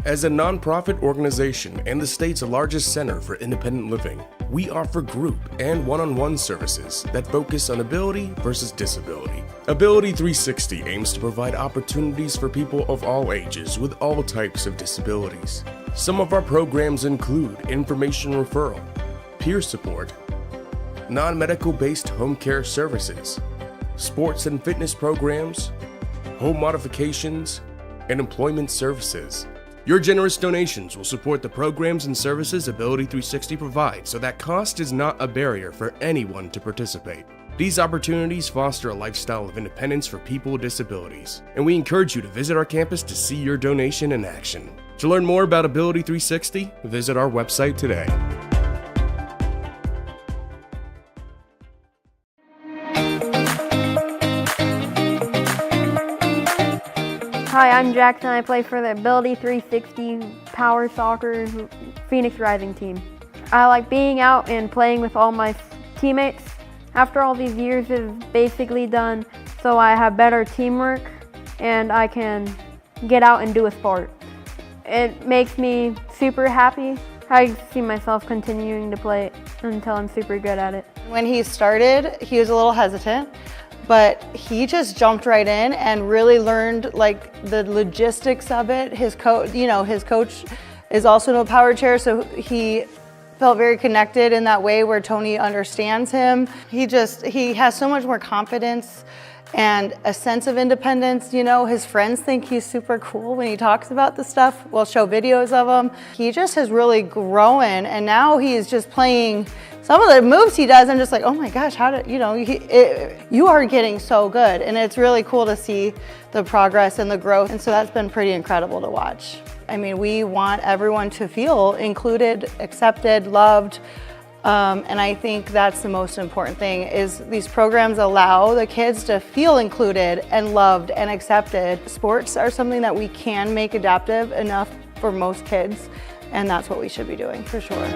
As a nonprofit organization and the state's largest center for independent living, we offer group and one-on-one services that focus on ability versus disability. Ability360 aims to provide opportunities for people of all ages with all types of disabilities. Some of our programs include information referral, peer support, non-medical based home care services, sports and fitness programs, home modifications, and employment services. Your generous donations will support the programs and services Ability360 provides, so that cost is not a barrier for anyone to participate. These opportunities foster a lifestyle of independence for people with disabilities, and we encourage you to visit our campus to see your donation in action. To learn more about Ability360, visit our website today. Hi, I'm Jackson. I play for the Ability360 Power Soccer Phoenix Rising team. I like being out and playing with all my teammates. After all these years is basically done, so I have better teamwork and I can get out and do a sport. It makes me super happy. I see myself continuing to play until I'm super good at it. When he started, he was a little hesitant, but he just jumped right in and really learned like the logistics of it. His coach is also in a power chair, so he felt very connected in that way where Tony understands him. He has so much more confidence and a sense of independence. His friends think he's super cool when he talks about the stuff. We'll show videos of him. He just has really grown, and now he's just playing some of the moves he does. I'm just like, oh my gosh, you are getting so good. And it's really cool to see the progress and the growth. And so that's been pretty incredible to watch. I mean, we want everyone to feel included, accepted, loved. And I think that's the most important thing is these programs allow the kids to feel included and loved and accepted. Sports are something that we can make adaptive enough for most kids, and that's what we should be doing for sure.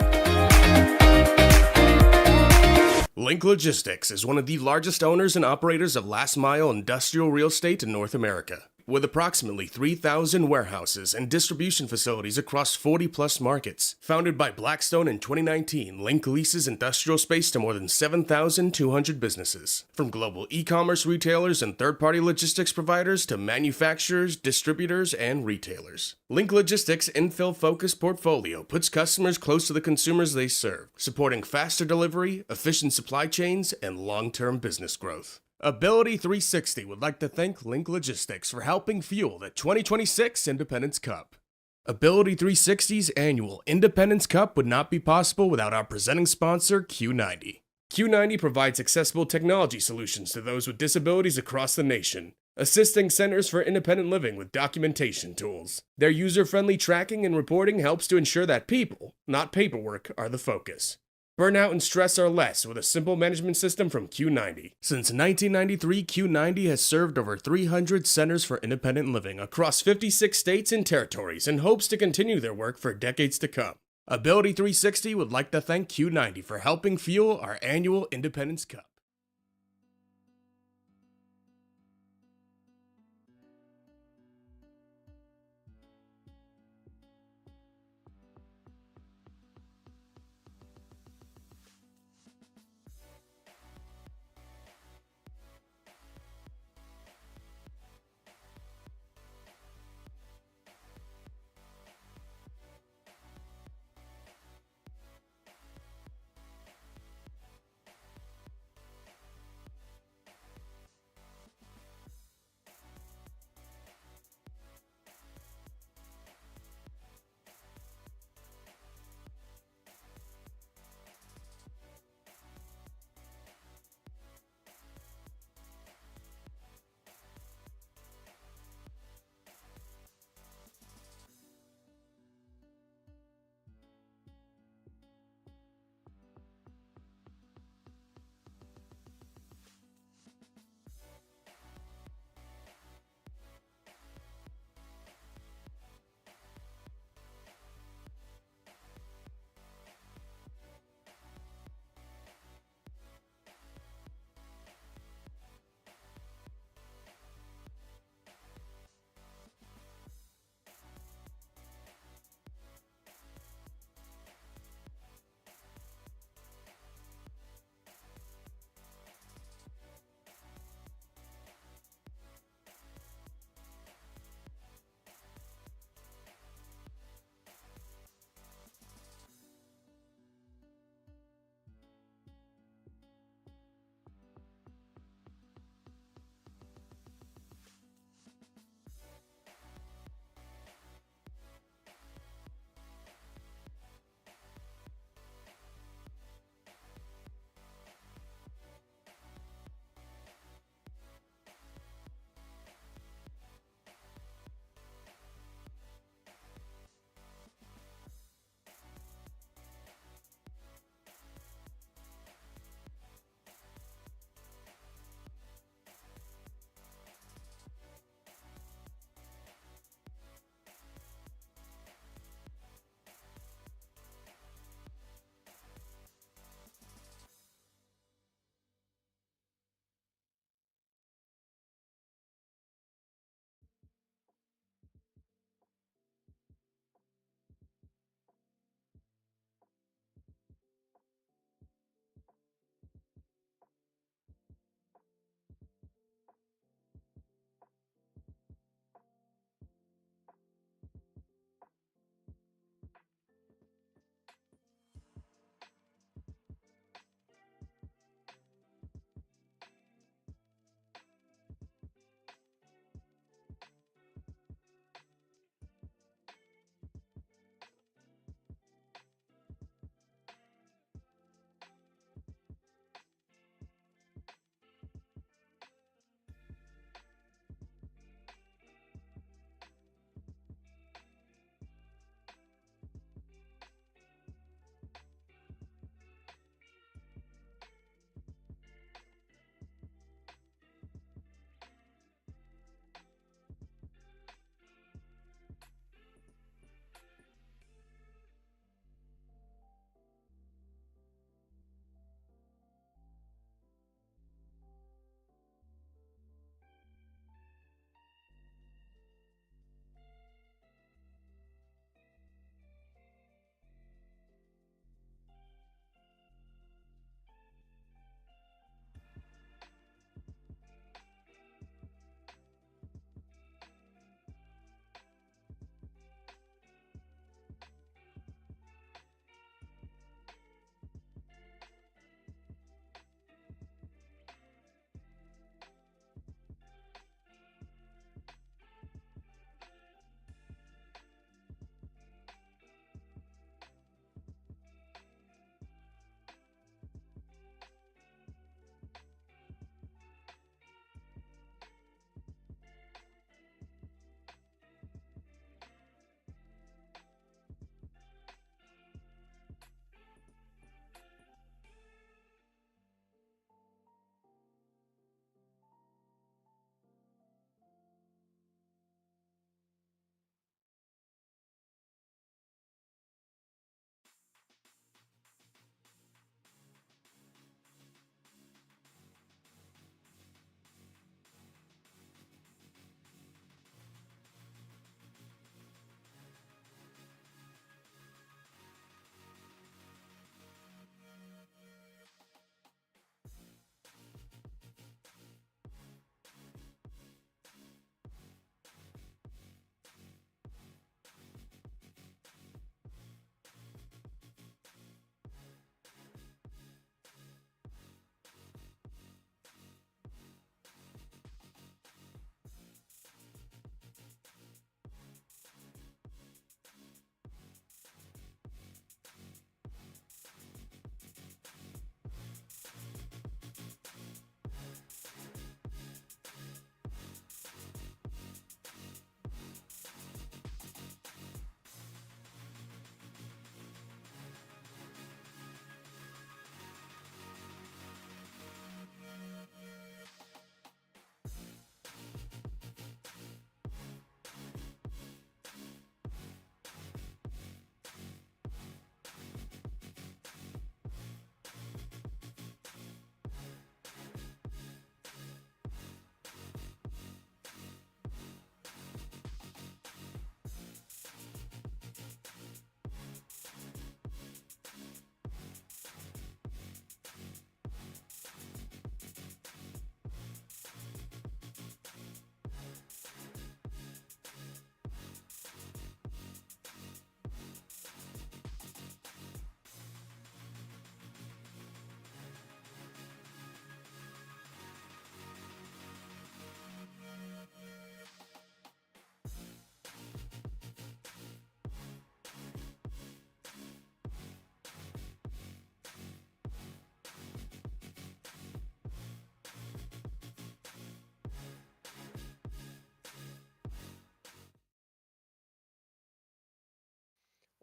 Link Logistics is one of the largest owners and operators of last mile industrial real estate in North America. With approximately 3,000 warehouses and distribution facilities across 40-plus markets. Founded by Blackstone in 2019, Link leases industrial space to more than 7,200 businesses. From global e-commerce retailers and third-party logistics providers to manufacturers, distributors, and retailers. Link Logistics' infill-focused portfolio puts customers close to the consumers they serve, supporting faster delivery, efficient supply chains, and long-term business growth. Ability360 would like to thank Link Logistics for helping fuel the 2026 Independence Cup. Ability360's annual Independence Cup would not be possible without our presenting sponsor, Q90. Q90 provides accessible technology solutions to those with disabilities across the nation, assisting centers for independent living with documentation tools. Their user-friendly tracking and reporting helps to ensure that people, not paperwork, are the focus. Burnout and stress are less with a simple management system from Q90. Since 1993, Q90 has served over 300 centers for independent living across 56 states and territories and hopes to continue their work for decades to come. Ability360 would like to thank Q90 for helping fuel our annual Independence Cup.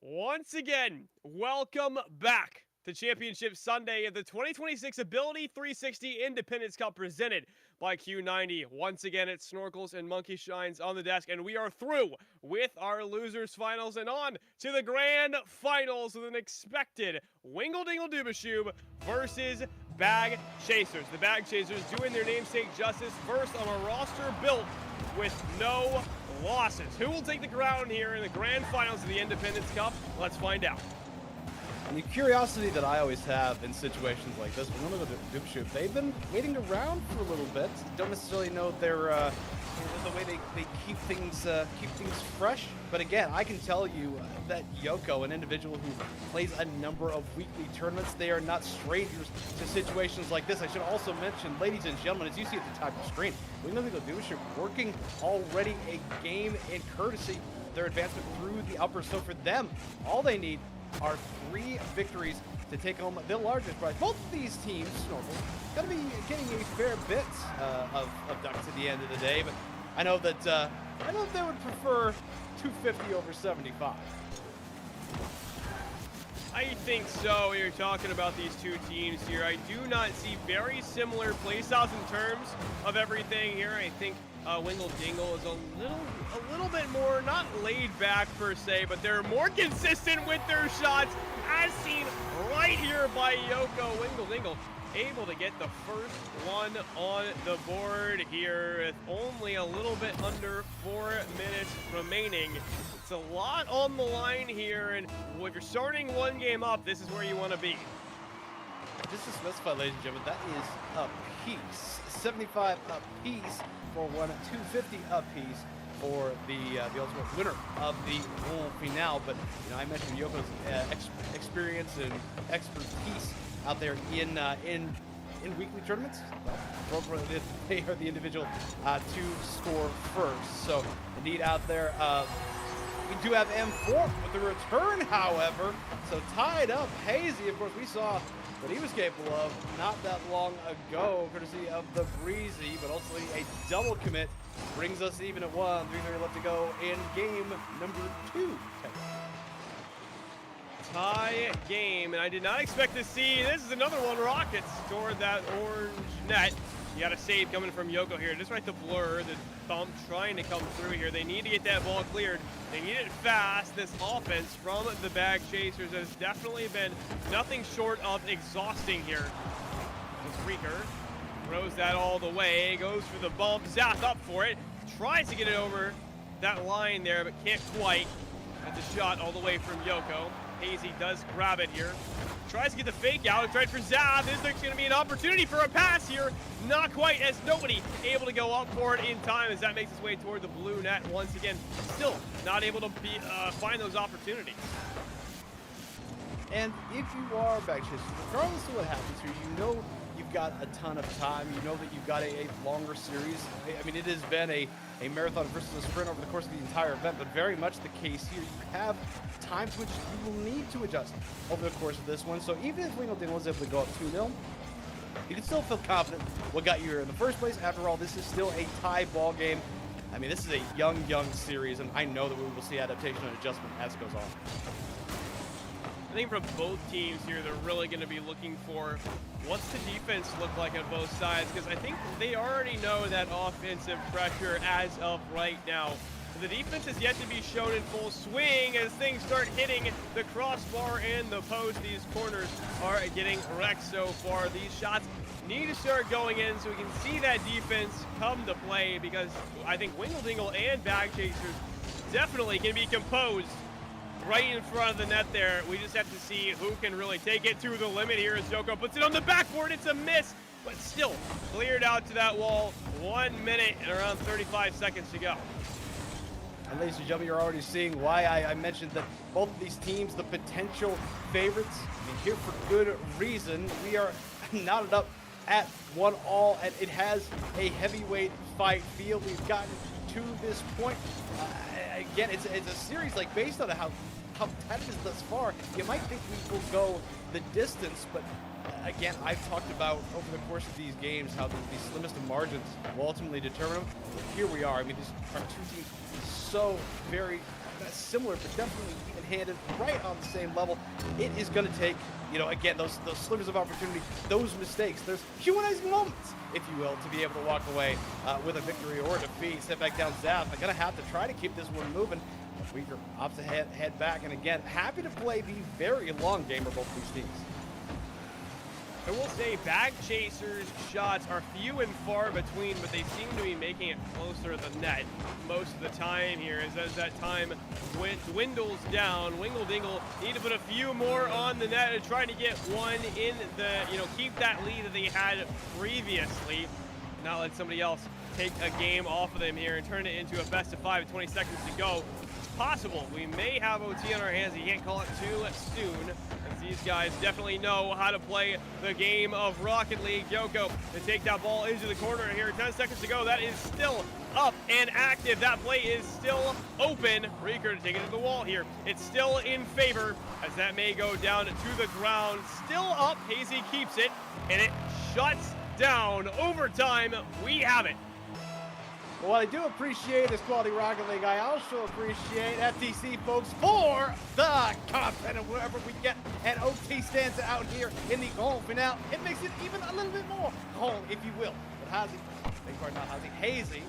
Once again, welcome back to Championship Sunday of the 2026 Ability360 Independence Cup presented by Q90. Once again, it's Snorkels and Monkey Shines on the desk, and we are through with our losers finals and on to the grand finals with an expected Wingle Dingle Dubashub versus Bag Chasers. The Bag Chasers doing their namesake justice first on a roster built with no losses. Who will take the crown here in the grand finals of the Independence Cup? Let's find out. And the curiosity that I always have in situations like this, when one of the Dubashub, they've been waiting around for a little bit. Don't necessarily know their the way they keep things fresh. But again, I can tell you that Yoko, an individual who plays a number of weekly tournaments, they are not strangers to situations like this. I should also mention, ladies and gentlemen, as you see at the top of the screen, Wingle Dingle Dubashub working already a game in courtesy of their advancement through the upper. So for them, all they need are 3 victories to take home the largest prize. Both of these teams, Snorkel, going to be getting a fair bit of ducks at the end of the day, but I know that they would prefer 250 over 75. I think so. You're talking about these two teams here. I do not see very similar playstyles in terms of everything here. I think Wingle Dingle is a little bit more, not laid back per se, but they're more consistent with their shots, as seen right here by Yoko. Wingle Dingle able to get the first one on the board here with only a little bit under 4 minutes remaining. It's a lot on the line here, and if you're starting one game up, this is where you want to be. Just to specify, ladies and gentlemen, that is a piece. 75 a piece for one, 250 a piece for the ultimate winner of the whole finale. But I mentioned Yoko's experience and expertise out there in weekly tournaments. They are the individual to score first. So indeed, out there, we do have M4 with the return, however. So tied up, Hazy. Of course, we saw what he was capable of not that long ago, courtesy of the Breezy, but also a double commit brings us even at 1. 3:30 left to go in game number 2. Tie game, and I did not expect to see, this is another one, Rockets toward that orange net. You got a save coming from Yoko here, just right the blur, the bump trying to come through here. They need to get that ball cleared. They need it fast. This offense from the Bag Chasers has definitely been nothing short of exhausting here. This Reeker throws that all the way, goes for the bump, Zath up for it, tries to get it over that line there, but can't quite. That's a shot all the way from Yoko. Hazy does grab it here. Tries to get the fake out. Tried for Zath. Is there going to be an opportunity for a pass here? Not quite, as nobody able to go up for it in time as that makes its way toward the blue net once again. Still not able to find those opportunities. And if you are Bag Chasers, regardless of what happens here, you know you've got a ton of time. You know that you've got a longer series. I mean, it has been a marathon versus a sprint over the course of the entire event, but very much the case here. You have time to adjust. You will need to adjust over the course of this one. So even if Wingle Dingle was able to go up 2-0, you can still feel confident what got you here in the first place. After all, this is still a tie ball game. I mean, this is a young series, and I know that we will see adaptation and adjustment as it goes on. I think from both teams here, they're really going to be looking for what's the defense look like on both sides, because I think they already know that offensive pressure as of right now. The defense is yet to be shown in full swing as things start hitting the crossbar and the post. These corners are getting wrecked so far. These shots need to start going in so we can see that defense come to play, because I think Wingle Dingle and Bag Chasers definitely can be composed right in front of the net there. We just have to see who can really take it to the limit here as Yoko puts it on the backboard. It's a miss, but still cleared out to that wall. 1 minute and around 35 seconds to go. And ladies and gentlemen, you're already seeing why I mentioned that both of these teams, the potential favorites, and here for good reason. We are knotted up at 1-1, and it has a heavyweight fight feel. We've gotten to this point. Again, it's a series like based on how tight it is thus far. You might think we will go the distance, but again, I've talked about over the course of these games how the slimmest of margins will ultimately determine them. But here we are. I mean, these are two teams so very similar, but definitely even left-handed, right on the same level. It is going to take, you know, again, those slivers of opportunity, those mistakes, those humanizing moments, if you will, to be able to walk away with a victory or a defeat. Step back down Zap. I'm going to have to try to keep this one moving. Weaker opts to head back, and again, happy to play the very long game of both these teams. I will say Bag Chasers' shots are few and far between, but they seem to be making it closer to the net most of the time here as that time dwindles down. Wingle Dingle need to put a few more on the net and try to get one in the, you know, keep that lead that they had previously. Not let somebody else take a game off of them here and turn it into a best of 5 with 20 seconds to go. It's possible we may have OT on our hands. You can't call it too soon, as these guys definitely know how to play the game of Rocket League. Yoko to take that ball into the corner here. 10 seconds to go. That is still up and active. That play is still open. Reeker to take it to the wall here. It's still in favor as that may go down to the ground. Still up. Hazy keeps it, and it shuts down. Overtime. We have it. Well, I do appreciate this quality Rocket League. I also appreciate FTC folks for the content, and wherever we get an OT stands out here in the home finale, it makes it even a little bit more home, if you will. But Hazy, big part not Hazy, Hazy,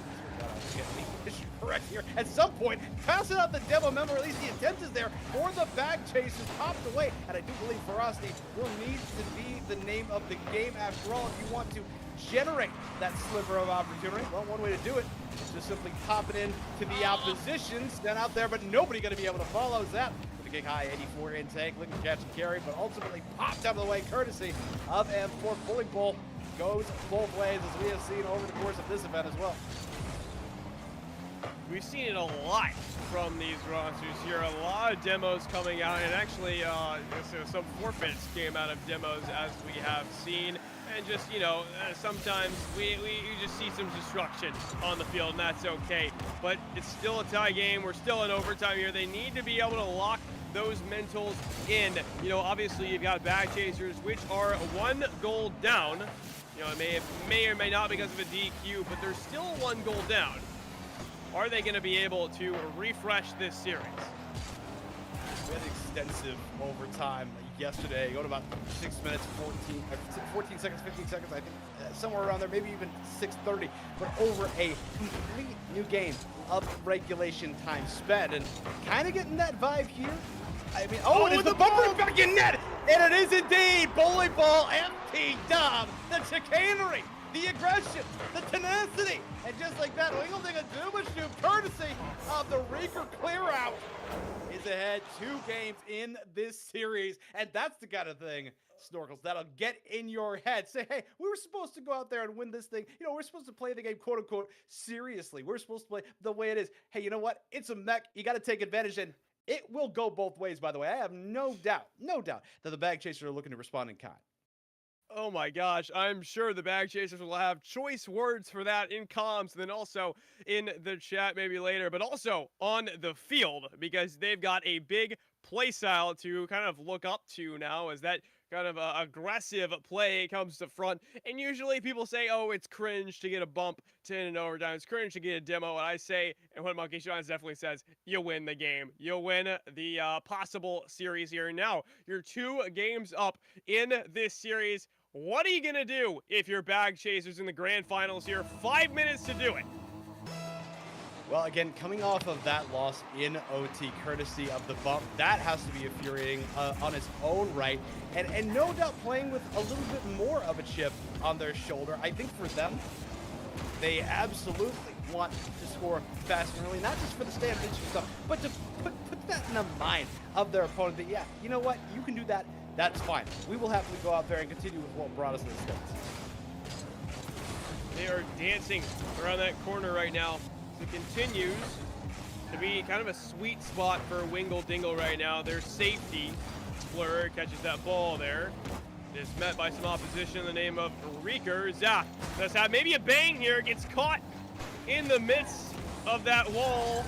get the issue correct here. At some point, passing out the demo member, at least the intent is there for the Bag Chasers popped away. And I do believe Ferocity will need to be the name of the game after all if you want to generate that sliver of opportunity. Well, one way to do it is just simply pop it in to the opposition. Stand out there, but nobody going to be able to follow that. With a kick high 84 intake, looking to catch and carry, but ultimately popped out of the way courtesy of M4. Bully Bowl goes both ways, as we have seen over the course of this event as well. We've seen it a lot from these rosters here. A lot of demos coming out, and actually some forfeits came out of demos as we have seen. And just, you know, sometimes you just see some destruction on the field, and that's okay. But it's still a tie game. We're still in overtime here. They need to be able to lock those mentals in. You know, obviously you've got Bag Chasers, which are 1 goal down. You know, it may or may not because of a DQ, but they're still 1 goal down. Are they going to be able to refresh this series? We had extensive overtime yesterday. Go to about 6 minutes, 14 seconds, 15 seconds, I think, somewhere around there, maybe even 6:30. But over a complete new game of regulation time spent, and kind of getting that vibe here. I mean, it is the bumper back in net, and it is indeed Bully Ball, MP Dom, the chicanery, the aggression, the tenacity, and just like that, Wingle Dingle Shoot, courtesy of the Reeker clear out, is ahead 2 games in this series. And that's the kind of thing, Snorkels, that'll get in your head. Say, hey, we were supposed to go out there and win this thing. You know, we're supposed to play the game, quote unquote, seriously. We're supposed to play the way it is. Hey, you know what? It's a mech. You got to take advantage, and it will go both ways, by the way. I have no doubt that the Bag Chasers are looking to respond in kind. Oh my gosh, I'm sure the Bag Chasers will have choice words for that in comms, and then also in the chat maybe later, but also on the field, because they've got a big play style to kind of look up to now as that kind of aggressive play comes to front. And usually people say, oh, it's cringe to get a bump to in an overtime. It's cringe to get a demo. And I say, and what Monkey Shines definitely says, you win the game. You'll win the possible series here. Now, you're 2 games up in this series. What are you going to do if you're Bag Chasers in the grand finals here? 5 minutes to do it. Well, again, coming off of that loss in OT, courtesy of the bump, that has to be infuriating on its own right. And no doubt playing with a little bit more of a chip on their shoulder. I think for them, they absolutely want to score fast and early, not just for the stand pitching stuff, but to put that in the mind of their opponent that, yeah, you know what, you can do that. That's fine. We will happily go out there and continue with what brought us to the States. They are dancing around that corner right now. It continues to be kind of a sweet spot for Wingle Dingle right now. Their safety, Blur, catches that ball there. It is met by some opposition in the name of Reeker. Zap does have maybe a bang here. Gets caught in the midst of that wall.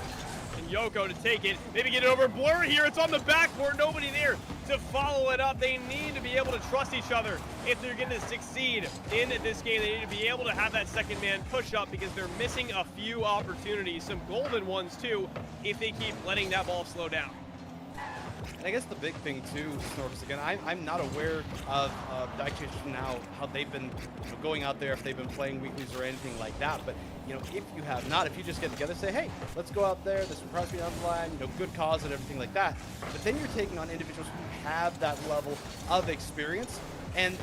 And Yoko to take it. Maybe get it over Blur here. It's on the backboard. Nobody there to follow it up. They need to be able to trust each other if they're going to succeed in this game. They need to be able to have that second man push up because they're missing a few opportunities, some golden ones too, if they keep letting that ball slow down. And I guess the big thing too, Snorks, again, I'm not aware of Bag Chasers now, how they've been going out there, if they've been playing weeklies or anything like that. But, if you have not, if you just get together, say, hey, let's go out there, this will probably be on the line, good cause and everything like that. But then you're taking on individuals who have that level of experience. And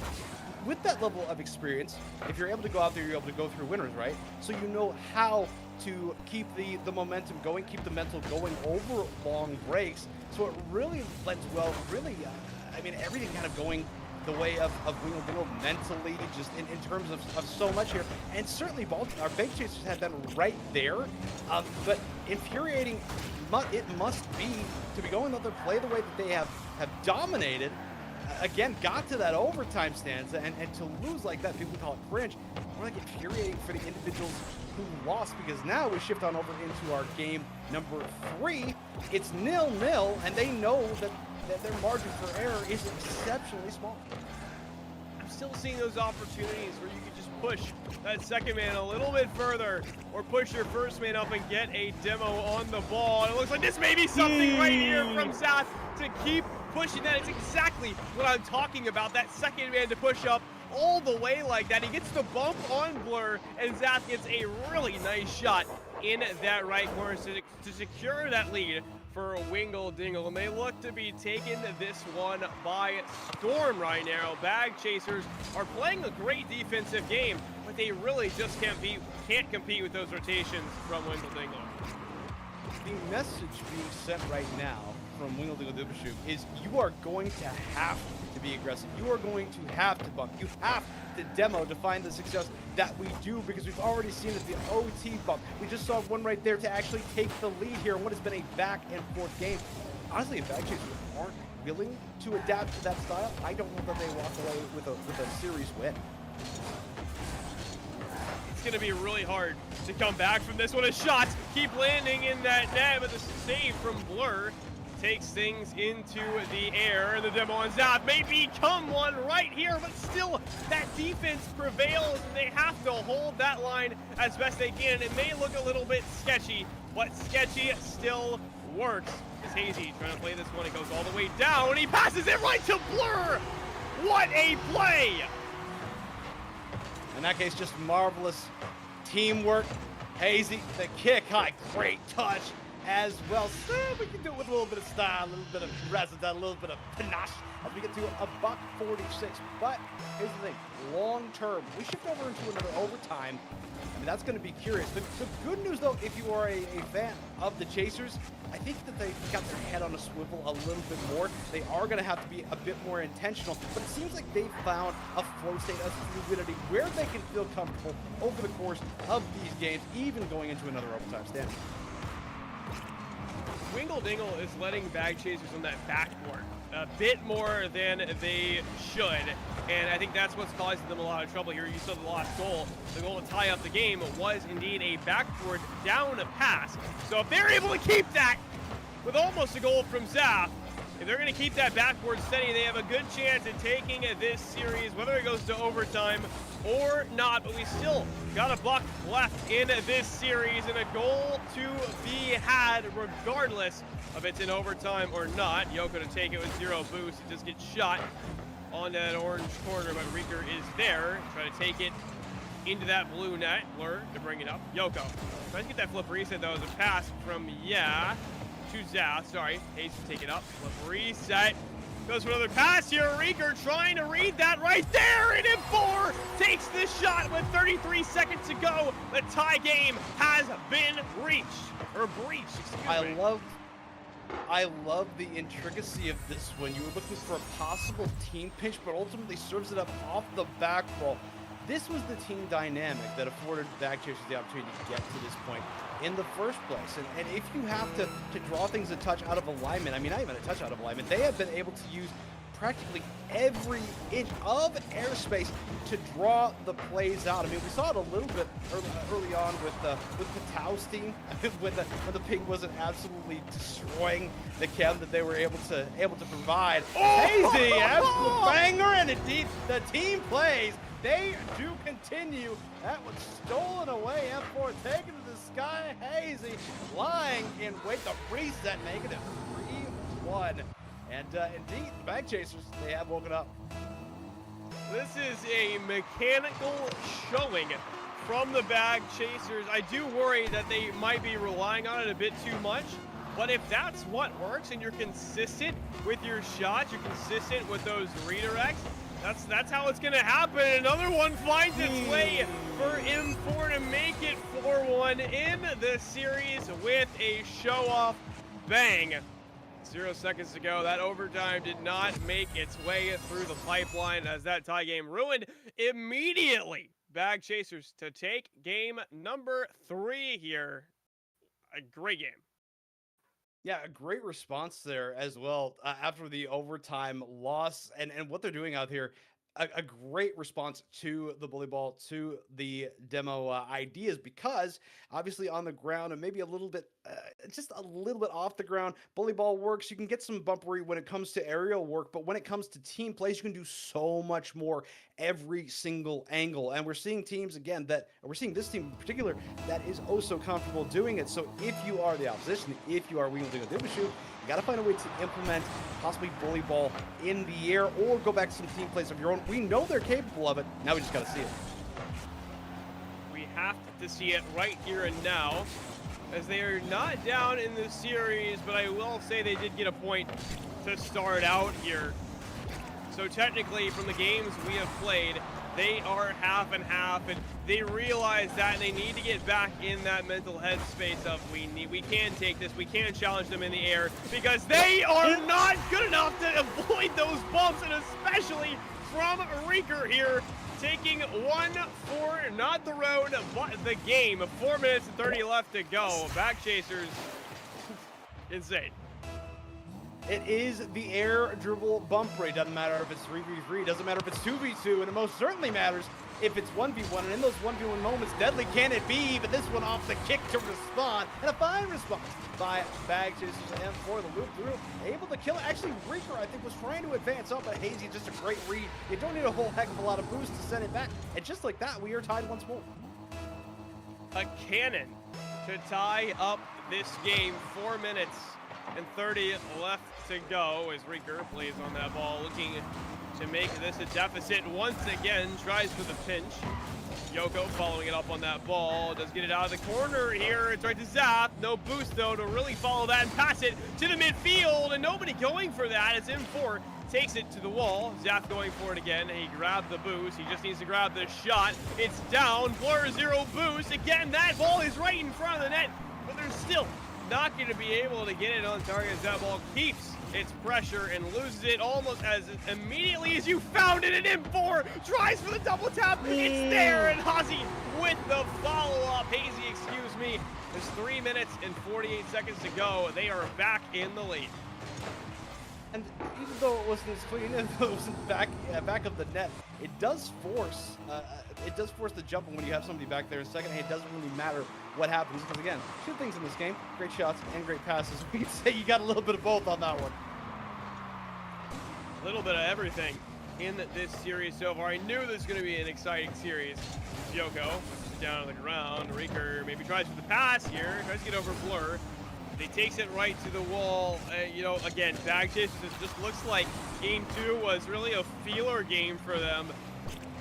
with that level of experience, if you're able to go out there, you're able to go through winners, right? So you know how to keep the momentum going, keep the mental going over long breaks. So it really lends well, really, everything kind of going the way of Wingle Dingle mentally, just in terms of so much here. And certainly our Bag Chasers have been right there. But infuriating it must be to be going out there, play the way that they have dominated. Again, got to that overtime stanza, and to lose like that, people call it cringe. More like infuriating for the individuals who lost, because now we shift on over into our game number 3. It's 0-0, and they know that their margin for error is exceptionally small. I'm still seeing those opportunities where you could just push that second man a little bit further, or push your first man up and get a demo on the ball. And it looks like this may be something right here from Zath to keep pushing that. It's exactly what I'm talking about, that second man to push up all the way like that. He gets the bump on Blur, and Zath gets a really nice shot in that right corner to secure that lead for Wingle Dingle. And they look to be taking this one by storm right now. Bag Chasers are playing a great defensive game, but they really just can't compete with those rotations from Wingle Dingle. The message being sent right now from Wingle Dingle Dubashoot is you are going to have to be aggressive. You are going to have to bump. You have to demo to find the success that we do, because we've already seen it, the OT bump. We just saw one right there to actually take the lead here in what has been a back and forth game. Honestly, if Bag Chasers aren't willing to adapt to that style, I don't know that they walk away with a series win. It's going to be really hard to come back from this one. As shots keep landing in that net, but the save from Blur takes things into the air, and the demo on Zath may become one right here, but still that defense prevails, and they have to hold that line as best they can. It may look a little bit sketchy, but sketchy still works. As Hazy trying to play this one, it goes all the way down, and he passes it right to Blur. What a play! In that case, just marvelous teamwork. Hazy, the kick, great touch as well. So we can do it with a little bit of style, a little bit of residence, a little bit of panache as we get to $1.46. But here's the thing, long term, we shift over into another overtime. That's going to be curious. The good news, though, if you are a fan of the Chasers, I think that they've got their head on a swivel a little bit more. They are going to have to be a bit more intentional, but it seems like they've found a flow state of fluidity where they can feel comfortable over the course of these games, even going into another overtime stand. Wingle Dingle is letting Bag Chasers on that backboard a bit more than they should, and I think that's what's causing them a lot of trouble here. You saw the last goal. The goal to tie up the game was indeed a backboard down pass. So if they're able to keep that with almost a goal from Zath, if they're going to keep that backboard steady, they have a good chance at taking this series, whether it goes to overtime or not. But we still got a buck left in this series, and a goal to be had regardless of it's in overtime or not. Yoko to take it with 0 boost. It just gets shot on that orange corner, but Reeker is there. Try to take it into that blue net. Blur to bring it up. Yoko tries to get that flip reset. That was a pass from to Zath. Sorry, Hayes to take it up. Flip reset. Goes for another pass here. Reeker trying to read that right there. And M4 takes this shot with 33 seconds to go. The tie game has been reached. Or breached, excuse me. I love the intricacy of this one. You were looking for a possible team pinch, but ultimately serves it up off the back roll. This was the team dynamic that afforded Bag Chasers the opportunity to get to this point in the first place. And if you have to draw things a touch out of alignment, I mean, not even a touch out of alignment, they have been able to use practically every inch of airspace to draw the plays out. I mean, we saw it a little bit early on with Patau's team when the ping wasn't absolutely destroying the chem that they were able to provide. Hazy, absolute banger, and indeed the team plays. They do continue. That was stolen away. M4 taken to the sky. Hazy lying in wait. The reset negative 3-1. And indeed, the Bag Chasers, they have woken up. This is a mechanical showing from the Bag Chasers. I do worry that they might be relying on it a bit too much, but if that's what works and you're consistent with your shots, you're consistent with those redirects, that's how it's going to happen. Another one finds its way for M4 to make it 4-1 in the series with a show-off bang. 0 seconds to go. That overtime did not make its way through the pipeline as that tie game ruined immediately. Bag Chasers to take game number 3 here. A great game. Yeah, a great response there as well after the overtime loss and what they're doing out here. A great response to the bully ball, to the demo ideas, because obviously on the ground and maybe a little bit, just a little bit off the ground, bully ball works. You can get some bumpery when it comes to aerial work, but when it comes to team plays, you can do so much more every single angle. And we're seeing teams again we're seeing this team in particular that is oh so comfortable doing it. So if you are the opposition, if you are wielding a Dibba shoot, you got to find a way to implement possibly bully ball in the air or go back to some team plays of your own. We know they're capable of it. Now we just got to see it. We have to see it right here and now, as they are not down in the series, but I will say they did get a point to start out here. So technically, from the games we have played, they are half and half, and they realize that and they need to get back in that mental headspace of we can take this, we can challenge them in the air, because they are not good enough to avoid those bumps, and especially from Reeker here, taking one for not the road, but the game. 4 minutes and 30 left to go. Back Chasers, insane. It is the air dribble bump rate. Doesn't matter if it's 3v3, doesn't matter if it's 2v2, and it most certainly matters if it's 1v1. And in those 1v1 moments, deadly can it be? But this one off the kick to respond, and a fine response by Bag Chasers and for the loop through, able to kill it. Actually, Reeker, I think, was trying to advance up, but Hazy, just a great read. You don't need a whole heck of a lot of boost to send it back. And just like that, we are tied once more. A cannon to tie up this game. 4 minutes and 30 left to go as Reeker plays on that ball, looking to make this a deficit once again, tries for the pinch. Yoko following it up on that ball, does get it out of the corner here. It's right to Zap, no boost though to really follow that and pass it to the midfield, and nobody going for that as M4 takes it to the wall. Zap going for it again, and he grabbed the boost. He just needs to grab the shot. It's down, Blur 0 boost. Again, that ball is right in front of the net, but they're still not going to be able to get it on target as that ball keeps its pressure and loses it almost as immediately as you found it. And M4 tries for the double tap. It's there, and Hazy with the follow-up. Hazy, excuse me. There's 3 minutes and 48 seconds to go. They are back in the lead. And even though it wasn't as clean, even though it wasn't back of the net, it does force the jump when you have somebody back there in second. It doesn't really matter what happens, because again, two things in this game: great shots and great passes. We can say you got a little bit of both on that one. A little bit of everything in this series so far. I knew this was going to be an exciting series. Yoko pushes it down on the ground. Reeker maybe tries for the pass here, tries to get over Blur. He takes it right to the wall. Again, Bag Chasers, it just looks like game 2 was really a feeler game for them,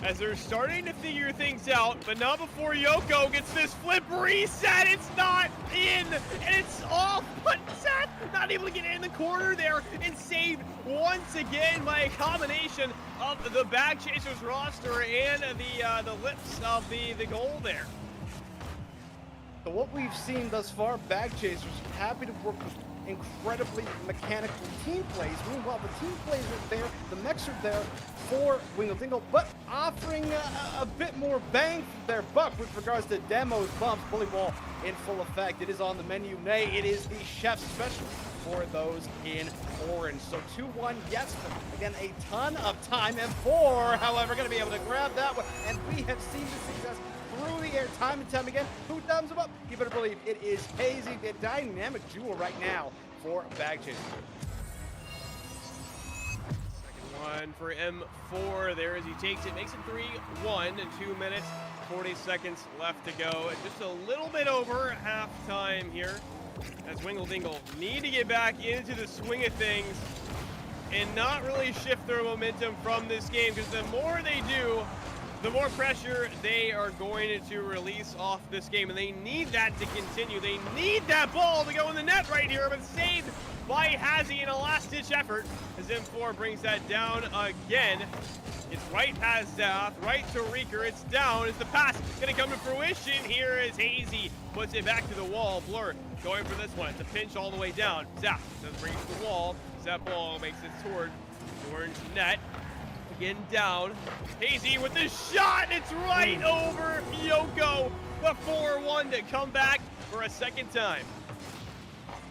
as they're starting to figure things out, but not before Yoko gets this flip reset. It's not in, and it's off, but Seth not able to get in the corner there, and saved once again by a combination of the Bag Chasers roster and the lips of the goal there. So what we've seen thus far, Bag Chasers happy to work with incredibly mechanical team plays. Meanwhile, the team plays are there, the mechs are there for Wingle Dingle, but offering a bit more bang for their buck with regards to demos, bumps, bully ball in full effect. It is on the menu. Nay, it is the chef's special for those in orange. So 2-1, yes, but again, a ton of time, and 4, however, going to be able to grab that one, and we have seen the success through the air time and time again. Who thumbs them up? You better believe it is Hazy, the dynamic duo right now for Bag Chasers. Second one for M4 there as he takes it, makes it 3-1 in 2 minutes, 40 seconds left to go. Just a little bit over halftime here as Wingle Dingle need to get back into the swing of things. and not really shift their momentum from this game, because the more they do, the more pressure they are going to release off this game, and they need that to continue. They need that ball to go in the net right here, but saved by Hazy in a last-ditch effort as M4 brings that down again. It's right past Zath, right to Reeker. It's down. Is the pass going to come to fruition? Here is Hazy. Puts it back to the wall. Blur going for this one. It's a pinch all the way down. Zath does bring it to the wall. That ball makes it toward Orange net. Again down. Hazy with the shot. It's right over Yoko. The 4-1 to come back for a second time.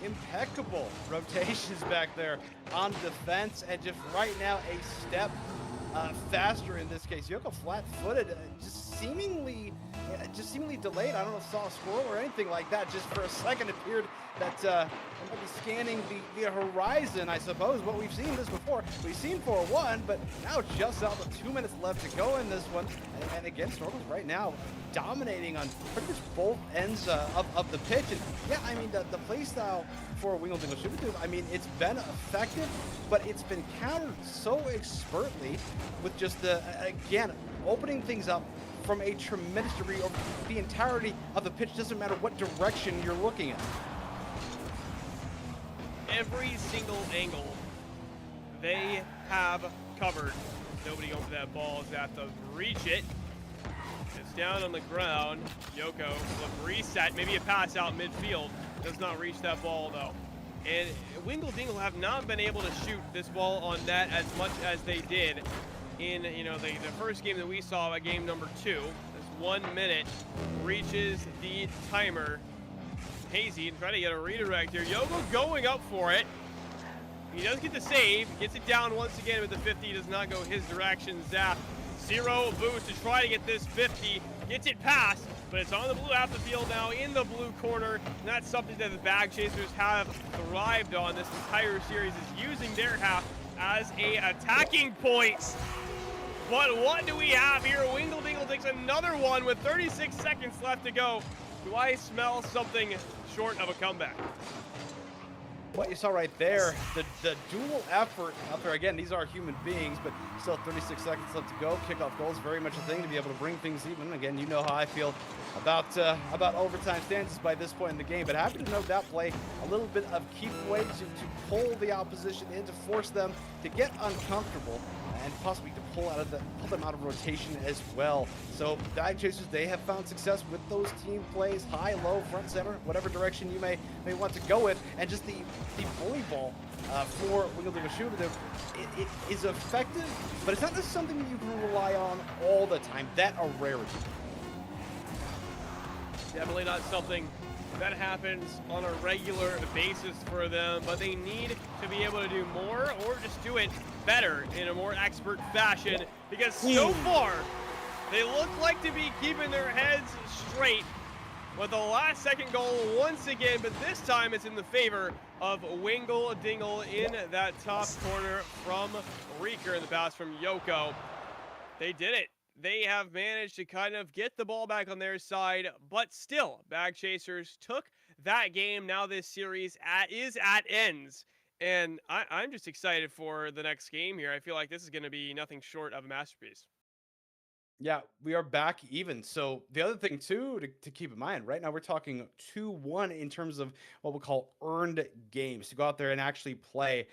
Impeccable rotations back there on defense, and just right now a step faster in this case. Yoko flat-footed, just seemingly delayed. I don't know if saw a squirrel or anything like that. Just for a second appeared that it might be scanning the horizon, I suppose. But we've seen this before. We've seen 4-1, but now just out with 2 minutes left to go in this one. And again, Snorkels right now dominating on pretty much both ends of the pitch. And yeah, I mean, the play style for Wingle Dingle Shubidoo, I mean, it's been effective, but it's been countered so expertly with just again, opening things up from a tremendous degree over the entirety of the pitch. Doesn't matter what direction you're looking at. Every single angle they have covered. Nobody going for that ball. Zap does reach it. It's down on the ground. Yoko will reset, maybe a pass out midfield. Does not reach that ball though. And Wingle Dingle have not been able to shoot this ball on net as much as they did in, you know, the first game that we saw, game number 2. This 1 minute reaches the timer. Hazy trying to get a redirect here. Yoko going up for it. He does get the save, gets it down once again with the 50, does not go his direction. Zap, 0 boost to try to get this 50, gets it past, but it's on the blue half the field now in the blue corner. And that's something that the Bag Chasers have thrived on this entire series, is using their half as a attacking point. But what do we have here? Wingle Dingle takes another one with 36 seconds left to go. Do I smell something short of a comeback? What you saw right there, the dual effort out there. Again, these are human beings, but still 36 seconds left to go. Kickoff goal is very much a thing to be able to bring things even. Again, you know how I feel about overtime stances by this point in the game, but happy to note that play, a little bit of keep away to pull the opposition in, to force them to get uncomfortable and possibly to pull them out of rotation as well. So Bag Chasers, they have found success with those team plays, high, low, front, center, whatever direction you may want to go with, and just the bully ball for Wingle Dingle Shubidoo, it is effective, but it's not just something that you can rely on all the time. That a rarity. Definitely not something that happens on a regular basis for them, but they need to be able to do more or just do it better in a more expert fashion, because so far they look like to be keeping their heads straight with the last second goal once again, but this time it's in the favor of Wingle Dingle in that top corner from Reeker, in the pass from Yoko. They did it. They have managed to kind of get the ball back on their side, but still, Bag Chasers took that game. Now this series is at ends, and I'm just excited for the next game here. I feel like this is going to be nothing short of a masterpiece. Yeah, we are back even. So the other thing too to keep in mind, right now we're talking 2-1 in terms of what we call earned games, to go out there and actually play.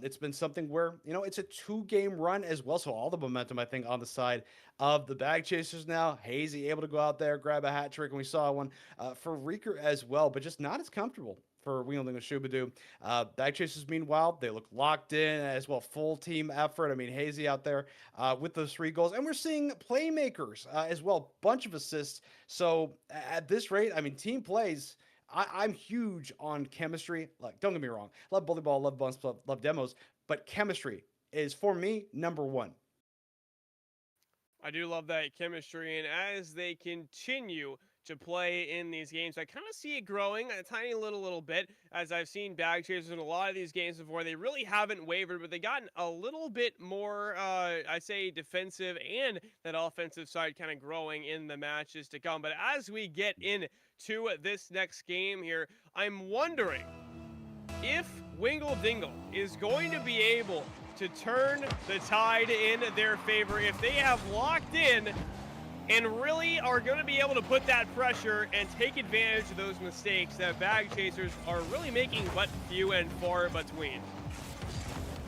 It's been something where, you know, it's a 2-game run as well. So all the momentum, I think, on the side of the Bag Chasers now. Hazy able to go out there, grab a hat trick, and we saw one for Reeker as well, but just not as comfortable for Wingle Dingle Shubidoo. Bag Chasers, meanwhile, they look locked in as well. Full team effort. I mean, Hazy out there with those 3 goals. And we're seeing playmakers as well. Bunch of assists. So at this rate, I mean, team plays. I'm huge on chemistry. Like, don't get me wrong. Love bully ball, love bunts, love demos. But chemistry is, for me, number 1. I do love that chemistry, and as they continue to play in these games, I kind of see it growing a tiny little bit, as I've seen Bag Chasers in a lot of these games before. They really haven't wavered, but they gotten a little bit more, I say, defensive, and that offensive side kind of growing in the matches to come. But as we get into this next game here, I'm wondering if Wingle Dingle is going to be able to turn the tide in their favor. If they have locked in and really are going to be able to put that pressure and take advantage of those mistakes that Bag Chasers are really making but few and far between.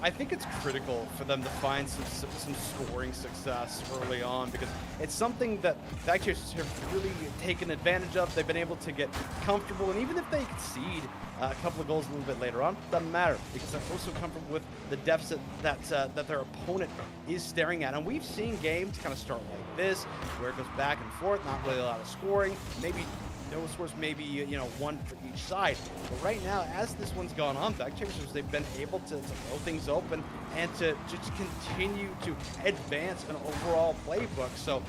I think it's critical for them to find some scoring success early on, because it's something that Bag Chasers have really taken advantage of. They've been able to get comfortable, and even if they concede a couple of goals a little bit later on, doesn't matter, because they're also comfortable with the deficit that their opponent is staring at. And we've seen games kind of start like this, where it goes back and forth, not really a lot of scoring, maybe no scores, maybe, you know, one for each side. But right now, as this one's gone on, Bag Chasers, they've been able to throw things open and to just continue to advance an overall playbook. So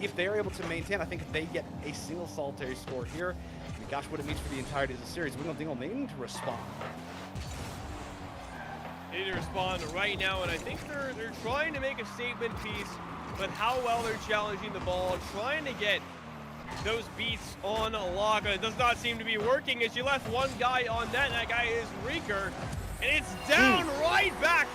if they're able to maintain, I think if they get a single solitary score here, I mean, gosh, what it means for the entirety of the series, Wingle Dingle, they need to respond. They need to respond right now, and I think they're trying to make a statement piece with how well they're challenging the ball, trying to get those beats on lock. It does not seem to be working as you left one guy on net. That guy is Reeker, and it's down right back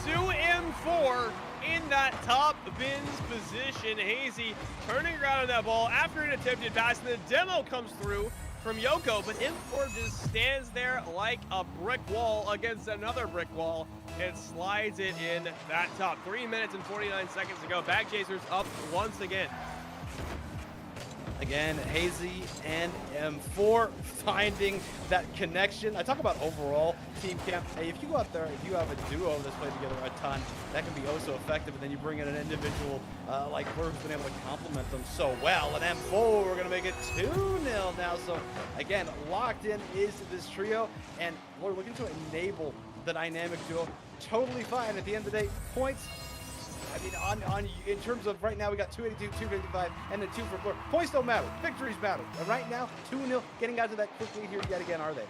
to M4 in that top bins position. Hazy turning around on that ball after an attempted pass, and the demo comes through from Yoko, but M4 just stands there like a brick wall against another brick wall and slides it in that top. 3 minutes and 49 seconds to go. Bag Chasers up once again. Again, Hazy and M4 finding that connection. I talk about overall team camp. Hey, if you go out there, if you have a duo that's played together a ton, that can be oh so effective. And then you bring in an individual like Blur who's been able to complement them so well. And M4, we're going to make it 2-0 now. So again, locked in is this trio. And we're looking to enable the dynamic duo. Totally fine. At the end of the day, points. I mean, in terms of right now, we got 282, 255, and then 2 for Blur. Points don't matter. Victories matter. And right now, 2-0, getting out to that quickly here yet again, are they?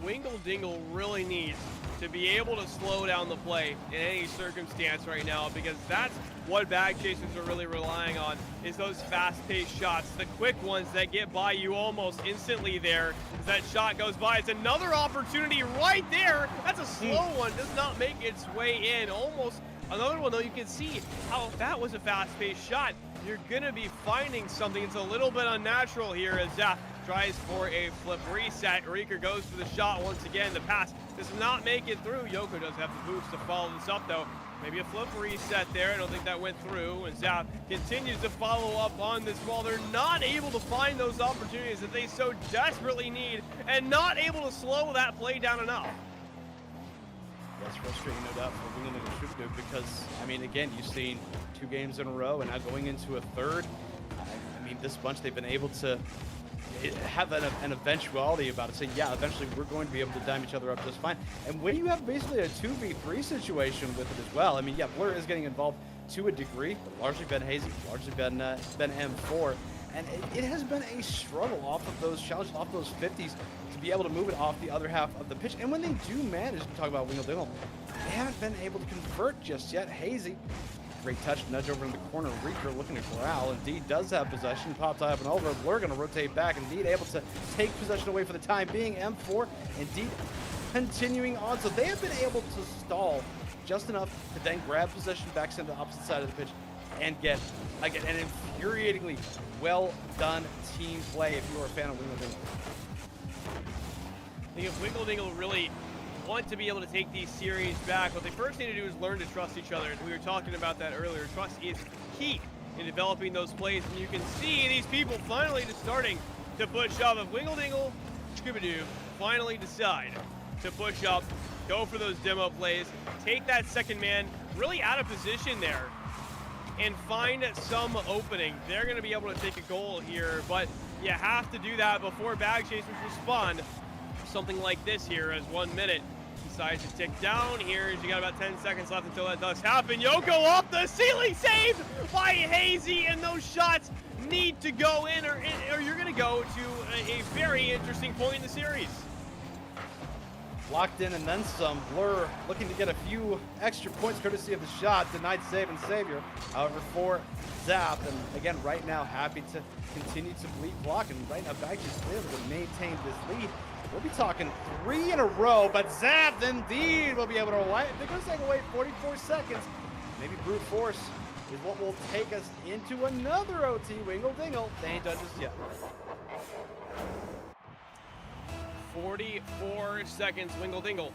Wingle Dingle really needs to be able to slow down the play in any circumstance right now, because that's what Bag Chasers are really relying on, is those fast-paced shots, the quick ones that get by you almost instantly there. As that shot goes by, it's another opportunity right there. That's a slow one, does not make its way in. Almost another one, though. You can see how if that was a fast-paced shot, you're going to be finding something. It's a little bit unnatural here as Zap tries for a flip reset. Reeker goes for the shot once again. The pass does not make it through. Yoko does have the boost to follow this up, though. Maybe a flip reset there. I don't think that went through. And Zap continues to follow up on this ball. They're not able to find those opportunities that they so desperately need, and not able to slow that play down enough. That's frustrating, no doubt, for Wingle Dingle Shooter, because, I mean, again, you've seen 2 games in a row, and now going into a third. I mean, this bunch, they've been able to have an eventuality about it, saying, yeah, eventually we're going to be able to dime each other up just fine. And when you have basically a 2v3 situation with it as well, I mean, yeah, Blur is getting involved to a degree, but largely been Hazy, largely been M4. And it has been a struggle off of those challenges, off those 50s, to be able to move it off the other half of the pitch. And when they do manage to talk about Wingle Dingle, they haven't been able to convert just yet. Hazy, great touch, nudge over in the corner. Reeker looking to corral. Indeed does have possession. Pops up and over. Blur going to rotate back. Indeed able to take possession away for the time being. M4, Indeed, continuing on. So they have been able to stall just enough to then grab possession back to the opposite side of the pitch and get, again, an infuriatingly well done team play if you are a fan of Wingle Dingle. I think if Wingle Dingle really want to be able to take these series back, what they first need to do is learn to trust each other. And we were talking about that earlier. Trust is key in developing those plays. And you can see these people finally just starting to push up. If Wingle Dingle, Scooby-Doo finally decide to push up, go for those demo plays, take that second man really out of position there, and find some opening, they're going to be able to take a goal here. But you have to do that before Bag Chasers respond. Something like this here as 1 minute decides to tick down here as you got about 10 seconds left until that does happen. Yoko off the ceiling, saved by Hazy, and those shots need to go in or you're going to go to a very interesting point in the series. Locked in and then some. Blur looking to get a few extra points courtesy of the shot. Denied save and savior. However, for Zap, and again, right now, happy to continue to bleed block. And right now, Bag is able to maintain this lead. We'll be talking 3 in a row, but Zap indeed will be able to wipe. They're going to take away 44 seconds. Maybe brute force is what will take us into another OT. Wingle Dingle. They ain't done just yet. 44 seconds, Wingle Dingle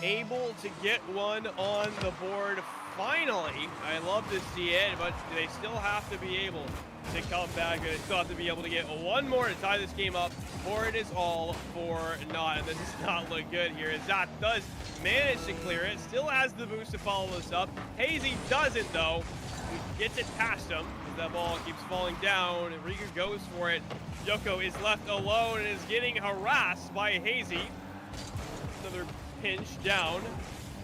able to get one on the board finally. I love to see it, but they still have to be able to come back. They still have to be able to get one more to tie this game up, or it is all for naught. And this does not look good here, as Zap does manage to clear it. Still has the boost to follow this up. Hazy doesn't, though. He gets it past him as that ball keeps falling down. And Rieger goes for it. Yoko is left alone and is getting harassed by Hazy. Another pinch down.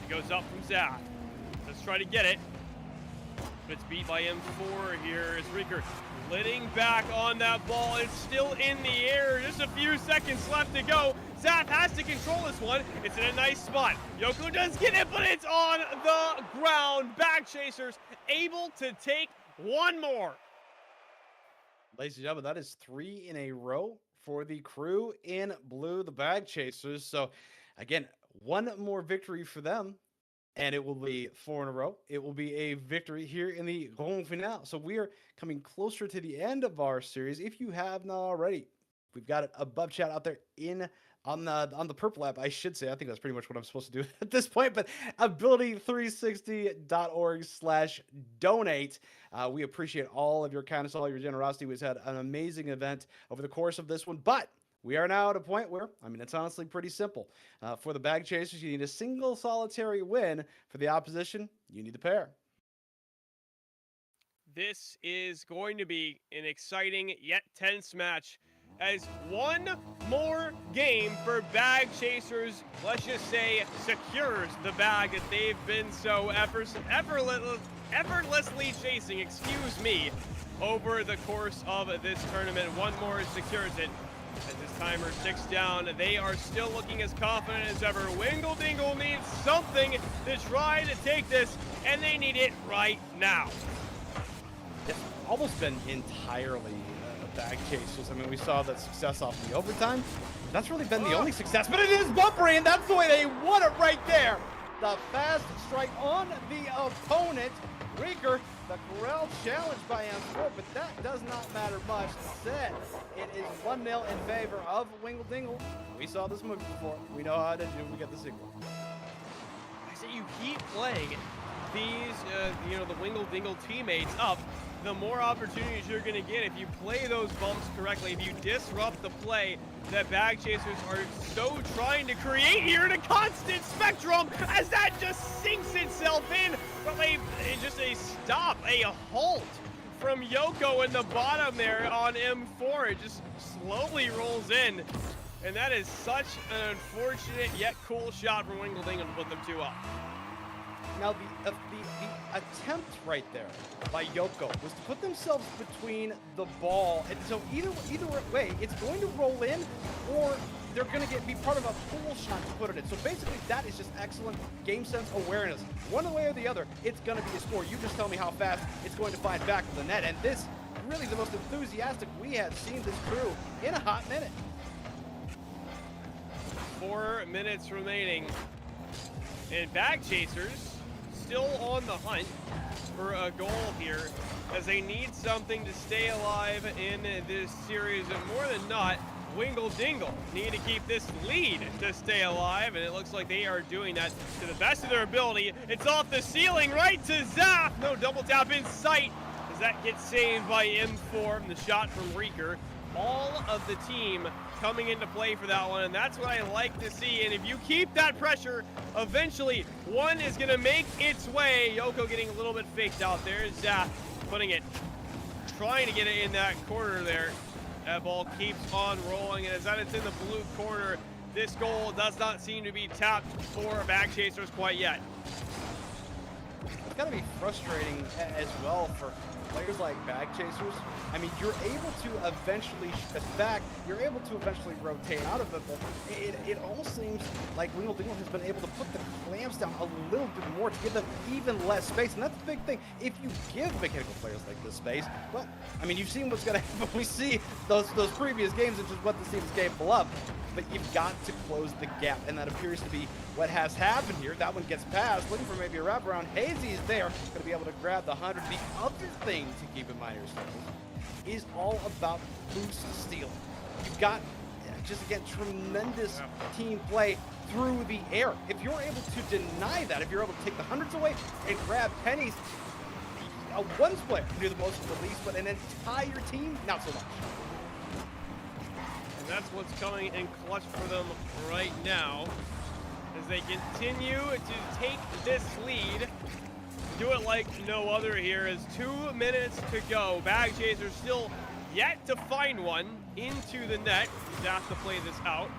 He goes up from Zap. Let's try to get it. But it's beat by M4 here as Rieger flitting back on that ball. It's still in the air. Just a few seconds left to go. Zap has to control this one. It's in a nice spot. Yoko does get it, but it's on the ground. Bag Chasers able to take one more. Ladies and gentlemen, that is 3 in a row for the crew in blue, the Bag Chasers. So, again, one more victory for them, and it will be 4 in a row. It will be a victory here in the Grand Finale. So we are coming closer to the end of our series. If you have not already, we've got a above chat out there on the purple app, I should say. I think that's pretty much what I'm supposed to do at this point, but ability360.org/donate. We appreciate all of your kindness, all your generosity. We've had an amazing event over the course of this one, but we are now at a point where, I mean, it's honestly pretty simple. For the Bag Chasers, you need a single solitary win. For the opposition, you need the pair. This is going to be an exciting yet tense match, as one more game for Bag Chasers, let's just say, secures the bag that they've been so effortlessly chasing, over the course of this tournament. One more secures it. As this timer ticks down, they are still looking as confident as ever. Wingle Dingle needs something to try to take this, and they need it right now. It's almost been entirely Bag Chasers. I mean, we saw the success off the overtime. That's really been the only success, but it is bumpery, and that's the way they won it right there. The fast strike on the opponent. Rieger, the corral challenged by M4, but that does not matter much. Instead, it is 1-0 in favor of Wingle Dingle. We saw this movie before. We know how to do. We get the sequel. I say you keep playing these, the Wingle Dingle teammates up, the more opportunities you're going to get if you play those bumps correctly, if you disrupt the play that Bag Chasers are so trying to create here in a constant spectrum, as that just sinks itself in from a stop, a halt from Yoko in the bottom there on M4. It just slowly rolls in, and that is such an unfortunate yet cool shot from Wingle Dingle to put them 2 up. Now, the attempt right there by Yoko was to put themselves between the ball, and so either way, it's going to roll in, or they're going to be part of a pull shot to put it in. So basically, that is just excellent game sense awareness. One way or the other, it's going to be a score. You just tell me how fast it's going to find back to the net, and this really the most enthusiastic we have seen this crew in a hot minute. 4 minutes remaining, and Bag Chasers still on the hunt for a goal here, as they need something to stay alive in this series, and more than not, Wingle Dingle need to keep this lead to stay alive, and it looks like they are doing that to the best of their ability. It's off the ceiling, right to Zap. No double tap in sight, as that gets saved by M4 from the shot from Rieger. All of the team coming into play for that one, and that's what I like to see. And if you keep that pressure, eventually one is going to make its way. Yoko getting a little bit faked out there. Zap putting it, trying to get it in that corner there. That ball keeps on rolling, and as that it's in the blue corner, this goal does not seem to be tapped for Bag Chasers quite yet. It's got to be frustrating as well for players like Bag Chasers, I mean, you're able to eventually, you're able to eventually rotate out of it, but it almost seems like Wingle Dingle has been able to put the clamps down a little bit more to give them even less space, and that's the big thing. If you give mechanical players like this space, well, I mean, you've seen what's going to happen. We see those previous games and just what the team's capable of, but you've got to close the gap, and that appears to be what has happened here. That one gets passed, looking for maybe a wraparound. Hazy is there, going to be able to grab the 100. The other thing to keep in mind here is all about boost stealing. You've got, just again, tremendous team play through the air. If you're able to deny that, if you're able to take the hundreds away and grab pennies, one player can do the most of the least, but an entire team, not so much. And that's what's coming in clutch for them right now as they continue to take this lead. Do it like no other here as 2 minutes to go. Bag Chaser still yet to find one into the net. He's asked to play this out.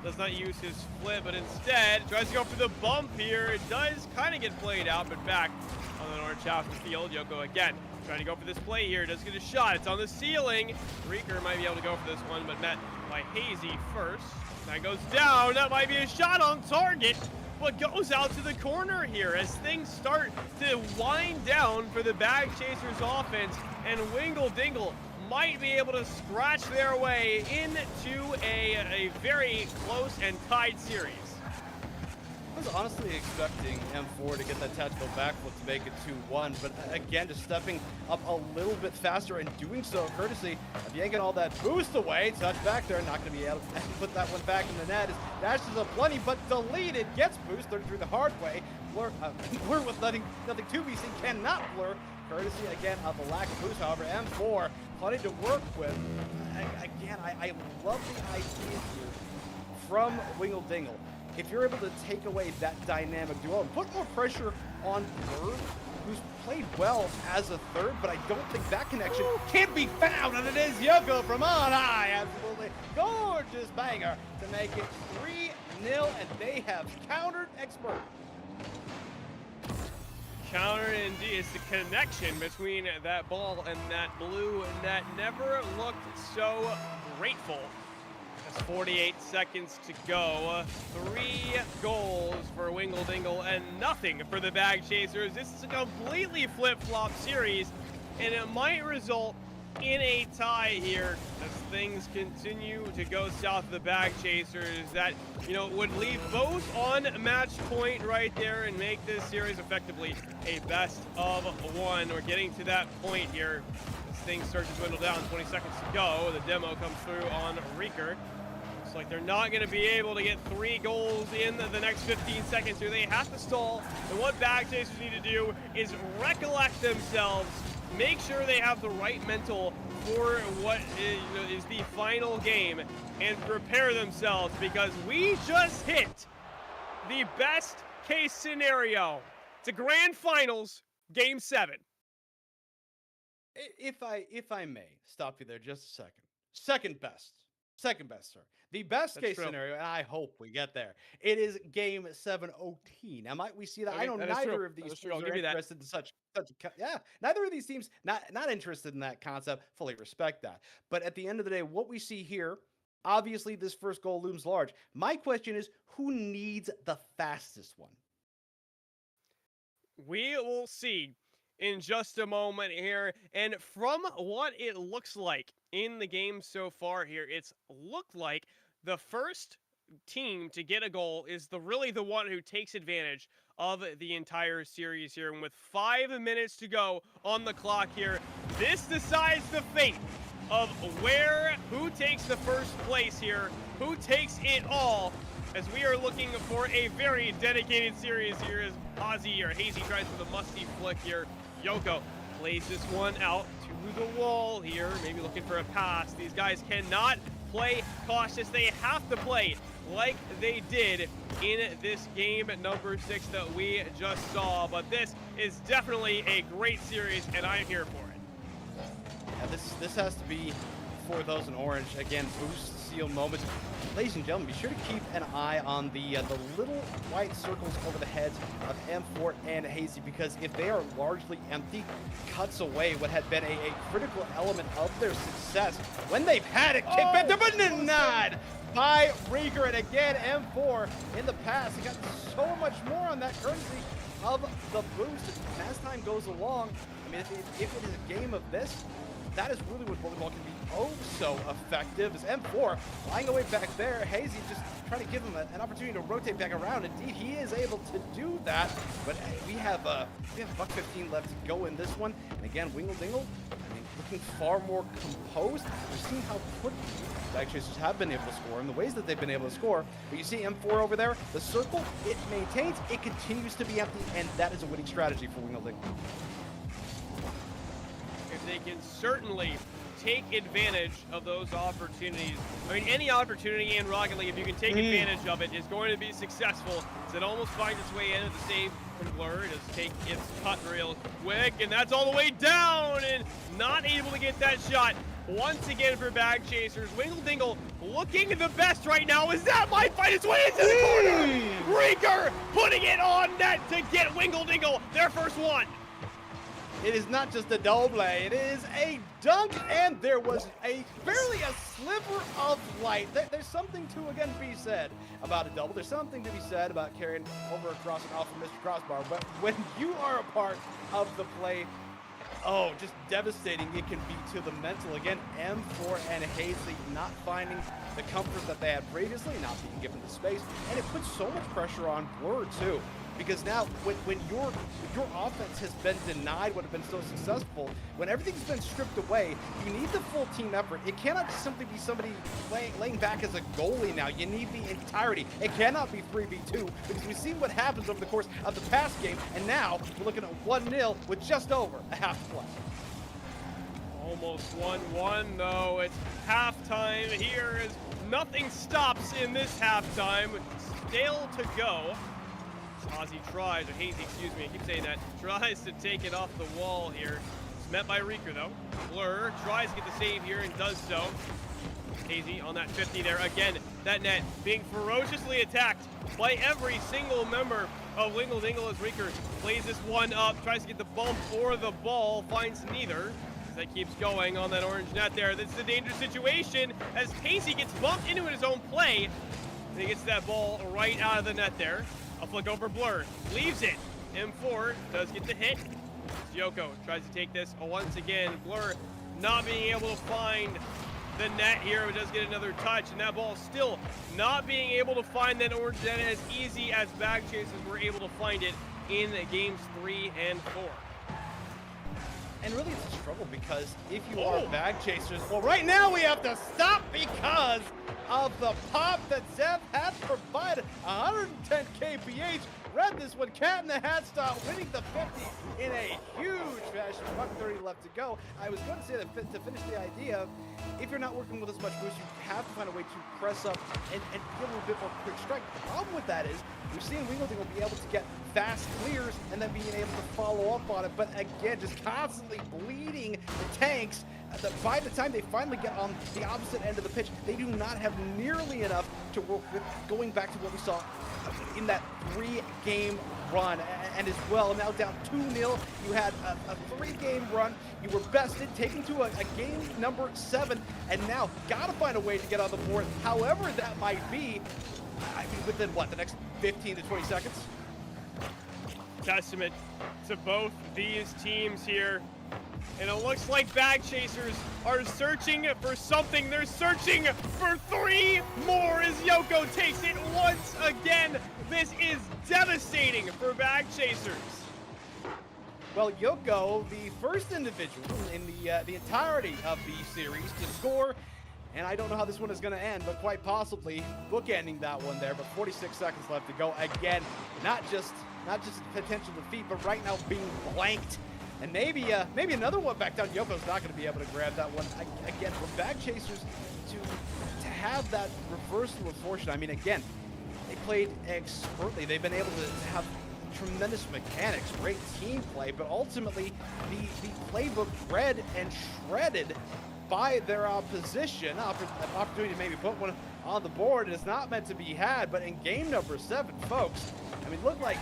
Does not use his flip, but instead tries to go for the bump here. It does kind of get played out, but back on the north half of the field. Yoko again trying to go for this play here. Does get a shot. It's on the ceiling. Reeker might be able to go for this one, but met by Hazy first. That goes down. That might be a shot on target, but goes out to the corner here as things start to wind down for the Bag Chasers offense, and Wingle Dingle might be able to scratch their way into a very close and tied series. I was honestly expecting M4 to get that tactical backflip to make it 2-1, but again, just stepping up a little bit faster and doing so courtesy of yanking all that boost away. Touch back there, not going to be able to put that one back in the net. Dashes up plenty, but deleted, gets boost, 33 the hard way. Blur with nothing to be seen, cannot blur. Courtesy again of the lack of boost, however, M4 plenty to work with. Again, I love the idea here from Wingle Dingle. If you're able to take away that dynamic duo and put more pressure on Blur, who's played well as a third, but I don't think that connection can be found, and it is Yoko from on high. Absolutely gorgeous banger to make it 3-0, and they have countered expert. Counter indeed. It's the connection between that ball and that blue net never looked so grateful. That's 48 seconds to go. 3 goals for Wingle Dingle and nothing for the Bag Chasers. This is a completely flip-flop series, and it might result in a tie here as things continue to go south of the Bag Chasers. That, would leave both on match point right there and make this series effectively a best of one. We're getting to that point here as things start to dwindle down. 20 seconds to go. The demo comes through on Reeker. Looks like they're not going to be able to get 3 goals in the next 15 seconds here. They have to stall, and what Bag Chasers need to do is recollect themselves, make sure they have the right mental for what is the final game, and prepare themselves, because we just hit the best case scenario. It's a grand finals, game 7. If I may stop you there just a second. Second best, sir. The best case scenario, and I hope we get there, it is game 7 OT. Now, might we see that? Okay, I know neither of these teams are interested in such neither of these teams not interested in that concept. Fully respect that. But at the end of the day, what we see here, obviously this first goal looms large. My question is, who needs the fastest one? We will see in just a moment here, and from what it looks like in the game so far here, it's looked like the first team to get a goal is really the one who takes advantage of the entire series here. And with 5 minutes to go on the clock here, this decides the fate of who takes the first place here, who takes it all, as we are looking for a very dedicated series here as Hazy tries for the musty flick here. Yoko plays this one out to the wall here, maybe looking for a pass. These guys cannot play cautious. They have to play like they did in this game number 6 that we just saw. But this is definitely a great series, and I'm here for it. Yeah, this has to be for those in orange. Again, boosts seal moments. Ladies and gentlemen, be sure to keep an eye on the little white circles over the heads of M4 and Hazy, because if they are largely empty, cuts away what had been a critical element of their success when they've had it kicked back, but denied by Rieger. And again, M4 in the past, he got so much more on that courtesy of the boost. And as time goes along, I mean, if it is a game of this, that is really what volleyball can be so effective. As M4 flying away back there, Hazy just trying to give him an opportunity to rotate back around. Indeed, he is able to do that. But we have buck 15 left to go in this one. And again, Wingle Dingle, I mean, looking far more composed. We've seen how quickly Bag Chasers have been able to score in the ways that they've been able to score. But you see M4 over there, the circle, it maintains, it continues to be empty, and that is a winning strategy for Wingle Dingle. They can certainly take advantage of those opportunities. I mean, any opportunity in Rocket League, if you can take advantage of it, is going to be successful. So it almost finds its way into the save from Blur. It does take its cut real quick, and that's all the way down, and not able to get that shot. Once again for Bag Chasers, Wingle Dingle looking the best right now as that might find its way into the corner. Rieger putting it on net to get Wingle Dingle their first one. It is not just a double, it is a dunk, and there was barely a sliver of light. There's something to, again, be said about a double. There's something to be said about carrying over across and off of Mr. Crossbar, but when you are a part of the play, oh, just devastating it can be to the mental. Again, M4 and Hazy not finding the comfort that they had previously, not being given the space, and it puts so much pressure on Blur, too. Because now, when your offense has been denied what had been so successful, when everything's been stripped away, you need the full team effort. It cannot simply be somebody laying back as a goalie now. You need the entirety. It cannot be 3v2, because we've seen what happens over the course of the past game, and now we're looking at 1-0 with just over a half play. Almost 1-1, though. It's halftime here as nothing stops in this halftime. Still to go. Ozzy tries, or Hazy, excuse me, I keep saying that, tries to take it off the wall here. It's met by Rieger, though. Blur tries to get the save here and does so. Hazy on that 50 there. Again, that net being ferociously attacked by every single member of Wingle Dingle as Rieger plays this one up, tries to get the bump or the ball, finds neither. As that keeps going on that orange net there. This is a dangerous situation as Hazy gets bumped into his own play. And he gets that ball right out of the net there. A flick over Blur, leaves it. M4 does get the hit. Yoko tries to take this once again. Blur not being able to find the net here, but does get another touch, and that ball still not being able to find that orange net as easy as Bag Chasers were able to find it in games 3 and 4. And really it's a struggle, because if you are Bag Chasers, well, right now we have to stop because of the pop that Zev has provided. 110 kph, read this one cat in the hat style, winning the 50 in a huge fashion. Buck 30 left to go. I was going to say that to finish the idea, if you're not working with as much boost, you have to find a way to press up and be a little bit more quick strike. The problem with that is we've seen Wingle Dingle be able to get fast clears and then being able to follow up on it, but again, just constantly bleeding the tanks. By the time they finally get on the opposite end of the pitch, they do not have nearly enough to work with, going back to what we saw in that 3-game run. And as well, now down 2-0, you had a 3-game run, you were bested, taken to a game number 7, and now gotta find a way to get on the board, however that might be. I mean, within what, the next 15 to 20 seconds? Testament to both these teams here. And it looks like Bag Chasers are searching for something. They're searching for 3 more as Yoko takes it once again. This is devastating for Bag Chasers. Well, Yoko, the first individual in the entirety of the series to score, and I don't know how this one is going to end, but quite possibly bookending that one there. But 46 seconds left to go. Again, not just a potential defeat, but right now being blanked. And maybe another one back down. Yoko's not going to be able to grab that one. Again, for Bag Chasers to have that reversal of fortune, I mean, again, they played expertly. They've been able to have tremendous mechanics, great team play, but ultimately the playbook read and shredded by their opposition. An opportunity to maybe put one on the board is not meant to be had, but in game number 7, folks, I mean, looked like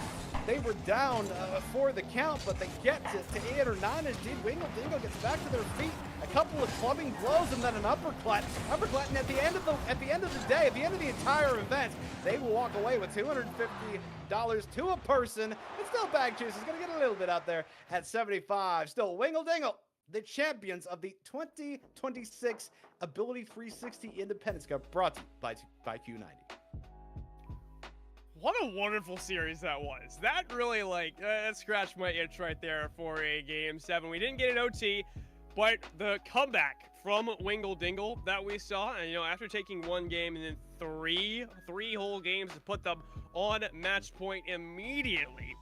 they were down for the count, but they get to 8 or 9. Indeed, Wingle Dingle gets back to their feet. A couple of clubbing blows and then an uppercut. And at the end of the day, at the end of the entire event, they will walk away with $250 to a person. And still Bag Juice is going to get a little bit out there at 75. Still Wingle Dingle, the champions of the 2026 Ability 360 Independence Cup, brought to you by Q90. What a wonderful series that was. That really, that scratched my itch right there for a Game 7. We didn't get an OT, but the comeback from Wingle Dingle that we saw, and, after taking one game and then three whole games to put them on match point immediately,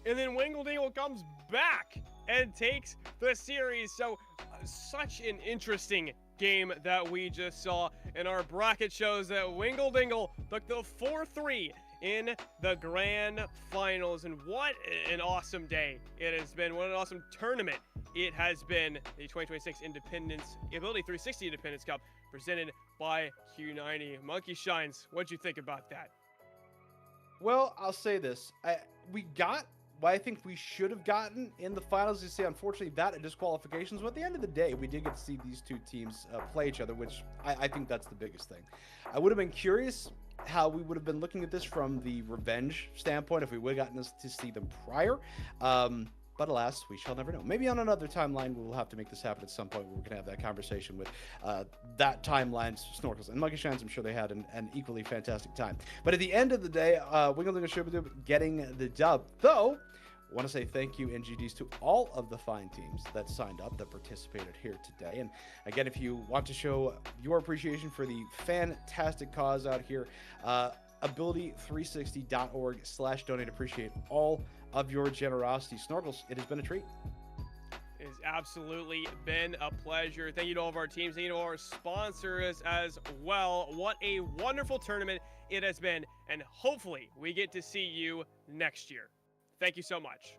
and then Wingle Dingle comes back and takes the series. So, such an interesting game that we just saw, and our bracket shows that Wingle Dingle took the 4-3 in the grand finals. And what an awesome day it has been. What an awesome tournament it has been. The 2026 Ability 360 Independence Cup, presented by Q90. Monkey Shines, what'd you think about that? Well, I'll say this. We got what I think we should have gotten in the finals. You see, unfortunately, that and disqualifications. But at the end of the day, we did get to see these two teams play each other, which I think that's the biggest thing. I would have been curious how we would have been looking at this from the revenge standpoint if we would have gotten to see them prior. But alas, we shall never know. Maybe on another timeline, we'll have to make this happen at some point where we can have that conversation with that timeline's Snorkels. And Monkey Shines, I'm sure they had an equally fantastic time. But at the end of the day, Wingle Dingle should be getting the dub. Though, I want to say thank you, NGDs, to all of the fine teams that signed up, that participated here today. And again, if you want to show your appreciation for the fantastic cause out here, ability360.org/donate. Appreciate all of your generosity. Snorkels, it has been a treat. It has absolutely been a pleasure. Thank you to all of our teams. Thank you to all our sponsors as well. What a wonderful tournament it has been, and hopefully we get to see you next year. Thank you so much.